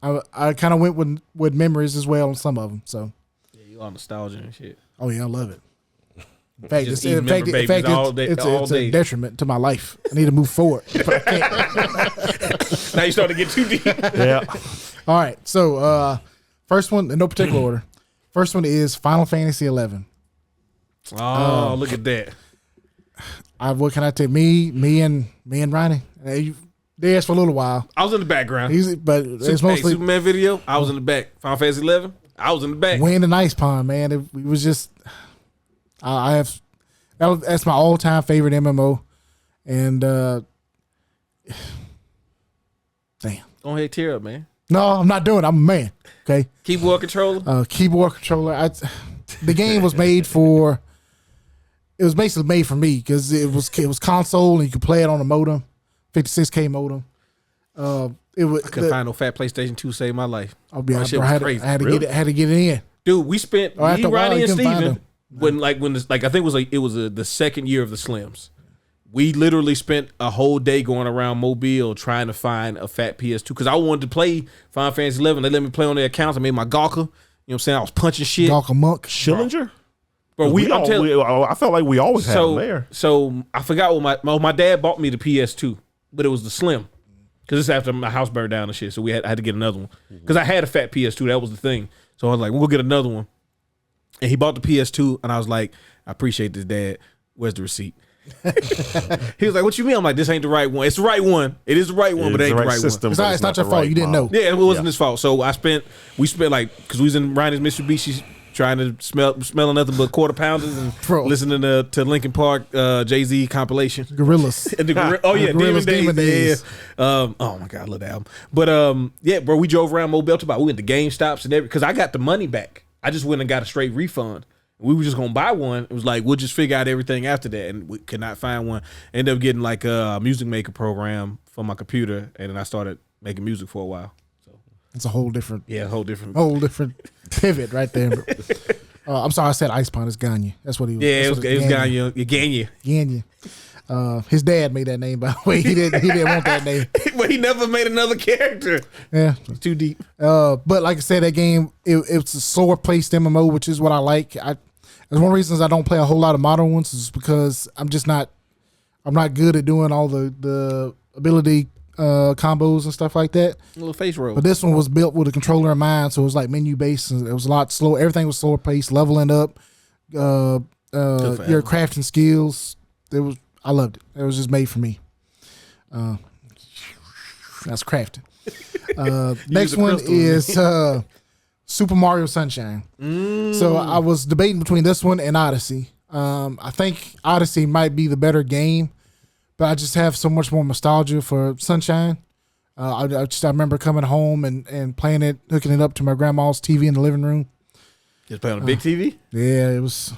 I kind of went with memories as well on some of them. So yeah, you all nostalgia and shit. Oh yeah, I love it. In fact, Just it's a detriment to my life. I need to move forward, but I can't. Now you starting to get too deep. Yeah. All right. So first one in no particular order. First one is Final Fantasy 11. Oh, look at that. What can I tell you? Me and Ronnie. They asked for a little while. I was in the background. But it's mostly Superman video. I was in the back. Final Fantasy 11. I was in the back. Win the Ice Pond, man. It was just. That's my all-time favorite MMO, and damn. Go ahead, tear up, man. No, I'm not doing it. I'm a man. Okay. Keyboard controller. Keyboard controller. The game was made for. It was basically made for me because it was console and you could play it on a modem, 56K modem. I couldn't find no fat PlayStation 2 to save my life. I'll be honest, shit I was had crazy. to get it in. Dude, we spent Or after me, a while, Ronnie, you and couldn't find Steven them. I think it was the second year of the Slims. We literally spent a whole day going around Mobile trying to find a fat PS2 because I wanted to play Final Fantasy 11. They let me play on their accounts. I made my Gawker. You know what I'm saying? I was punching shit. Gawker Monk. Schillinger? But I felt like we always had them there. So I forgot what my dad bought me the PS2, but it was the Slim. Because it's after my house burned down and shit. So I had to get another one. Because I had a fat PS2. That was the thing. So I was like, we'll get another one. And he bought the PS2. And I was like, I appreciate this, Dad. Where's the receipt? He was like, what you mean? I'm like, this ain't the right one. It's the right one. It is the right one, but it ain't the right system, one. It's not your fault. You didn't know. Yeah, it wasn't his fault. So we spent like, because we was in Ryan's Mitsubishi trying to smelling nothing but quarter pounders and Bro. listening to Linkin Park Jay-Z compilation. Gorillas. Demon Demon Days. Days. Oh my God, I love that album. But yeah, bro, we drove around Mobile to buy. We went to GameStops and everything because I got the money back. I just went and got a straight refund. We were just gonna buy one. It was like we'll just figure out everything after that, and we could not find one. Ended up getting like a music maker program for my computer, and then I started making music for a while. So It's a whole different pivot right there. I'm sorry, I said Ice Pond. It's Gagne. That's what he was. yeah, it was Gagne. Gagne. His dad made that name, by the way. He didn't want that name. But he never made another character. Yeah. It's too deep. But like I said, that game, it's a slower paced MMO, which is what I like. That's one of the reasons I don't play a whole lot of modern ones is because I'm not good at doing all the ability combos and stuff like that. A little face roll. But this one was built with a controller in mind, so it was like menu based. And it was a lot slower. Everything was slower paced, leveling up, your crafting skills. I loved it. It was just made for me. That's crafting. Next one is Super Mario Sunshine. So I was debating between this one and Odyssey. I think Odyssey might be the better game, but I just have so much more nostalgia for Sunshine. I remember coming home and playing it, hooking it up to my grandma's TV in the living room. Just play on a big TV? Yeah, it was.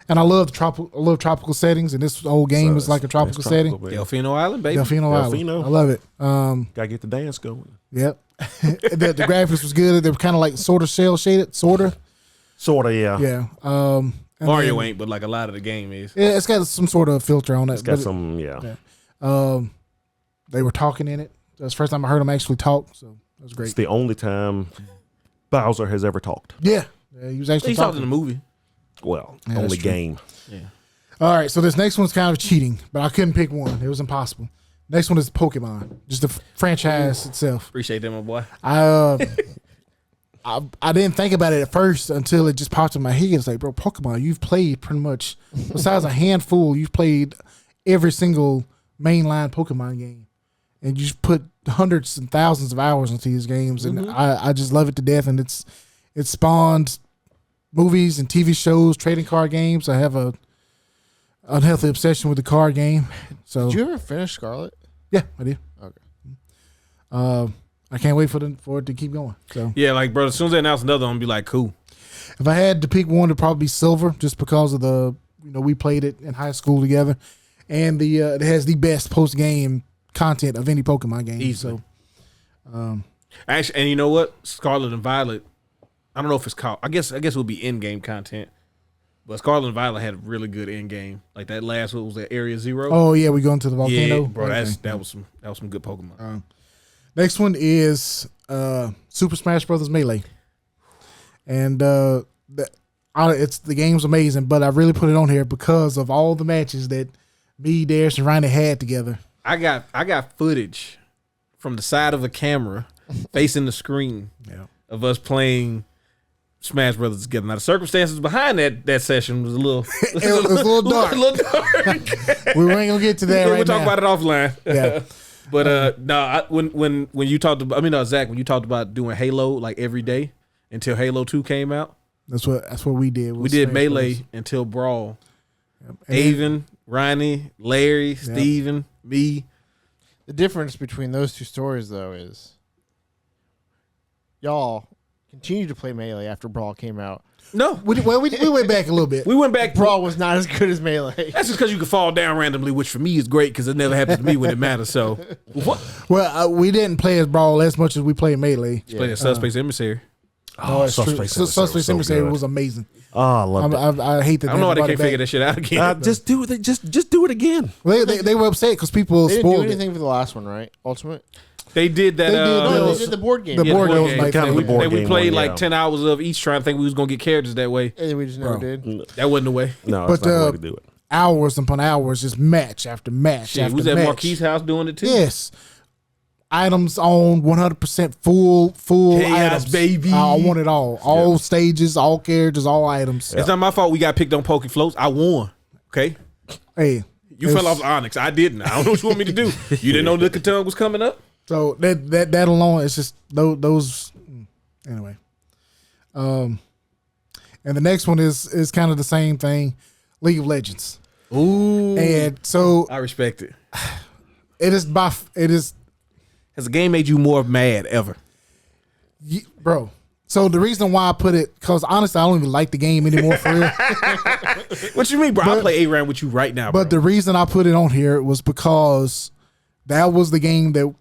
And I love tropical settings, and this whole game was like a tropical setting. Delfino Island, baby. Delfino Island. I love it. Gotta get the dance going. Yep. the graphics was good. They were kind of like sort of cel shaded, sort of. Yeah. Yeah. Mario ain't, but like a lot of the game is. Yeah, it's got some sort of filter on it. It's got some, They were talking in it. That's the first time I heard them actually talk, so that was great. It's the only time Bowser has ever talked. Yeah, he was actually He talked in the movie. Well, Yeah, only that's true. game. Yeah. All right, so this next one's kind of cheating, but I couldn't pick one. It was impossible. Next one is Pokemon, just the franchise itself. Appreciate that, my boy. I didn't think about it at first until it just popped in my head. It's like, bro, Pokemon, you've played pretty much, besides a handful, you've played every single mainline Pokemon game. And you've put hundreds and thousands of hours into these games. And I just love it to death. And it's spawned movies and TV shows, trading card games. I have a unhealthy obsession with the card game. So Did you ever finish Scarlet? yeah, I did. Okay. I can't wait for it to keep going. So Yeah, like, bro, as soon as they announce another one, I'm be like, cool. if I had to pick one, it'd probably be Silver, just because of we played it in high school together, and it has the best post game content of any Pokemon game. Easily. So Actually, and you know what? Scarlet and Violet, I don't know if it's called, I guess it would be in-game content. But Scarlet and Violet had really good end-game. Like that last, what was that, Area Zero? oh yeah, we going to the volcano. Yeah, bro, Okay. that was some good Pokemon. Next one is Super Smash Brothers Melee, and the game's amazing. But I really put it on here because of all the matches that me, Darius, and Ryan had together. I got footage from the side of a camera facing the screen of us playing Smash Brothers together. Now the circumstances behind that session was a little It was a little dark. a little dark. We ain't gonna get to that right We'll talk now. about it offline. Yeah. But when you talked about, Zach, when you talked about doing Halo like every day until Halo 2 came out, That's what we did. we did Smash Melee Brothers. until Brawl. Yep. And then- Avon, Ronnie, Larry, Steven, me. The difference between those two stories, though, is y'all continued to play Melee after Brawl came out. No, we went back a little bit. we went back. Brawl was not as good as Melee. That's just because you can fall down randomly, which for me is great because it never happens to me when it matters. So, what? Well, we didn't play as Brawl as much as we played Melee. Play the Suspects Emissary. Oh, it's true. Suspect Cemetery was amazing. Oh, I loved it. I hate that. I don't know why they can't figure that shit out again. Just do it. Just do it again. They were upset because people They didn't do spoiled it. anything for the last one, right? Ultimate. They did that. No, they did the board game. The board game was game. my Kind of the favorite. board That we game played one, like yeah. 10 hours of each trying to think we was gonna get characters that way. And we just never Bro. did. That wasn't the way. No, But that's not the way to do it. hours upon hours, just match after match Shit, after we was at match. Marquis' house doing it too. Yes. Items on 100% full Chaos, items. baby. I want it all. All stages, all characters, all items. It's not my fault we got picked on Poke Floats. I won. Okay. Hey. You fell off Onyx. I didn't. I don't know what you want me to do. You didn't know Lickitung was coming up? So that alone, it's just those anyway. And the next one is kind of the same thing, League of Legends. Ooh. And so I respect it. it is Has the game made you more mad ever? bro. So the reason why I put it, because honestly, I don't even like the game anymore for real. What you mean, bro? I'll play A-Round with you right now, bro. But the reason I put it on here was because that was the game that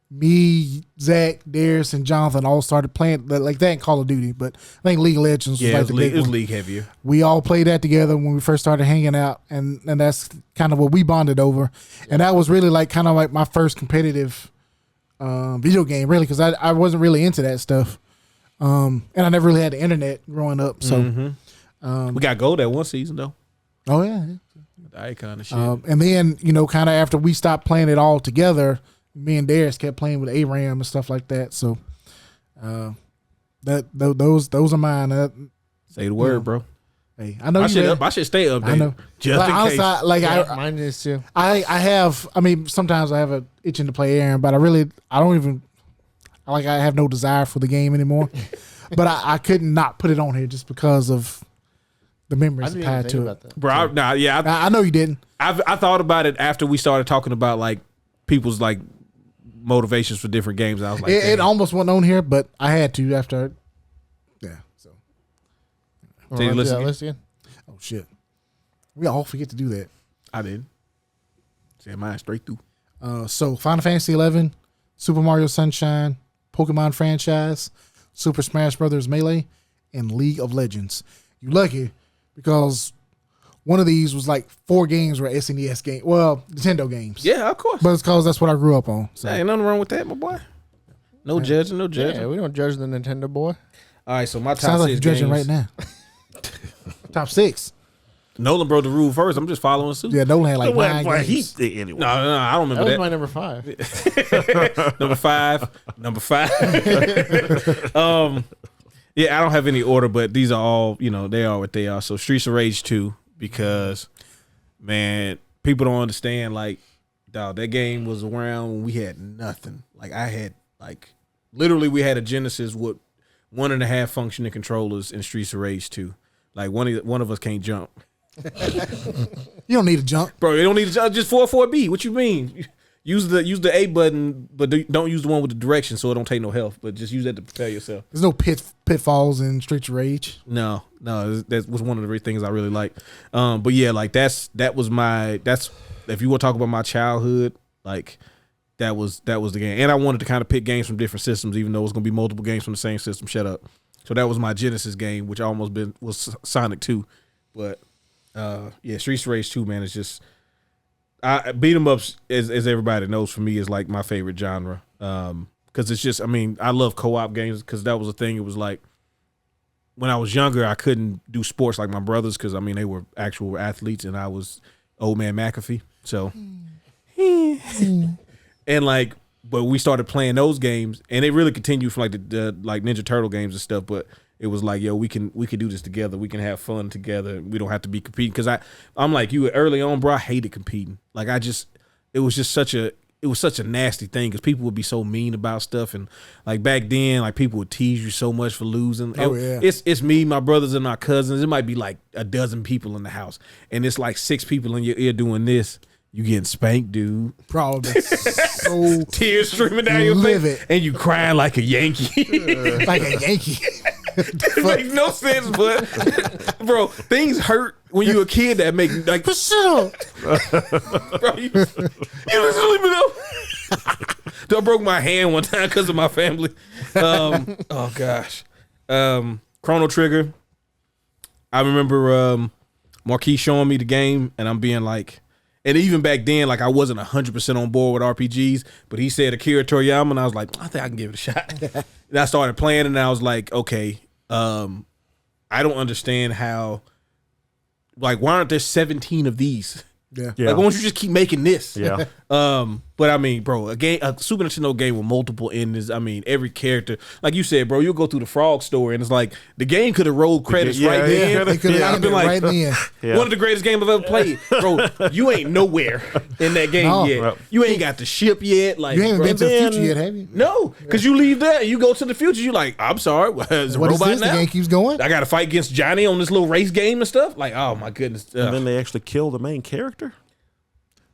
me, Zach, Darius, and Jonathan all started playing like that in Call of Duty. But I think League of Legends was yeah, like it was, the big it was one. league heavier. We all played that together when we first started hanging out, and that's kind of what we bonded over. And that was really like kind of like my first competitive video game, really, because I wasn't really into that stuff. And I never really had the internet growing up. So, We got gold that one season, though. oh yeah. The icon and shit. And then, kind of after we stopped playing it all together, me and Darius kept playing with ARAM and stuff like that. So, those are mine. Say the word, bro. Hey, I know I you ready. should stay updated. I know. Just Like, in honestly, case. Mine is too. I have. I mean, sometimes I have a itching to play ARAM, but I have no desire for the game anymore. But I couldn't not put it on here just because of the I memories didn't even tied think to about it. that. Bro, I know you didn't. I thought about it after we started talking about like people's like motivations for different games. I was like, It damn. almost wasn't on here, but I had to after. Yeah. So. Take a listen again? List again. Oh shit. We all forget to do that. I did. Say mine straight through. So Final Fantasy 11, Super Mario Sunshine, Pokemon franchise, Super Smash Brothers Melee, and League of Legends. You lucky because one of these was like 4 games were SNES games. Well, Nintendo games. Yeah, of course. But it's because that's what I grew up on. So. Ain't nothing wrong with that, my boy. No judging, no judging. Yeah, we don't judge the Nintendo boy. All right, so my top Sounds like 6 you're judging games. right now. Top 6. Nolan broke the rule first. I'm just following suit. Yeah, Nolan had like 9 games. Anyway. No, I don't That remember was that. my number 5. Number five. Yeah, I don't have any order, but these are all, they are what they are. So Streets of Rage 2, because man, people don't understand, like, dog, that game was around when we had nothing. Like I had literally we had a Genesis with 1.5 functioning controllers in Streets of Rage 2. Like one of us can't jump. You don't need to jump. Bro, you don't need to jump, just 4-4B. What you mean? Use the A button, but don't use the one with the direction so it don't take no health, but just use that to prepare yourself. There's no pitfalls in Streets of Rage. No, that was one of the things I really like. But yeah, like that's if you want to talk about my childhood, like that was the game. And I wanted to kind of pick games from different systems, even though it was gonna be multiple games from the same system. Shut up. So that was my Genesis game, which was Sonic 2. But yeah, Streets of Rage 2, man, is just beat 'em ups, as everybody knows, for me is like my favorite genre. Because it's just, I mean, I love co-op games because that was the thing. It was like when I was younger, I couldn't do sports like my brothers because I mean they were actual athletes and I was old man McAfee. So and like, but we started playing those games and it really continued from like the like Ninja Turtle games and stuff. But it was like, yo, we can do this together. We can have fun together. We don't have to be competing. Because I'm like you early on, bro. I hated competing. Like it was such a nasty thing because people would be so mean about stuff. And like back then, like people would tease you so much for losing. Oh, yeah. It's me, my brothers, and my cousins. It might be like a dozen people in the house, and it's like 6 people in your ear doing this. You getting spanked, dude. Probably. So Tears streaming down your livid. face, and you crying like a Yankee. like a Yankee. It makes no sense, but bro, things hurt when you're a kid that make like Shut up. bro, you just leave me up. I broke my hand one time because of my family. Oh gosh. Chrono Trigger. I remember Marquis showing me the game, and I'm being like, and even back then, like I wasn't 100% on board with RPGs, but he said Akira Toriyama, and I was like, I think I can give it a shot. And I started playing, and I was like, okay, I don't understand how, like, why aren't there 17 of these? Yeah. Yeah. Like, why don't you just keep making this? Yeah. But I mean, bro, a Super Nintendo game with multiple endings. I mean, every character, like you said, bro, you'll go through the Frog story, and it's like the game could have rolled credits Yeah, right yeah, then. They could I'd have have been like, right then. Yeah. one of the greatest games I've ever played, bro. You ain't nowhere in that game No. yet. Well, You ain't got the ship yet. Like, You haven't bro, been to the then- future yet, have you? No, because you leave there, you go to the future. You like, I'm sorry, is a What is robot this? The now? game keeps going? I got to fight against Johnny on this little race game and stuff. Like, oh my goodness. And then they actually kill the main character.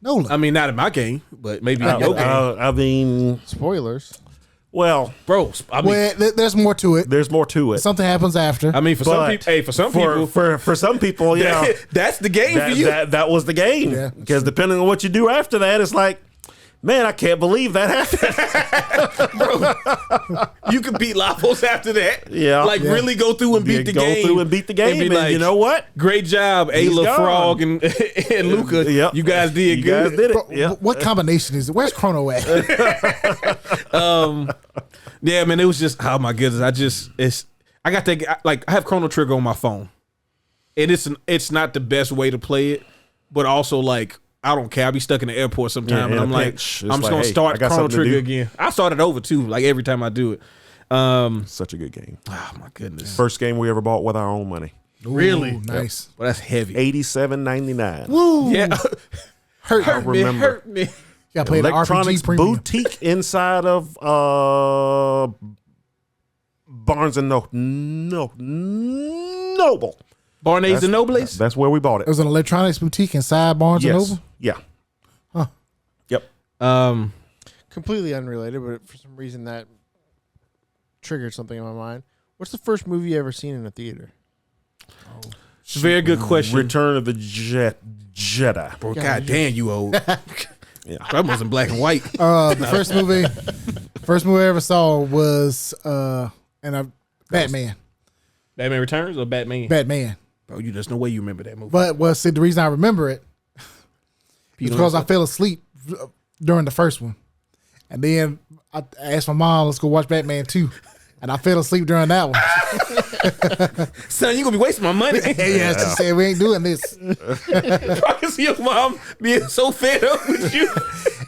No. I mean, not in my game, but maybe in your game, I mean, Spoilers. well, bro. I mean, Well, there's more to it. there's more to it. Something happens after. I mean, for some But people, hey, for some people, for some people, yeah, that's the game for you. that was the game. Yeah. Because depending on what you do after that, it's like, man, I can't believe that happened. You can beat Lavos after that. Yeah. Like, Yeah. really go through and beat the Go game. through and beat the game, be and like, you know what? Great job, He's Ayla, gone. Frog, and Luca. Yep. You guys did You good. guys did it. Bro, Yeah. what combination is it? Where's Chrono at? Yeah, man, it was just, oh my goodness. I got that, like, I have Chrono Trigger on my phone. And it's not the best way to play it, but also, like, I don't care. I be stuck in the airport sometime, Yeah, and in I'm a like, pinch. I'm It's just like, gonna hey, start I got Chrono something to Trigger do. again. I start it over too, like every time I do it. Such a good game. Oh my goodness. First game we ever bought with our own money. Really? Ooh, nice. Well, that's heavy. $87.99. Woo. Yeah. Hurt. hurt me, remember. hurt me. Yeah, play the Electronics RPG premium. boutique inside of Barnes and Noble. Barnes and Nobles. That's where we bought It it. was an electronics boutique inside Barnes and Yes. Noble. Yeah. Huh. Yep. Completely unrelated, but for some reason that triggered something in my mind. What's the first movie you ever seen in a theater? It's a very good question. Return of the Jedi. Bro, Yeah, God damn, you old. Yeah. That wasn't black and white. The first movie I ever saw was Batman. Batman Returns or Batman? Batman. Bro, there's no way you remember that movie. But see, the reason I remember it is because I fell asleep during the first one, and then I asked my mom, "Let's go watch Batman 2," and I fell asleep during that one. Son, you gonna be wasting my money. Yeah, she said we ain't doing this, I can see your mom being so fed up with you.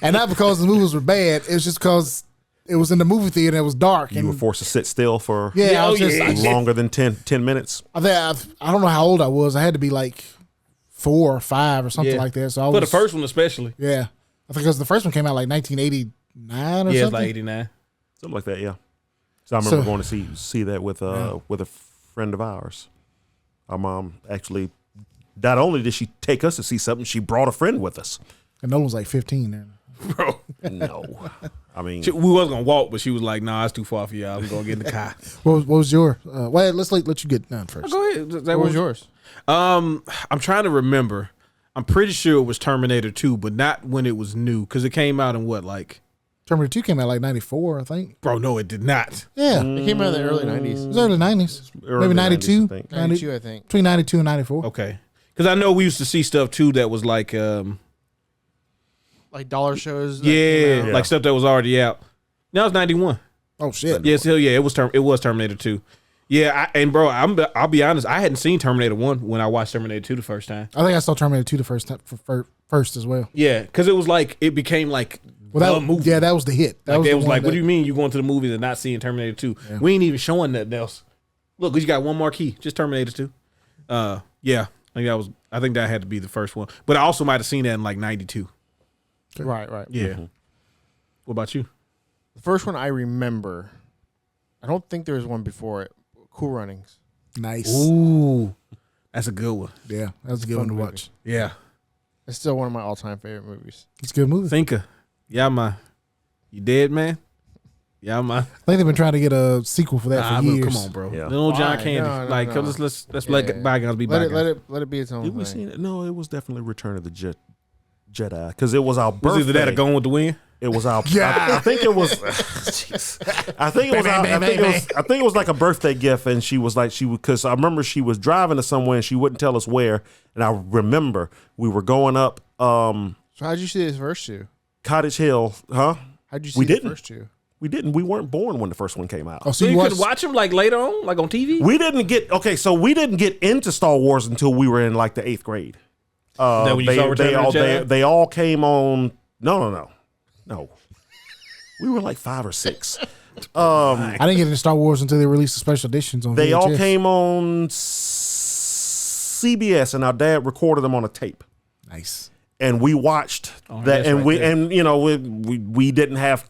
and not because the movies were bad. It was just because it was in the movie theater and it was dark. You And were forced to sit still for yeah, I was just, yeah. I just- longer than 10 minutes. I don't know how old I was. I had to be like 4 or 5 or something Yeah. like that. So I For was the first one especially. yeah. I think because the first one came out like 1989 or Yeah, it's something. like 89. Something like that, yeah. So I remember So- going to see that with a friend of ours. Our mom actually, not only did she take us to see something, she brought a friend with us. And Nolan was like 15 then. Bro. No. I mean, We was gonna walk, but she was like, nah, it's too far for y'all. I'm gonna get in the car. What was your? Well, let's let you get done first. Go ahead. That What was yours? I'm trying to remember. I'm pretty sure it was Terminator 2, but not when it was new, because it came out in what, like, Terminator 2 came out like 94, I think. bro, no, it did not. Yeah, It came out in the early 90s. it was early 90s. early Maybe 92. 90s, I think. 92, I think. Between 92 and 94. Okay. Because I know we used to see stuff too that was like, Like dollar shows. that came yeah, out. like stuff that was already out. Now it's 91. Oh shit. Yes, hell yeah, it was Terminator 2. Yeah, and bro, I'll be honest, I hadn't seen Terminator 1 when I watched Terminator 2 the first time. I think I saw Terminator 2 the first time, first as well. Yeah, because it was like, it became like Well, the movie. yeah, that was the hit. That Like, was they the was one like, what that- do you mean you going to the movies and not seeing Terminator 2? Yeah. We ain't even showing nothing else. Look, we just got one more key, just Terminator 2. Yeah, I think that had to be the first one. But I also might have seen that in like 92. Right. Yeah. What about you? The first one I remember, I don't think there was one before it. Cool Runnings. Nice. Ooh, that's a good one. Yeah, that was a good one to Fun watch. Yeah. It's still one of my all-time favorite movies. It's a good movie. Thinker. Yeah, man. You dead, man? Yeah, man. I think they've been trying to get a sequel for that Nah, for but years. come on, bro. Yeah. Little John Why? Candy. No, like, no. let's Yeah. let bygones be Let bygones. it be its own Did we thing. see it? No, it was definitely Return of the Jedi because it was our Was birthday. either that or Gone with the Wind? It was our. Yeah. I think it was. Jeez. I think it was. I think it was like a birthday gift, and she was like because I remember she was driving to somewhere and she wouldn't tell us where, and I remember we were going up So how'd you see this first two? Cottage Hill, huh? How'd you see We the didn't. first two? We didn't. We weren't born when the first one came out. Oh, So you could watch them like later on, like on TV. We didn't get so we didn't get into Star Wars until we were in like the 8th grade. That when you saw Return of the Jedi? They all came on. No. We were like 5 or 6. I didn't get into Star Wars until they released the special editions on They VHS. all came on CBS, and our dad recorded them on a tape, Nice. and we watched that. And we didn't have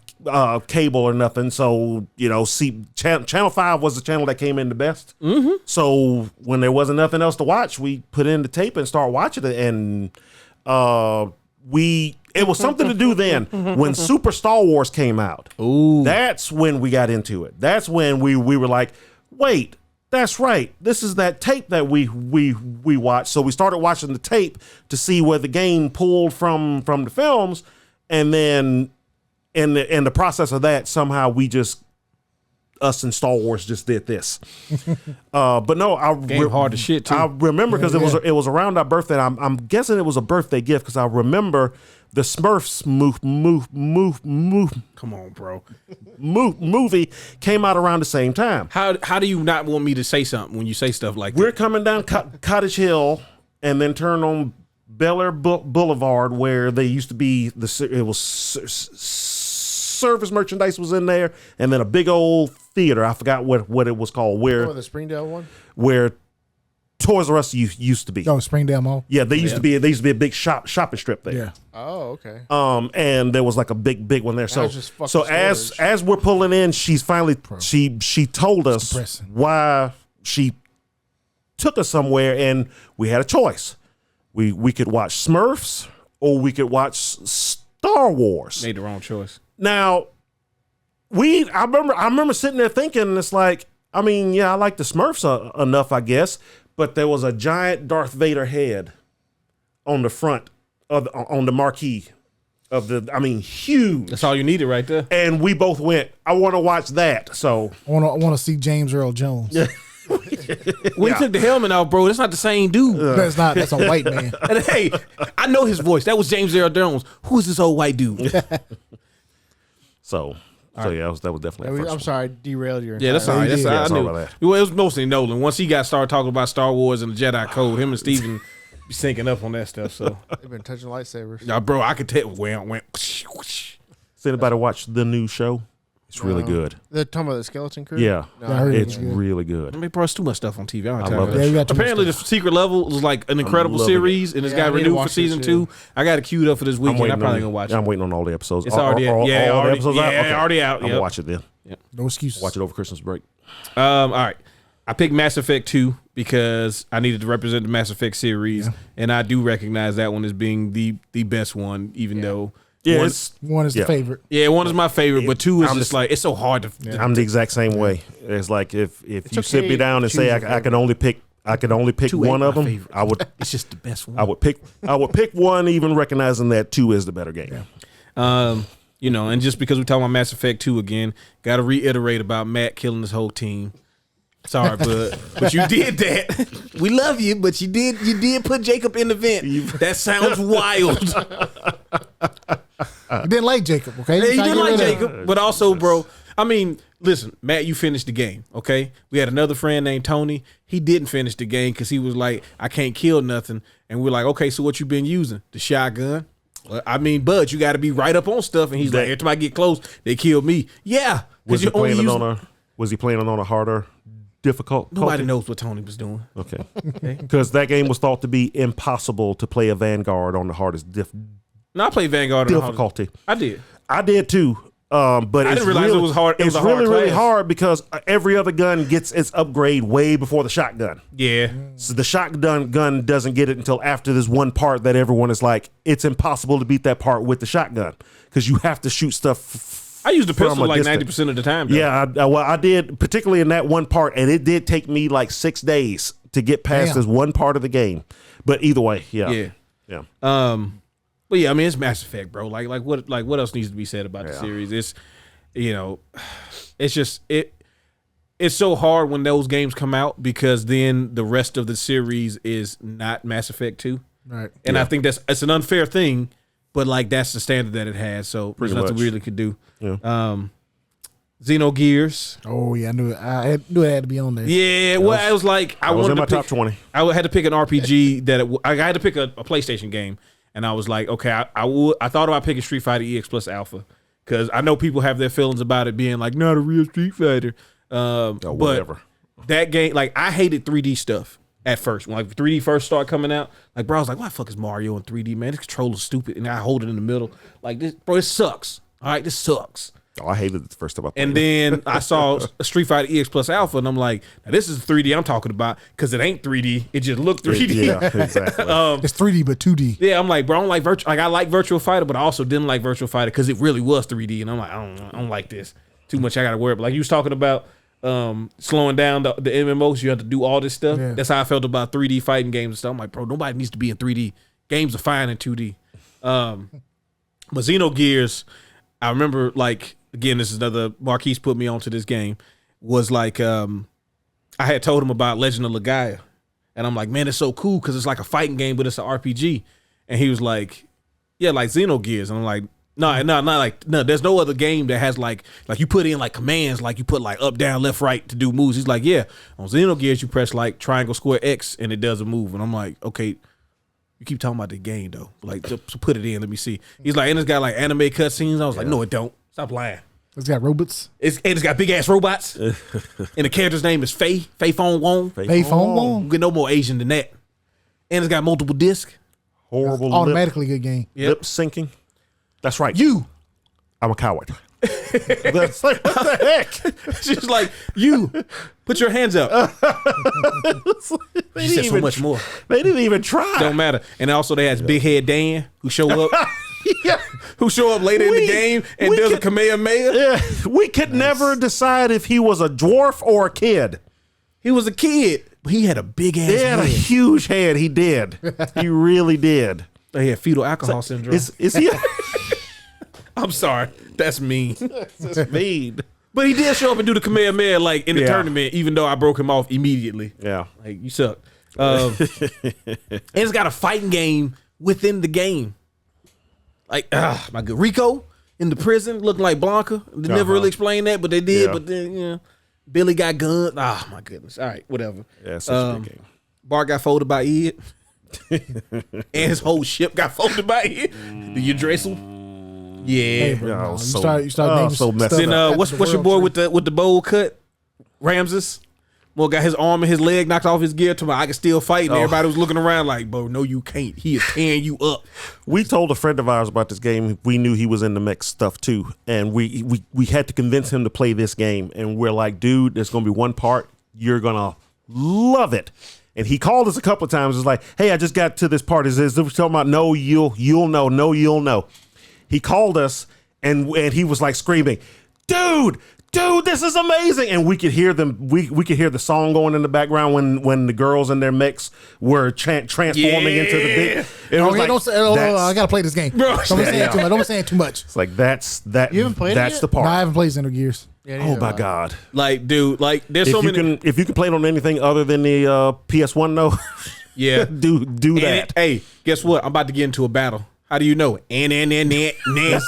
cable or nothing, so Channel 5 was the channel that came in the best. Mm-hmm. So when there wasn't nothing else to watch, we put in the tape and started watching it, and it was something to do then. When Super Star Wars came out, that's when we got into it. That's when we were like, wait, that's right. This is that tape that we watched. So we started watching the tape to see where the game pulled from the films, and then in the process of that, somehow us and Star Wars just did this. But no, Game hard to shit too. I remember because it was around our birthday. I'm guessing it was a birthday gift because I remember the Smurfs Come on, bro. movie came out around the same time. How do you not want me to say something when you say stuff like We're that? coming down Cottage Hill and then turn on Bel Air Boulevard where they used to be service merchandise was in there, and then a big old theater. I forgot what it was called. Oh, the Springdale one? Where Toys R Us used to be. Oh, Springdale Mall. Yeah, they used to be a big shopping strip there. Yeah. Oh, okay. And there was like a big one there. So was just fucking as we're pulling in, she's finally she told us depressing. why she took us somewhere, and we had a choice. We could watch Smurfs or we could watch Star Wars. Made the wrong choice. Now, I remember sitting there thinking, it's like, I mean, yeah, I like the Smurfs enough, I guess, but there was a giant Darth Vader head on the front on the marquee of huge. That's all you needed right there. And we both went, I want to watch that. So I want to see James Earl Jones. Yeah. When he took the helmet off, bro, that's not the same dude. That's not. That's a white man. And hey, I know his voice. That was James Earl Jones. Who is this old white dude? So yeah, that was definitely. I'm the first sorry, I derailed your. Yeah, that's all right. That's Yeah, I sorry knew. about that. Well, it was mostly Nolan. Once he got started talking about Star Wars and the Jedi Code, him and Steven be syncing up on that stuff. So, They've been touching lightsabers. yeah, bro, I could tell. Went. Whoosh, whoosh. Does anybody watch the new show? It's really good. They're talking about the Skeleton Crew? Yeah, No, I heard it's it was good. really good. I mean, bro, it's too much stuff on TV. I love it. Yeah, you got too much Apparently, the stuff. Secret Level was like an incredible loving series, and it's Yeah, I got need to renewed for watch season this, 2. I got it queued up for this weekend. I'm probably gonna watch it. I'm waiting on all the episodes. It's already out. Yeah, all the already- episodes yeah, out? Okay. already out, I'm gonna yep. watch it then. No excuses. Watch it over Christmas break. All right. I picked Mass Effect 2 because I needed to represent the Mass Effect series, and I do recognize that one as being the best one, even though Yeah, one, it's, One is the Yeah. favorite. one is my favorite, but 2 is I'm just like it's so hard to. I'm the exact same way. It's like if you sit me okay down and to say choose your I can only pick 2 one ain't of my them, favorite. I would It's just the best one. I would pick one, even recognizing that 2 is the better game. And just because we're talking about Mass Effect 2 again, got to reiterate about Matt killing his whole team. Sorry, bud, but you did that. We love you, but you did put Jacob in the vent. That sounds wild. I didn't like Jacob. Okay, Yeah, you Trying to didn't get like rid of him. Jacob, but also, bro. I mean, listen, Matt, you finished the game, okay? We had another friend named Tony. He didn't finish the game because he was like, I can't kill nothing. And we're like, okay, so what you been using? The shotgun? Well, I mean, bud, you got to be right up on stuff. And he's like, every time I get close, they kill me. Yeah, Was because he you only playing use. Was he playing on a harder difficult? Nobody knows what Tony was doing. Okay, because that game was thought to be impossible to play a Vanguard on the hardest No, I played Vanguard on the hardest. difficulty. I did. I did too. But I didn't realize it was hard. It was It's a hard really, really class. hard because every other gun gets its upgrade way before the shotgun. Yeah. So the shotgun gun doesn't get it until after this one part that everyone is like, it's impossible to beat that part with the shotgun because you have to shoot stuff. I used the from pistol a like distance. 90% of the time. Though. Yeah, I did, particularly in that one part, and it did take me like 6 days to get past Damn. this one part of the game. But either way, yeah. Yeah. But But yeah, I mean, it's Mass Effect, bro. Like what else needs to be said about the series? It's, it's just it's so hard when those games come out because then the rest of the series is not Mass Effect 2. Right. And I think it's an unfair thing, but like that's the standard that it has. So there's nothing we really could do. Yeah. Xenogears. Oh yeah, I knew it had to be on there. Yeah, well, I was like, I was wanted in my to pick, top 20. I had to pick an RPG that I had to pick a PlayStation game, and I was like, okay, I thought about picking Street Fighter EX Plus Alpha because I know people have their feelings about it being like not a real Street Fighter. Whatever. But that game, like, I hated 3D stuff at first. When like 3D first started coming out, like, bro, I was like, why the fuck is Mario in 3D, man? This controller's stupid, and I hold it in the middle. Like, this, bro, it sucks. All right, this sucks. Oh, I hated it the first time I played And then I saw Street Fighter EX Plus Alpha, and I'm like, now this is 3D I'm talking about because it ain't 3D. It just looked 3D. Yeah, exactly. It's 3D but 2D. Yeah, I'm like, bro, I don't like I like Virtual Fighter, but I also didn't like Virtual Fighter because it really was 3D, and I'm like, I don't like this too much. I got to worry. But like you was talking about slowing down the MMOs, you have to do all this stuff. Yeah. That's how I felt about 3D fighting games and stuff. I'm like, bro, nobody needs to be in 3D. Games are fine in 2D. But Xenogears, I remember, like, again, this is another Marquise put me onto this game, was like, I had told him about Legend of Legaia. And I'm like, man, it's so cool because it's like a fighting game, but it's an RPG. And he was like, yeah, like Xenogears. And I'm like, no, there's no other game that has like you put in like commands, like you put like up, down, left, right to do moves. He's like, yeah, on Xenogears you press like triangle, square, X, and it does a move. And I'm like, okay, you keep talking about the game though. Like, just put it in, let me see. He's like, and it's got like anime cutscenes. I was like, no, it don't. Stop lying. It's got robots. It's got big ass robots. And the character's name is Faye Fong Wong. Hey, phone won't. Get no more Asian than that. And it's got multiple discs. Horrible Automatically good game. lip syncing. That's right. You. I'm a coward. That's like, what the heck? She's like, you put your hands up. She said so much more. They didn't even try. Don't matter. And also they had Big Head Dan who show up. Who show up later in the game and does a Kamehameha. Yeah, we could never decide if he was a dwarf or a kid. He was a kid. But he had a big ass He had a head. huge head. He did. He really did. He had fetal alcohol syndrome. Is he? I'm sorry. That's mean. That's mean. But he did show up and do the Kamehameha like in the Yeah. tournament, even though I broke him off immediately. Yeah. Like, you suck. And it's got a fighting game within the game. Like, my good Rico in the prison looking like Blanca. They never really explained that, but they did. Yeah. But then, Billy got gunned. Ah, my goodness. All right, whatever. Yeah, it's such a big game. Bart got folded by Ed. And his whole ship got folded by Ed. Do you dressel? Yeah. Hey, bro, Yeah, no. I you was start so naming messed stuff Then after what's the your world boy trip. with the bowl cut? Ramses. Well, got his arm and his leg knocked off his gear to I can still fight. And everybody was looking around like, bro, no, you can't. He is tearing you up. We told a friend of ours about this game. We knew he was in the mech stuff too, and we had to convince him to play this game. And we're like, dude, there's gonna be one part you're gonna love it. And he called us a couple of times. It's like, hey, I just got to this part. Is this talking about? No, you'll know. No, you'll know. He called us and he was like screaming, dude, this is amazing. And we could hear them. We could hear the song going in the background when the girls in their mix were transforming into the big. It was like, Don't say, I gotta play this game. Bro, Don't be saying too much. Don't be saying too much. it's like that. You haven't played it That's yet? the part. No, I haven't played Xenogears. Oh my God! Like, dude, like, there's so many. If you can play it on anything other than the PS1, though, Yeah. do And that. hey, guess what? I'm about to get into a battle. How do you know? That's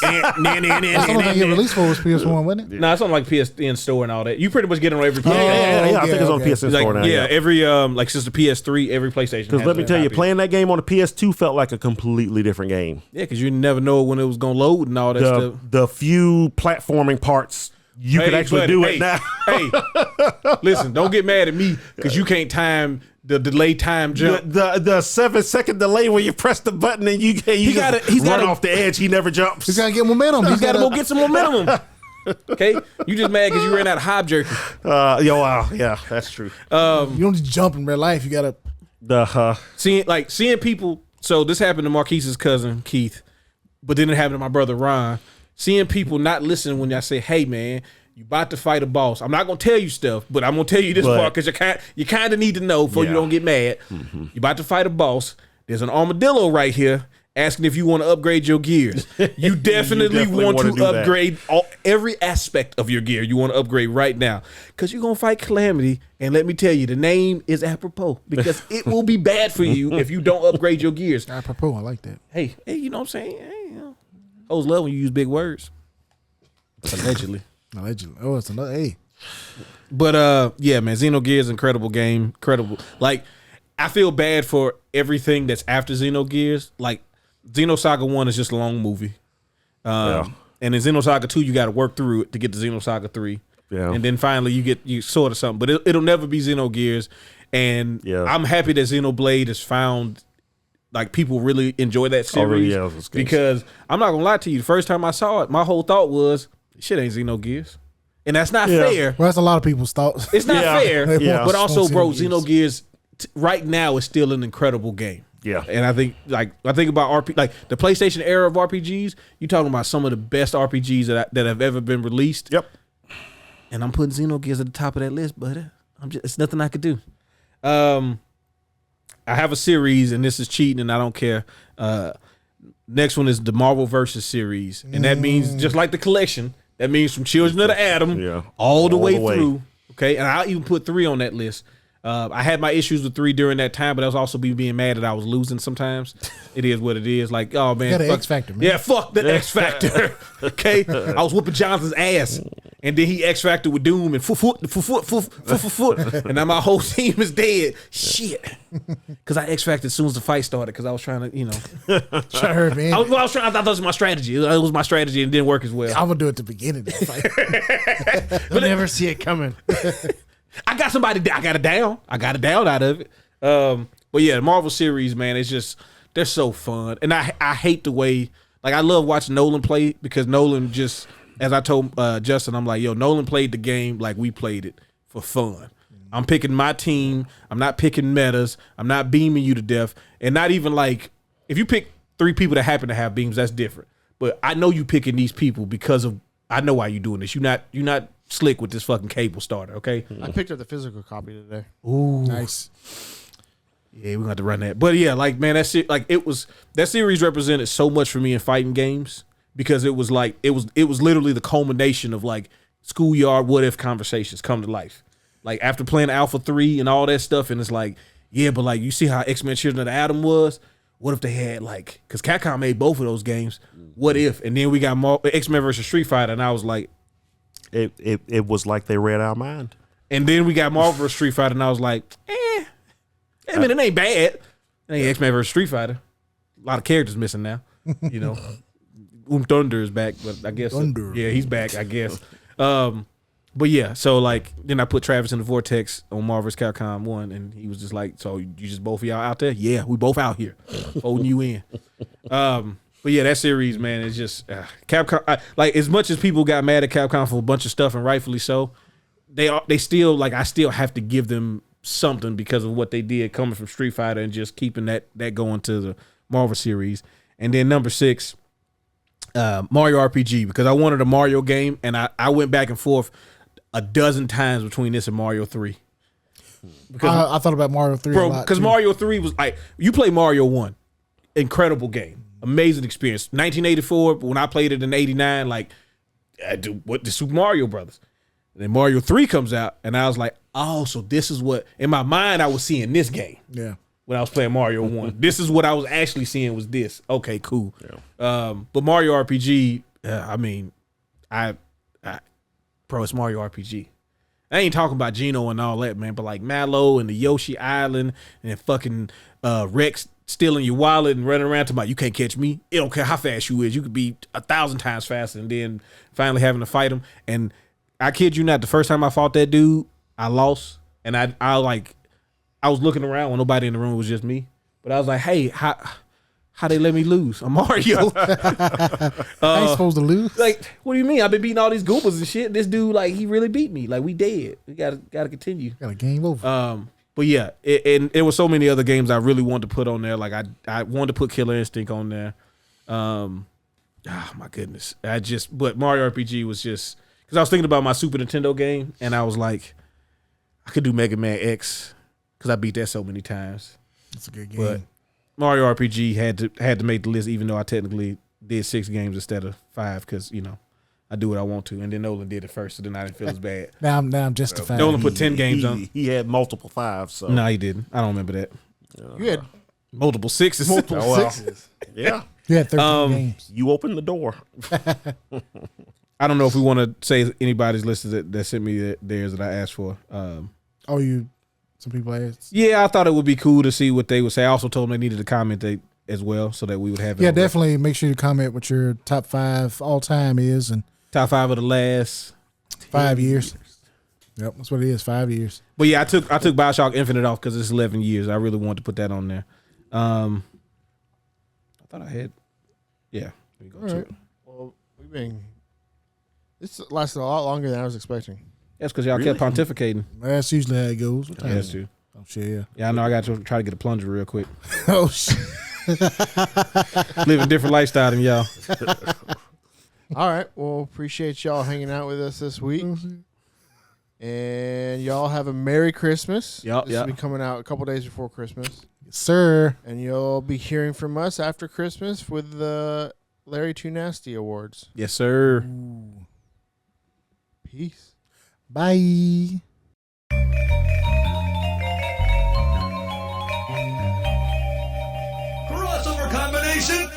the only thing it released for was PS1, wasn't it? No, it's on like PSN store and all that. You pretty much get it on every Yeah, PlayStation. I think it's on okay. PSN Like, store now. every like since the PS3, every PlayStation. Because has let me a tell you, copy. playing that game on the PS2 felt like a completely different game. Yeah, because you never know when it was gonna load and all that stuff. The few platforming parts you could actually buddy, do it now. Hey, listen, don't get mad at me because you can't time the delay time jump. The 7-second delay when you press the button and you he's run gotta- off the edge. He never jumps. He's gotta get momentum. He's got to go get some momentum. Okay, you just mad because you ran out of hob jerky. Yeah, that's true. You don't just jump in real life. You gotta. Seeing people. So this happened to Marquise's cousin Keith, but then it happened to my brother Ron. Seeing people not listen when I say, "Hey, man, you about to fight a boss." I'm not gonna tell you stuff, but I'm gonna tell you this part because you kind of need to know before you Yeah. don't get mad. You about to fight a boss. There's an armadillo right here, asking if you want to upgrade your gears. You definitely want wanna to do that. upgrade every aspect of your gear. You want to upgrade right now because you're going to fight Calamity. And let me tell you, the name is apropos because it will be bad for you if you don't upgrade your gears. Apropos, I like that. Hey, you know what I'm saying? Hey, you know. Hoes love when you use big words. Allegedly. Oh, it's another. Hey, But yeah, man, Xenogears is an incredible game. Incredible. Like, I feel bad for everything that's after Xenogears. Like, Xenosaga 1 is just a long movie. And in Xenosaga 2, you got to work through it to get to Xenosaga 3. Yeah. And then finally you sort of something. But it'll never be Xenogears. And I'm happy that Xenoblade has found, like, people really enjoy that series. yeah, it's good. Because I'm not going to lie to you. The first time I saw it, my whole thought was, shit ain't Xenogears. And that's not fair. well, that's a lot of people's thoughts. It's not fair. Yeah. But also, bro, Xenogears. Xenogears right now is still an incredible game. Yeah. And I think about like the PlayStation era of RPGs, you talking about some of the best RPGs that have ever been released. Yep. And I'm putting Xenogears at the top of that list, but it's nothing I could do. I have a series, and this is cheating, and I don't care. Next one is the Marvel Versus series, and that means just like the collection. That means from Children of the Atom all the way through. Okay, and I'll even put 3 on that list. I had my issues with 3 during that time, but I was also being mad that I was losing sometimes. It is what it is. Like, oh man, You got an fuck, X Factor, man. Yeah, fuck the X Factor. Okay, I was whooping Jonathan's ass, and then he X Factor with Doom and foot, and now my whole team is dead. Shit, because I X Facted as soon as the fight started because I was trying to, Sure, man. I thought that was my strategy. It was my strategy and it didn't work as well. I'm gonna do it at the beginning of the fight. You'll never see it coming. I got it down. I got it down out of it. But yeah, the Marvel series, man, it's just, they're so fun. And I hate the way, like, I love watching Nolan play because Nolan just, as I told Justin, I'm like, yo, Nolan played the game like we played it for fun. I'm picking my team. I'm not picking metas. I'm not beaming you to death. And not even like, if you pick 3 people that happen to have beams, that's different. But I know you picking these people because of, I know why you doing this. You're not slick with this fucking cable starter, okay? I picked up the physical copy today. Ooh, Nice. yeah, we're gonna have to run that. But yeah, like, man, that series represented so much for me in fighting games because it was literally the culmination of like schoolyard what if conversations come to life. Like after playing Alpha 3 and all that stuff, and it's like, yeah, but like you see how X-Men Children of the Atom was. What if they had like, because Capcom made both of those games. What if? And then we got X-Men versus Street Fighter, and I was like, It was like they read our mind. and then we got Marvel vs. Street Fighter, and I was like, I mean, it ain't bad. It ain't X-Men vs. Street Fighter. A lot of characters missing now. Thunder is back, but I guess Thunder. yeah, he's back, I guess. But yeah, so like then I put Travis in the Vortex on Marvel vs. Capcom 1, and he was just like, so you just both of y'all out there? Yeah, we both out here holding you in. But yeah, that series, man, is just Capcom. Like as much as people got mad at Capcom for a bunch of stuff, and rightfully so, they still like I still have to give them something because of what they did coming from Street Fighter and just keeping that going to the Marvel series. And then number 6, Mario RPG, because I wanted a Mario game, and I went back and forth a dozen times between this and Mario 3. Because I thought about Mario 3 a bro, lot. because too. Mario 3 was like, you play Mario 1, incredible game, amazing experience. 1984, but when I played it in 89, like, what the Super Mario Brothers. And then Mario 3 comes out, and I was like, oh, so this is what, in my mind, I was seeing this game. Yeah. When I was playing Mario 1. This is what I was actually seeing was this. Okay, cool. Yeah. But Mario RPG, I mean, bro, it's Mario RPG. I ain't talking about Geno and all that, man, but like Mallow and the Yoshi Island and fucking Rex stealing your wallet and running around to you can't catch me. It don't care how fast you is. You could be 1,000 times faster, and then finally having to fight him. And I kid you not, the first time I fought that dude, I lost. And I was looking around when nobody in the room, it was just me. But I was like, hey, how they let me lose? I'm Mario. I ain't supposed to lose. Like, what do you mean? I've been beating all these Goombas and shit. This dude, like, he really beat me. Like, we dead. We gotta continue. Got a game over. But yeah, and there were so many other games I really wanted to put on there. Like I wanted to put Killer Instinct on there. Oh my goodness. But Mario RPG was just, because I was thinking about my Super Nintendo game, and I was like, I could do Mega Man X because I beat that so many times. It's a good game. But Mario RPG had to make the list, even though I technically did 6 games instead of 5, because I do what I want to. And then Nolan did it first, so then I didn't feel as bad. Now I'm justified. Nolan put 10 games on. He had multiple 5s. So No, he didn't. I don't remember that. You had Multiple 6s. multiple Oh, well. 6s. yeah, You had 13 games. you opened the door. I don't know if we want to say anybody's list that sent me theirs that I asked for. Some people asked. Yeah, I thought it would be cool to see what they would say. I also told them they needed to comment as well, so that we would have it. Yeah, on record. definitely make sure you comment what your top 5 all time is and Top 5 of the last. 5 years. Yep, that's what it is. 5 years. But yeah, I took BioShock Infinite off because it's 11 years. I really wanted to put that on there. I thought I had. Yeah. Let me go All to right. it. Well, this lasted a lot longer than I was expecting. That's because y'all kept pontificating. That's usually how it goes. What time That's is it? true. Oh, shit, yeah. Yeah, I know. I got to try to get a plunger real quick. Oh, shit. Live a different lifestyle than y'all. All right. Well, appreciate y'all hanging out with us this week. And y'all have a Merry Christmas. Yup, This yup. will be coming out a couple days before Christmas. Yes, sir. And you'll be hearing from us after Christmas with the Larry Too Nasty Awards. Yes, sir. Peace. Bye. Crossover combination